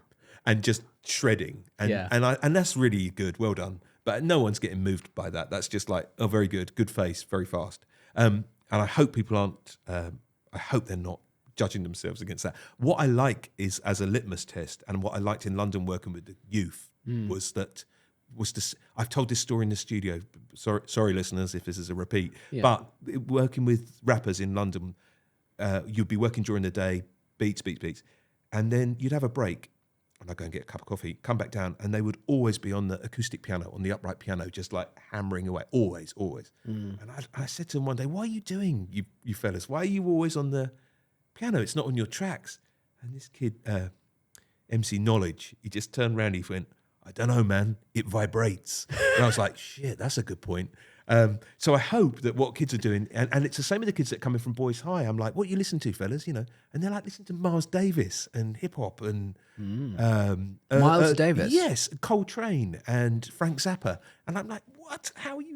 and just shredding, and that's really good. Well done. But no one's getting moved by that. That's just like, oh, very good face, very fast. And I hope people aren't. I hope they're not judging themselves against that. What I like is, as a litmus test, and what I liked in London working with the youth was this. I've told this story in the studio. Sorry, listeners, if this is a repeat. Yeah. But working with rappers in London, you'd be working during the day, beats, and then you'd have a break. And I'd go and get a cup of coffee, come back down, and they would always be on the acoustic piano, on the upright piano, just like hammering away, always. And I said to them one day, "What are you doing, you fellas? Why are you always on the piano? It's not on your tracks." And this kid, MC Knowledge, he just turned around, he went, "I don't know, man, it vibrates." And I was like, shit, that's a good point. So I hope that what kids are doing, and it's the same with the kids that are coming from Boys High. I'm like, what you listen to, fellas? And they're like, listen to Miles Davis and hip hop and Miles Davis? Yes, Coltrane and Frank Zappa. And I'm like, what?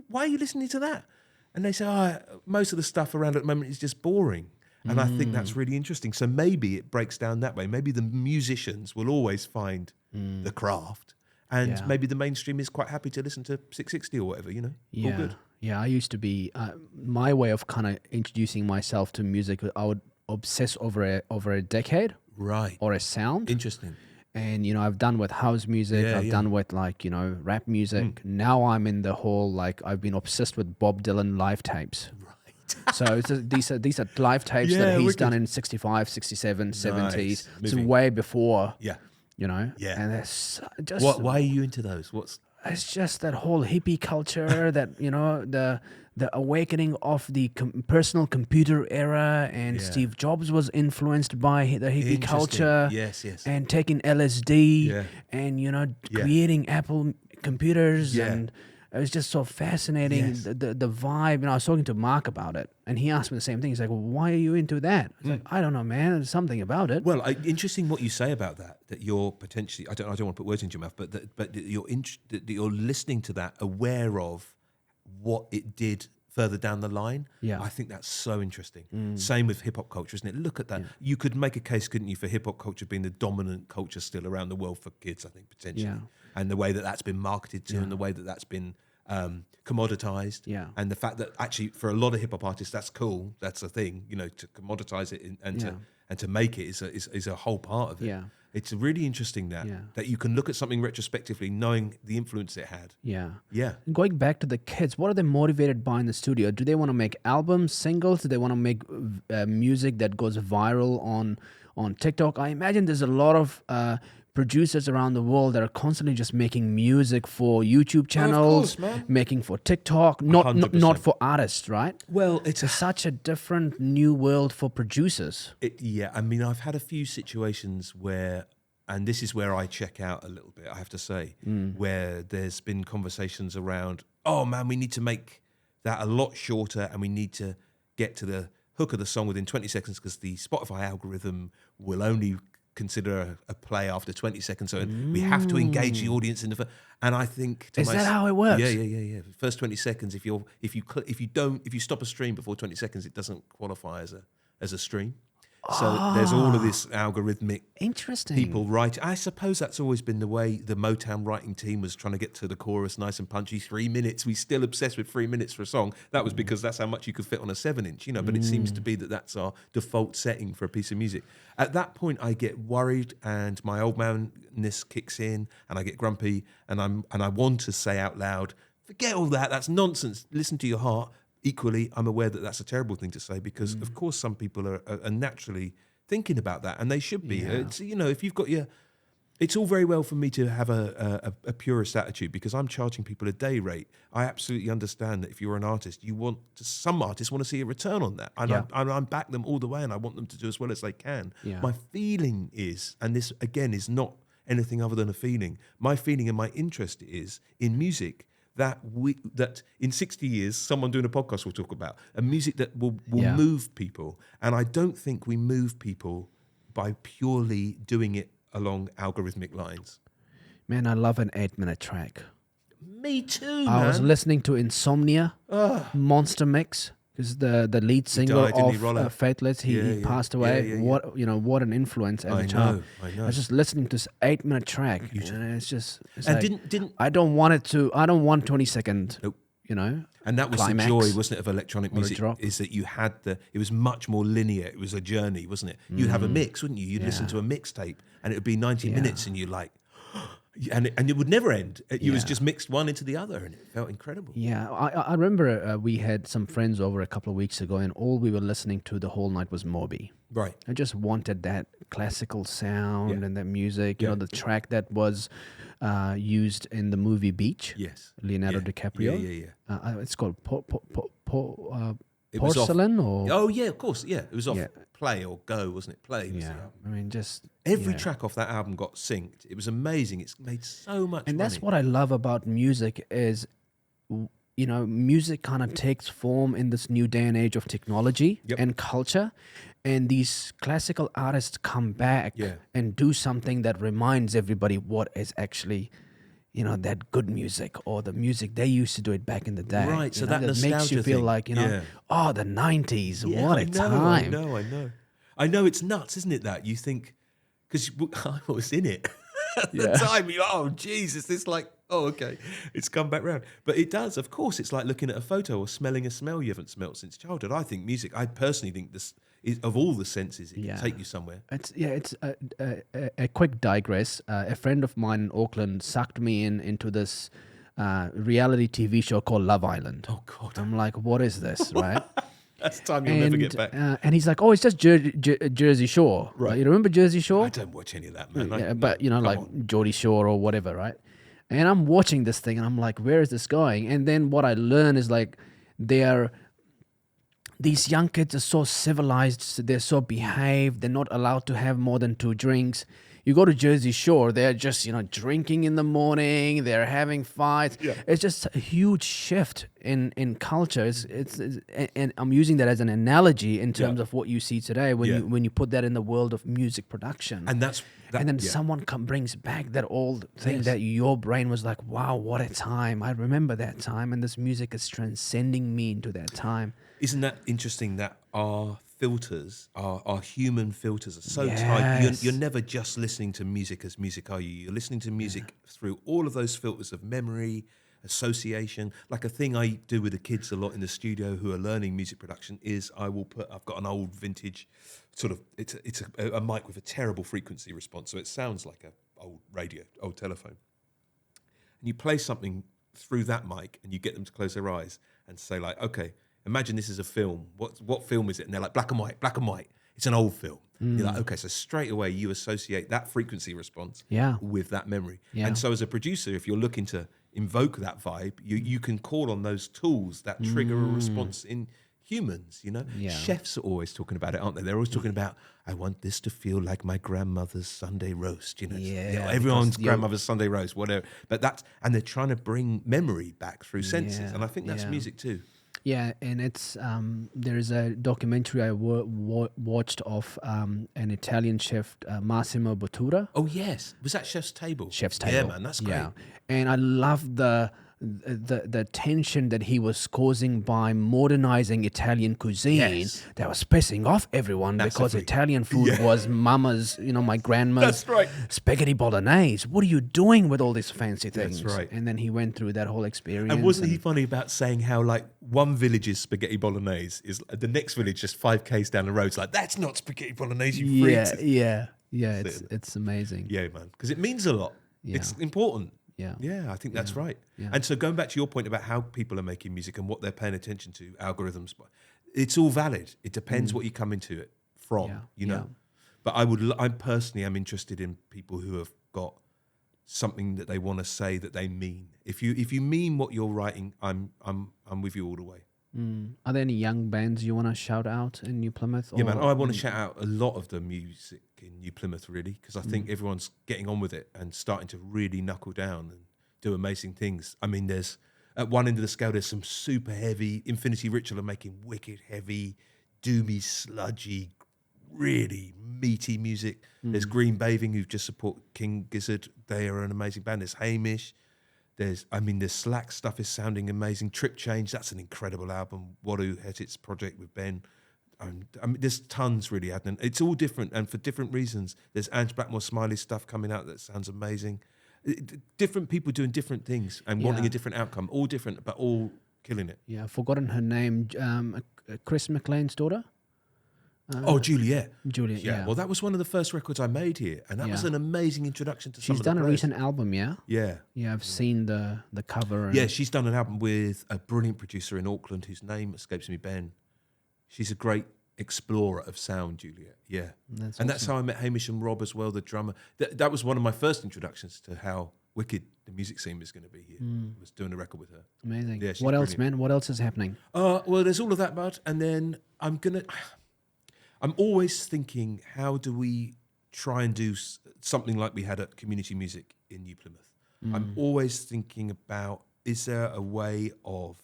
Why are you listening to that? And they say, most of the stuff around at the moment is just boring. And I think that's really interesting. So maybe it breaks down that way. Maybe the musicians will always find the craft. And maybe the mainstream is quite happy to listen to 660 or whatever, Yeah. All good. Yeah, I used to be, my way of kind of introducing myself to music, I would obsess over a decade Right. or a sound. Interesting. And, I've done with house music, I've done with rap music. Now I'm in the whole, I've been obsessed with Bob Dylan live tapes. Right. So these are live tapes that he's done in 65, 67, 70s. It's way before. Yeah. Yeah. And it's just... Why are you into those? It's just that whole hippie culture, that, the awakening of the personal computer era, and Steve Jobs was influenced by the hippie culture. Yes. And taking LSD and, creating Apple computers. And it was just so fascinating, the vibe. I was talking to Mark about it, and he asked me the same thing. He's like, well, why are you into that? I was like, I don't know, man. There's something about it. Well, interesting what you say about that you're potentially, I don't want to put words into your mouth, but that you're listening to that, aware of what it did further down the line. Yeah. I think that's so interesting. Same with hip hop culture, isn't it? Look at that. Yeah. You could make a case, couldn't you, for hip hop culture being the dominant culture still around the world for kids, I think, potentially. Yeah. And the way that that's been marketed to, and the way that that's been commoditized. Yeah. And the fact that actually for a lot of hip hop artists, that's cool. That's a thing, to commoditize it and to make it is a whole part of it. Yeah. It's really interesting that you can look at something retrospectively, knowing the influence it had. Yeah. Yeah. And going back to the kids, what are they motivated by in the studio? Do they want to make albums, singles? Do they want to make music that goes viral on TikTok? I imagine there's a lot of producers around the world that are constantly just making music for YouTube channels, making for TikTok, not for artists, right? Well, it's such a different new world for producers. I mean, I've had a few situations where, and this is where I check out a little bit, I have to say, where there's been conversations around, oh man, we need to make that a lot shorter, and we need to get to the hook of the song within 20 seconds because the Spotify algorithm will only consider a play after 20 seconds, so we have to engage the audience in the and I think is that how it works? Yeah. First 20 seconds, if you stop a stream before 20 seconds, it doesn't qualify as a stream. So there's all of this algorithmic people write. I suppose that's always been the way the Motown writing team was trying to get to the chorus nice and punchy. 3 minutes. We still obsessed with 3 minutes for a song. That was because that's how much you could fit on a 7-inch, But it seems to be that that's our default setting for a piece of music. At that point, I get worried, and my old manness kicks in, and I get grumpy, and I want to say out loud, "Forget all that. That's nonsense. Listen to your heart." Equally, I'm aware that that's a terrible thing to say because, of course, some people are naturally thinking about that, and they should be. Yeah. If you've got it's all very well for me to have a purist attitude because I'm charging people a day rate. I absolutely understand that if you're an artist, some artists want to see a return on that, and I'm back them all the way, and I want them to do as well as they can. Yeah. My feeling is, and this again is not anything other than a feeling. My feeling and my interest is in music that in 60 years someone doing a podcast will talk about, a music that will Yeah. move people. And I don't think we move people by purely doing it along algorithmic lines. Man, I love an 8-minute track. Me too, I was man. listening to Insomnia, Monster Mix, because the lead singer died, didn't he, of Roller? Faithless, he passed away. Yeah. What an influence as a child. I know. I was just listening to this 8-minute track, and it's And like, didn't I don't want 20-second. Nope. And that was climax. the joy, wasn't it, of electronic Or a music? drop. Is that you had it was much more linear. It was a journey, wasn't it? You'd have a mix, wouldn't you? You'd listen to a mixtape, and it would be 90 minutes, and you're like, and it would never end. It was just mixed one into the other, and it felt incredible. Yeah, I remember we had some friends over a couple of weeks ago, and all we were listening to the whole night was Moby. Right. I just wanted that classical sound and that music. Yeah. The track that was used in the movie Beach. Yes. Leonardo Yeah. DiCaprio. Yeah. It's called It was off- Porcelain, or Oh yeah, of course. Yeah, it was off Yeah. Play or Go, wasn't it? Play. Was the yeah. album. I mean, just Every yeah. track off that album got synced. It was amazing. It's made so much And money. that's what I love about music is, music kind of takes form in this new day and age of technology Yep. and culture. And these classical artists come back Yeah. and do something that reminds everybody what is actually, that good music, or the music they used to do it back in the day. Right, so that makes nostalgia you feel thing. like, Yeah. oh, the 90s, Yeah, what I a know, time. I know it's nuts, isn't it? That you think, because I was in it at the Yeah. time. Oh, Jesus, it's like, oh, okay, it's come back round. But it does, of course. It's like looking at a photo or smelling a smell you haven't smelt since childhood. I think music. I personally think this is, of all the senses, it Yeah. can take you somewhere. It's a quick digress. A friend of mine in Auckland sucked me into this reality TV show called Love Island. Oh God, I'm like, what is this, right? that's time you'll never get back. And he's like, oh, it's just Jersey Shore. Right. Like, you remember Jersey Shore? I don't watch any of that, man. Yeah, I, but no, come like on. Geordie Shore or whatever, right? And I'm watching this thing, and I'm like, where is this going? And then what I learn is like, these young kids are so civilized, they're so behaved, they're not allowed to have more than 2 drinks. You go to Jersey Shore, they're just, drinking in the morning, they're having fights. Yeah. It's just a huge shift in culture. It's and I'm using that as an analogy in terms of what you see today when you put that in the world of music production. And then Someone brings back that old thing Yes. that your brain was like, wow, what a time. I remember that time, and this music is transcending me into that time. Isn't that interesting that our filters, our human filters, are so tight? Yes. You're never just listening to music as music, are you? You're listening to music through all of those filters of memory, association. Like a thing I do with the kids a lot in the studio who are learning music production is I've got an old vintage sort of, it's a mic with a terrible frequency response, so it sounds like a old radio, old telephone. And you play something through that mic and you get them to close their eyes and say like, okay, imagine this is a film. What film is it? And they're like, black and white. It's an old film. You're like, okay, so straight away you associate that frequency response with that memory. Yeah. And so as a producer, if you're looking to invoke that vibe, you can call on those tools that trigger a response in humans, Yeah. Chefs are always talking about it, aren't they? They're always talking about, I want this to feel like my grandmother's Sunday roast, Yeah, everyone's because grandmother's Sunday roast, whatever. But and they're trying to bring memory back through senses. Yeah, And I think that's yeah. music too. Yeah, and it's there's a documentary I watched of an Italian chef, Massimo Bottura. Oh yes, was that Chef's Table? Chef's Table. Yeah, man, that's great. Yeah, and I love the tension that he was causing by modernizing Italian cuisine. Yes. That was pissing off everyone because Massively. Italian food was mama's, my grandma's That's right. spaghetti bolognese. What are you doing with all these fancy That's things? right. And then he went through that whole experience. And wasn't he funny about saying how like one village's spaghetti bolognese is the next village just 5 k's down the road? It's like, that's not spaghetti bolognese, you freaks. Yeah. It's amazing. Yeah, man, because it means a lot. Yeah. It's important. Yeah. I think that's right. Yeah. And so going back to your point about how people are making music and what they're paying attention to, algorithms, it's all valid. It depends what you come into it from, Yeah. But I personally am interested in people who have got something that they want to say that they mean. If you mean what you're writing, I'm with you all the way. Are there any young bands you want to shout out in New Plymouth? Yeah, man. I want to shout out a lot of the music in New Plymouth, really, because I think everyone's getting on with it and starting to really knuckle down and do amazing things. I mean, there's at one end of the scale, there's some super heavy. Infinity Ritual are making wicked heavy, doomy, sludgy, really meaty music. There's Green Bathing, who just support King Gizzard. They are an amazing band. There's Hamish. There's Slack stuff is sounding amazing. Trip Change, that's an incredible album. Wadu Hetit's project with Ben. There's tons really, Adnan. It's all different and for different reasons. There's Ange Blackmore Smiley stuff coming out that sounds amazing. Different people doing different things and wanting a different outcome. All different, but all killing it. Yeah, I've forgotten her name. Chris McLean's daughter? Juliet. Juliet, yeah. Well, that was one of the first records I made here, and that was an amazing introduction to some She's of the done a players. recent album, yeah? Yeah. Yeah, I've seen the cover. And Yeah, she's done an album with a brilliant producer in Auckland whose name escapes me, Ben. She's a great explorer of sound, Juliet. Yeah. That's how I met Hamish and Rob as well, the drummer. That was one of my first introductions to how wicked the music scene was going to be here. Was doing a record with her. Amazing. Yeah, she's what else, brilliant. man? What else is happening? Well, there's all of that, bud. And then I'm always thinking, how do we try and do something like we had at Community Music in New Plymouth? I'm always thinking about, is there a way of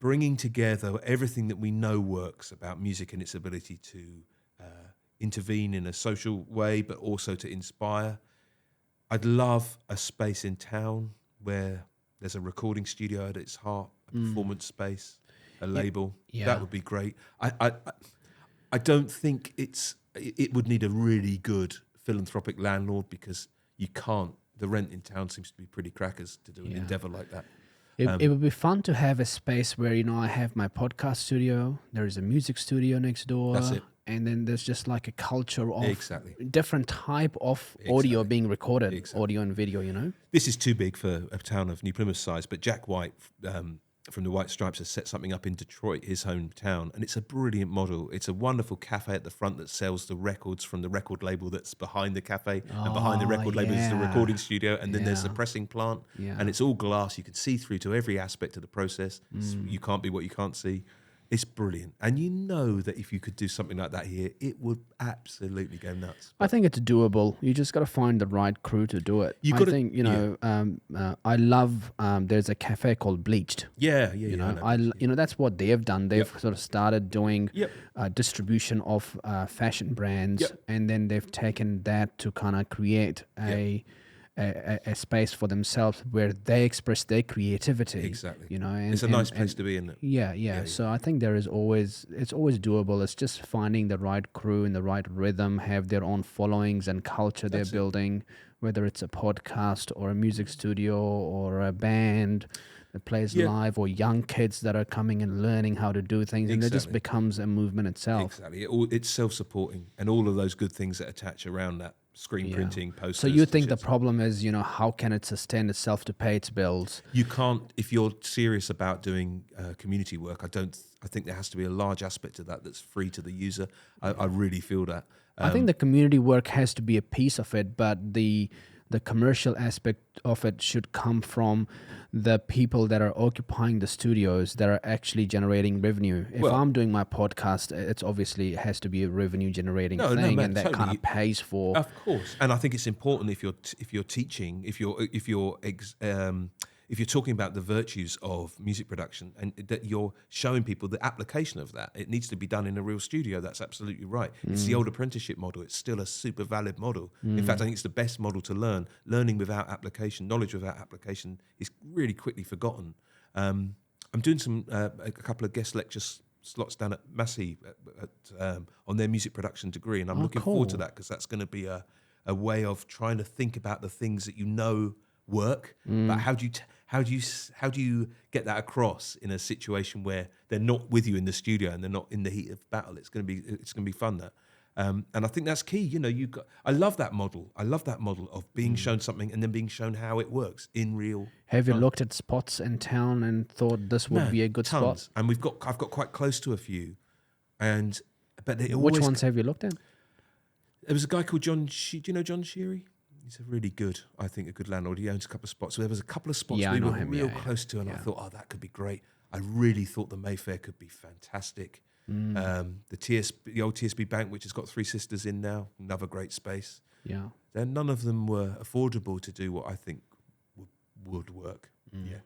bringing together everything that we know works about music and its ability to intervene in a social way, but also to inspire? I'd love a space in town where there's a recording studio at its heart, a performance space, a label. Yeah. That would be great. I don't think it would need a really good philanthropic landlord, because you can't. The rent in town seems to be pretty crackers to do an endeavor like that. It would be fun to have a space where, I have my podcast studio, there is a music studio next door. That's it. And then there's just like a culture of Exactly. different type of audio being recorded, Exactly. audio and video, This is too big for a town of New Plymouth size, but Jack White from the White Stripes has set something up in Detroit, his hometown, and it's a brilliant model. It's a wonderful cafe at the front that sells the records from the record label that's behind the cafe, and behind the record label is the recording studio, and then there's the pressing plant, and it's all glass. You can see through to every aspect of the process. You can't be what you can't see. It's brilliant. And you know that if you could do something like that here, it would absolutely go nuts. I think it's doable. You just got to find the right crew to do it. You I gotta- think, I love, there's a cafe called Bleached. Yeah. That's what they've done. They've sort of started doing Yep. Distribution of fashion brands, Yep. and then they've taken that to kind of create a space for themselves where they express their creativity. Exactly. And It's a nice place to be, isn't it? Yeah. So I think it's always doable. It's just finding the right crew and the right rhythm, have their own followings and culture they're building, whether it's a podcast or a music studio or a band that plays live, or young kids that are coming and learning how to do things, and it just becomes a movement itself. Exactly. It's self-supporting, and all of those good things that attach around that. Screen printing, posters. So you think the shit. problem is, how can it sustain itself to pay its bills? You can't, if you're serious about doing community work. I think there has to be a large aspect of that that's free to the user. I really feel that. I think the community work has to be a piece of it, but the commercial aspect of it should come from the people that are occupying the studios that are actually generating revenue. If I'm doing my podcast, it's obviously has to be a revenue generating thing, man, and that totally. kind of pays for. Of course, and I think it's important if you're teaching, if you're talking about the virtues of music production, and that you're showing people the application of that. It needs to be done in a real studio. That's absolutely right. It's the old apprenticeship model. It's still a super valid model. In fact, I think it's the best model to learn. Learning without application, knowledge without application is really quickly forgotten. I'm doing a couple of guest lecture slots down at Massey on their music production degree, and I'm looking forward to that, because that's going to be a way of trying to think about the things that work, but how do you get that across in a situation where they're not with you in the studio and they're not in the heat of battle? It's going to be fun, that. And I think that's key. I love that model. I love that model of being shown something and then being shown how it works in real. Have you looked at spots in town and thought this would be a good tons. spot? And I've got quite close to a few, but Which ones have you looked at? There was a guy called John. Do you know John Sheary? He's a really good, I think, a good landlord. He owns a couple of spots. So there was a couple of spots we were real close to, and I thought, that could be great. I really thought the Mayfair could be fantastic. The old TSB Bank, which has got Three Sisters in now, another great space. Yeah. Then none of them were affordable to do what I think would work. Yeah.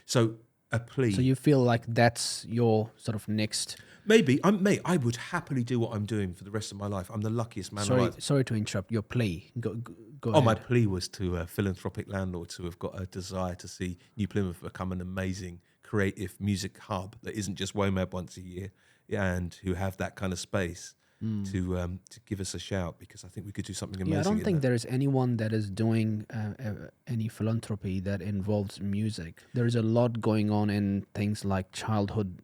So a plea. So you feel like that's your sort of next. Maybe, mate, I would happily do what I'm doing for the rest of my life. I'm the luckiest man alive. Sorry to interrupt. Your plea. Go Oh, my ahead. plea was to philanthropic landlords who have got a desire to see New Plymouth become an amazing creative music hub that isn't just WOMAD once a year, and who have that kind of space to give us a shout, because I think we could do something amazing. Yeah, I don't in think that. there is anyone that is doing any philanthropy that involves music. There is a lot going on in things like childhood,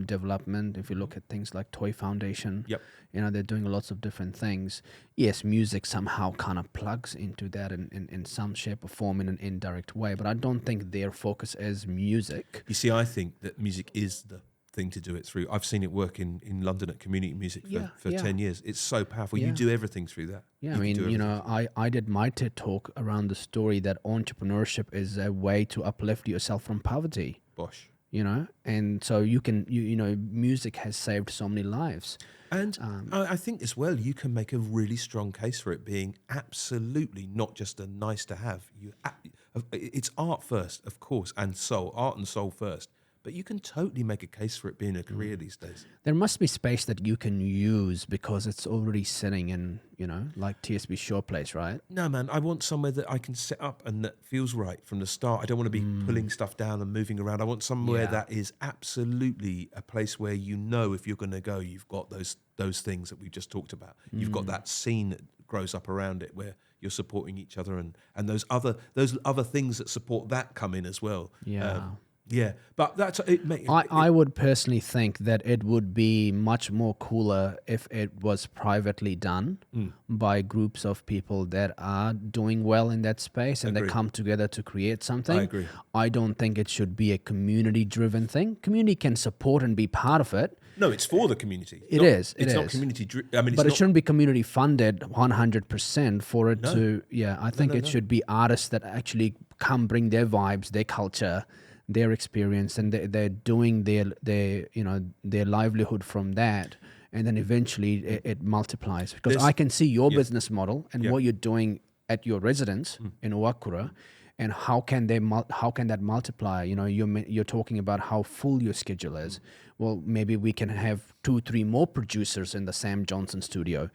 development. If you look at things like Toy Foundation, Yep. They're doing lots of different things. Yes, music somehow kind of plugs into that in some shape or form in an indirect way, but I don't think their focus is music. You see, I think that music is the thing to do it through. I've seen it work in London at community music for 10 years. It's so powerful. You Yeah. do everything through that. Yeah, You I can do mean, everything. I did my TED talk around the story that entrepreneurship is a way to uplift yourself from poverty. Bosh. And so music has saved so many lives. And I think as well, you can make a really strong case for it being absolutely not just a nice to have. It's art first, of course, and soul, art and soul first. But you can totally make a case for it being a career these days. There must be space that you can use because it's already sitting in, like TSB Shore Place, right? No, man, I want somewhere that I can set up and that feels right from the start. I don't want to be pulling stuff down and moving around. I want somewhere Yeah. that is absolutely a place where if you're going to go, you've got those things that we just talked about. You've got that scene that grows up around it where you're supporting each other, and those other things that support that come in as well. Yeah. Yeah, but that's it. Mate, I would personally think that it would be much more cooler if it was privately done by groups of people that are doing well in that space and they Agree. come together to create something. I agree. I don't think it should be a community-driven thing. Community can support and be part of it. No, it's for the community. It Not- is, it It's not is. community. I mean, But it's it shouldn't be community funded 100% for it No. to. Yeah, I think it should be artists that actually come bring their vibes, their culture, their experience, and they're doing their livelihood from that, and then eventually it multiplies. Because There's- I can see your business model and Yeah. what you're doing at your residence in Owakura, and how can that multiply? You're talking about how full your schedule is. Well, maybe we can have 2-3 more producers in the Sam Johnson studio,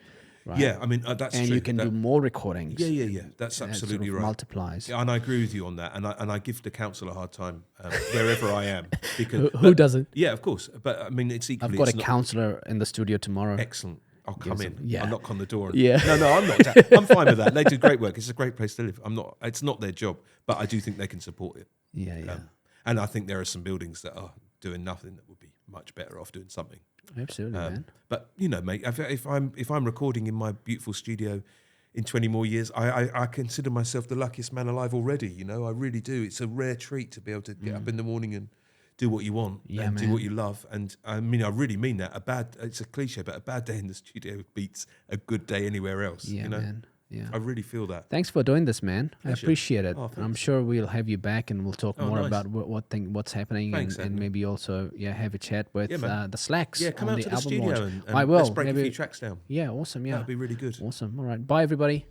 right? Yeah, I mean that's and true. you can do more recordings. Yeah. That's That absolutely sort of right. multiplies. Yeah, and I agree with you on that. And I give the council a hard time wherever I am because Who doesn't? Yeah, of course. But I mean, it's equally. I've got a it's not counsellor in the studio tomorrow. excellent. I'll come in. Yeah. I'll knock on the door. Yeah. No, I'm not. I'm fine with that. They do great work. It's a great place to live. I'm not. It's not their job, but I do think they can support it. Yeah. And I think there are some buildings that are doing nothing that would be much better off doing something. Absolutely, man. But mate, if I'm recording in my beautiful studio in 20 more years, I consider myself the luckiest man alive already. I really do. It's a rare treat to be able to get up in the morning and do what you want and do man. what you love. And I mean, I really mean that. It's a cliche, but a bad day in the studio beats a good day anywhere else. Yeah, man. Yeah. I really feel that. Thanks for doing this, man. I Pleasure. appreciate it. Oh, I'm thanks. sure we'll have you back and we'll talk more nice. about what's happening Thanks, and Adnan. maybe also have a chat with Yeah, man. the Slacks Yeah, come on out the to the album studio launch. and I will. let's break a maybe, few tracks down. Yeah, awesome. Yeah, That'd be really good. awesome. All right, bye everybody.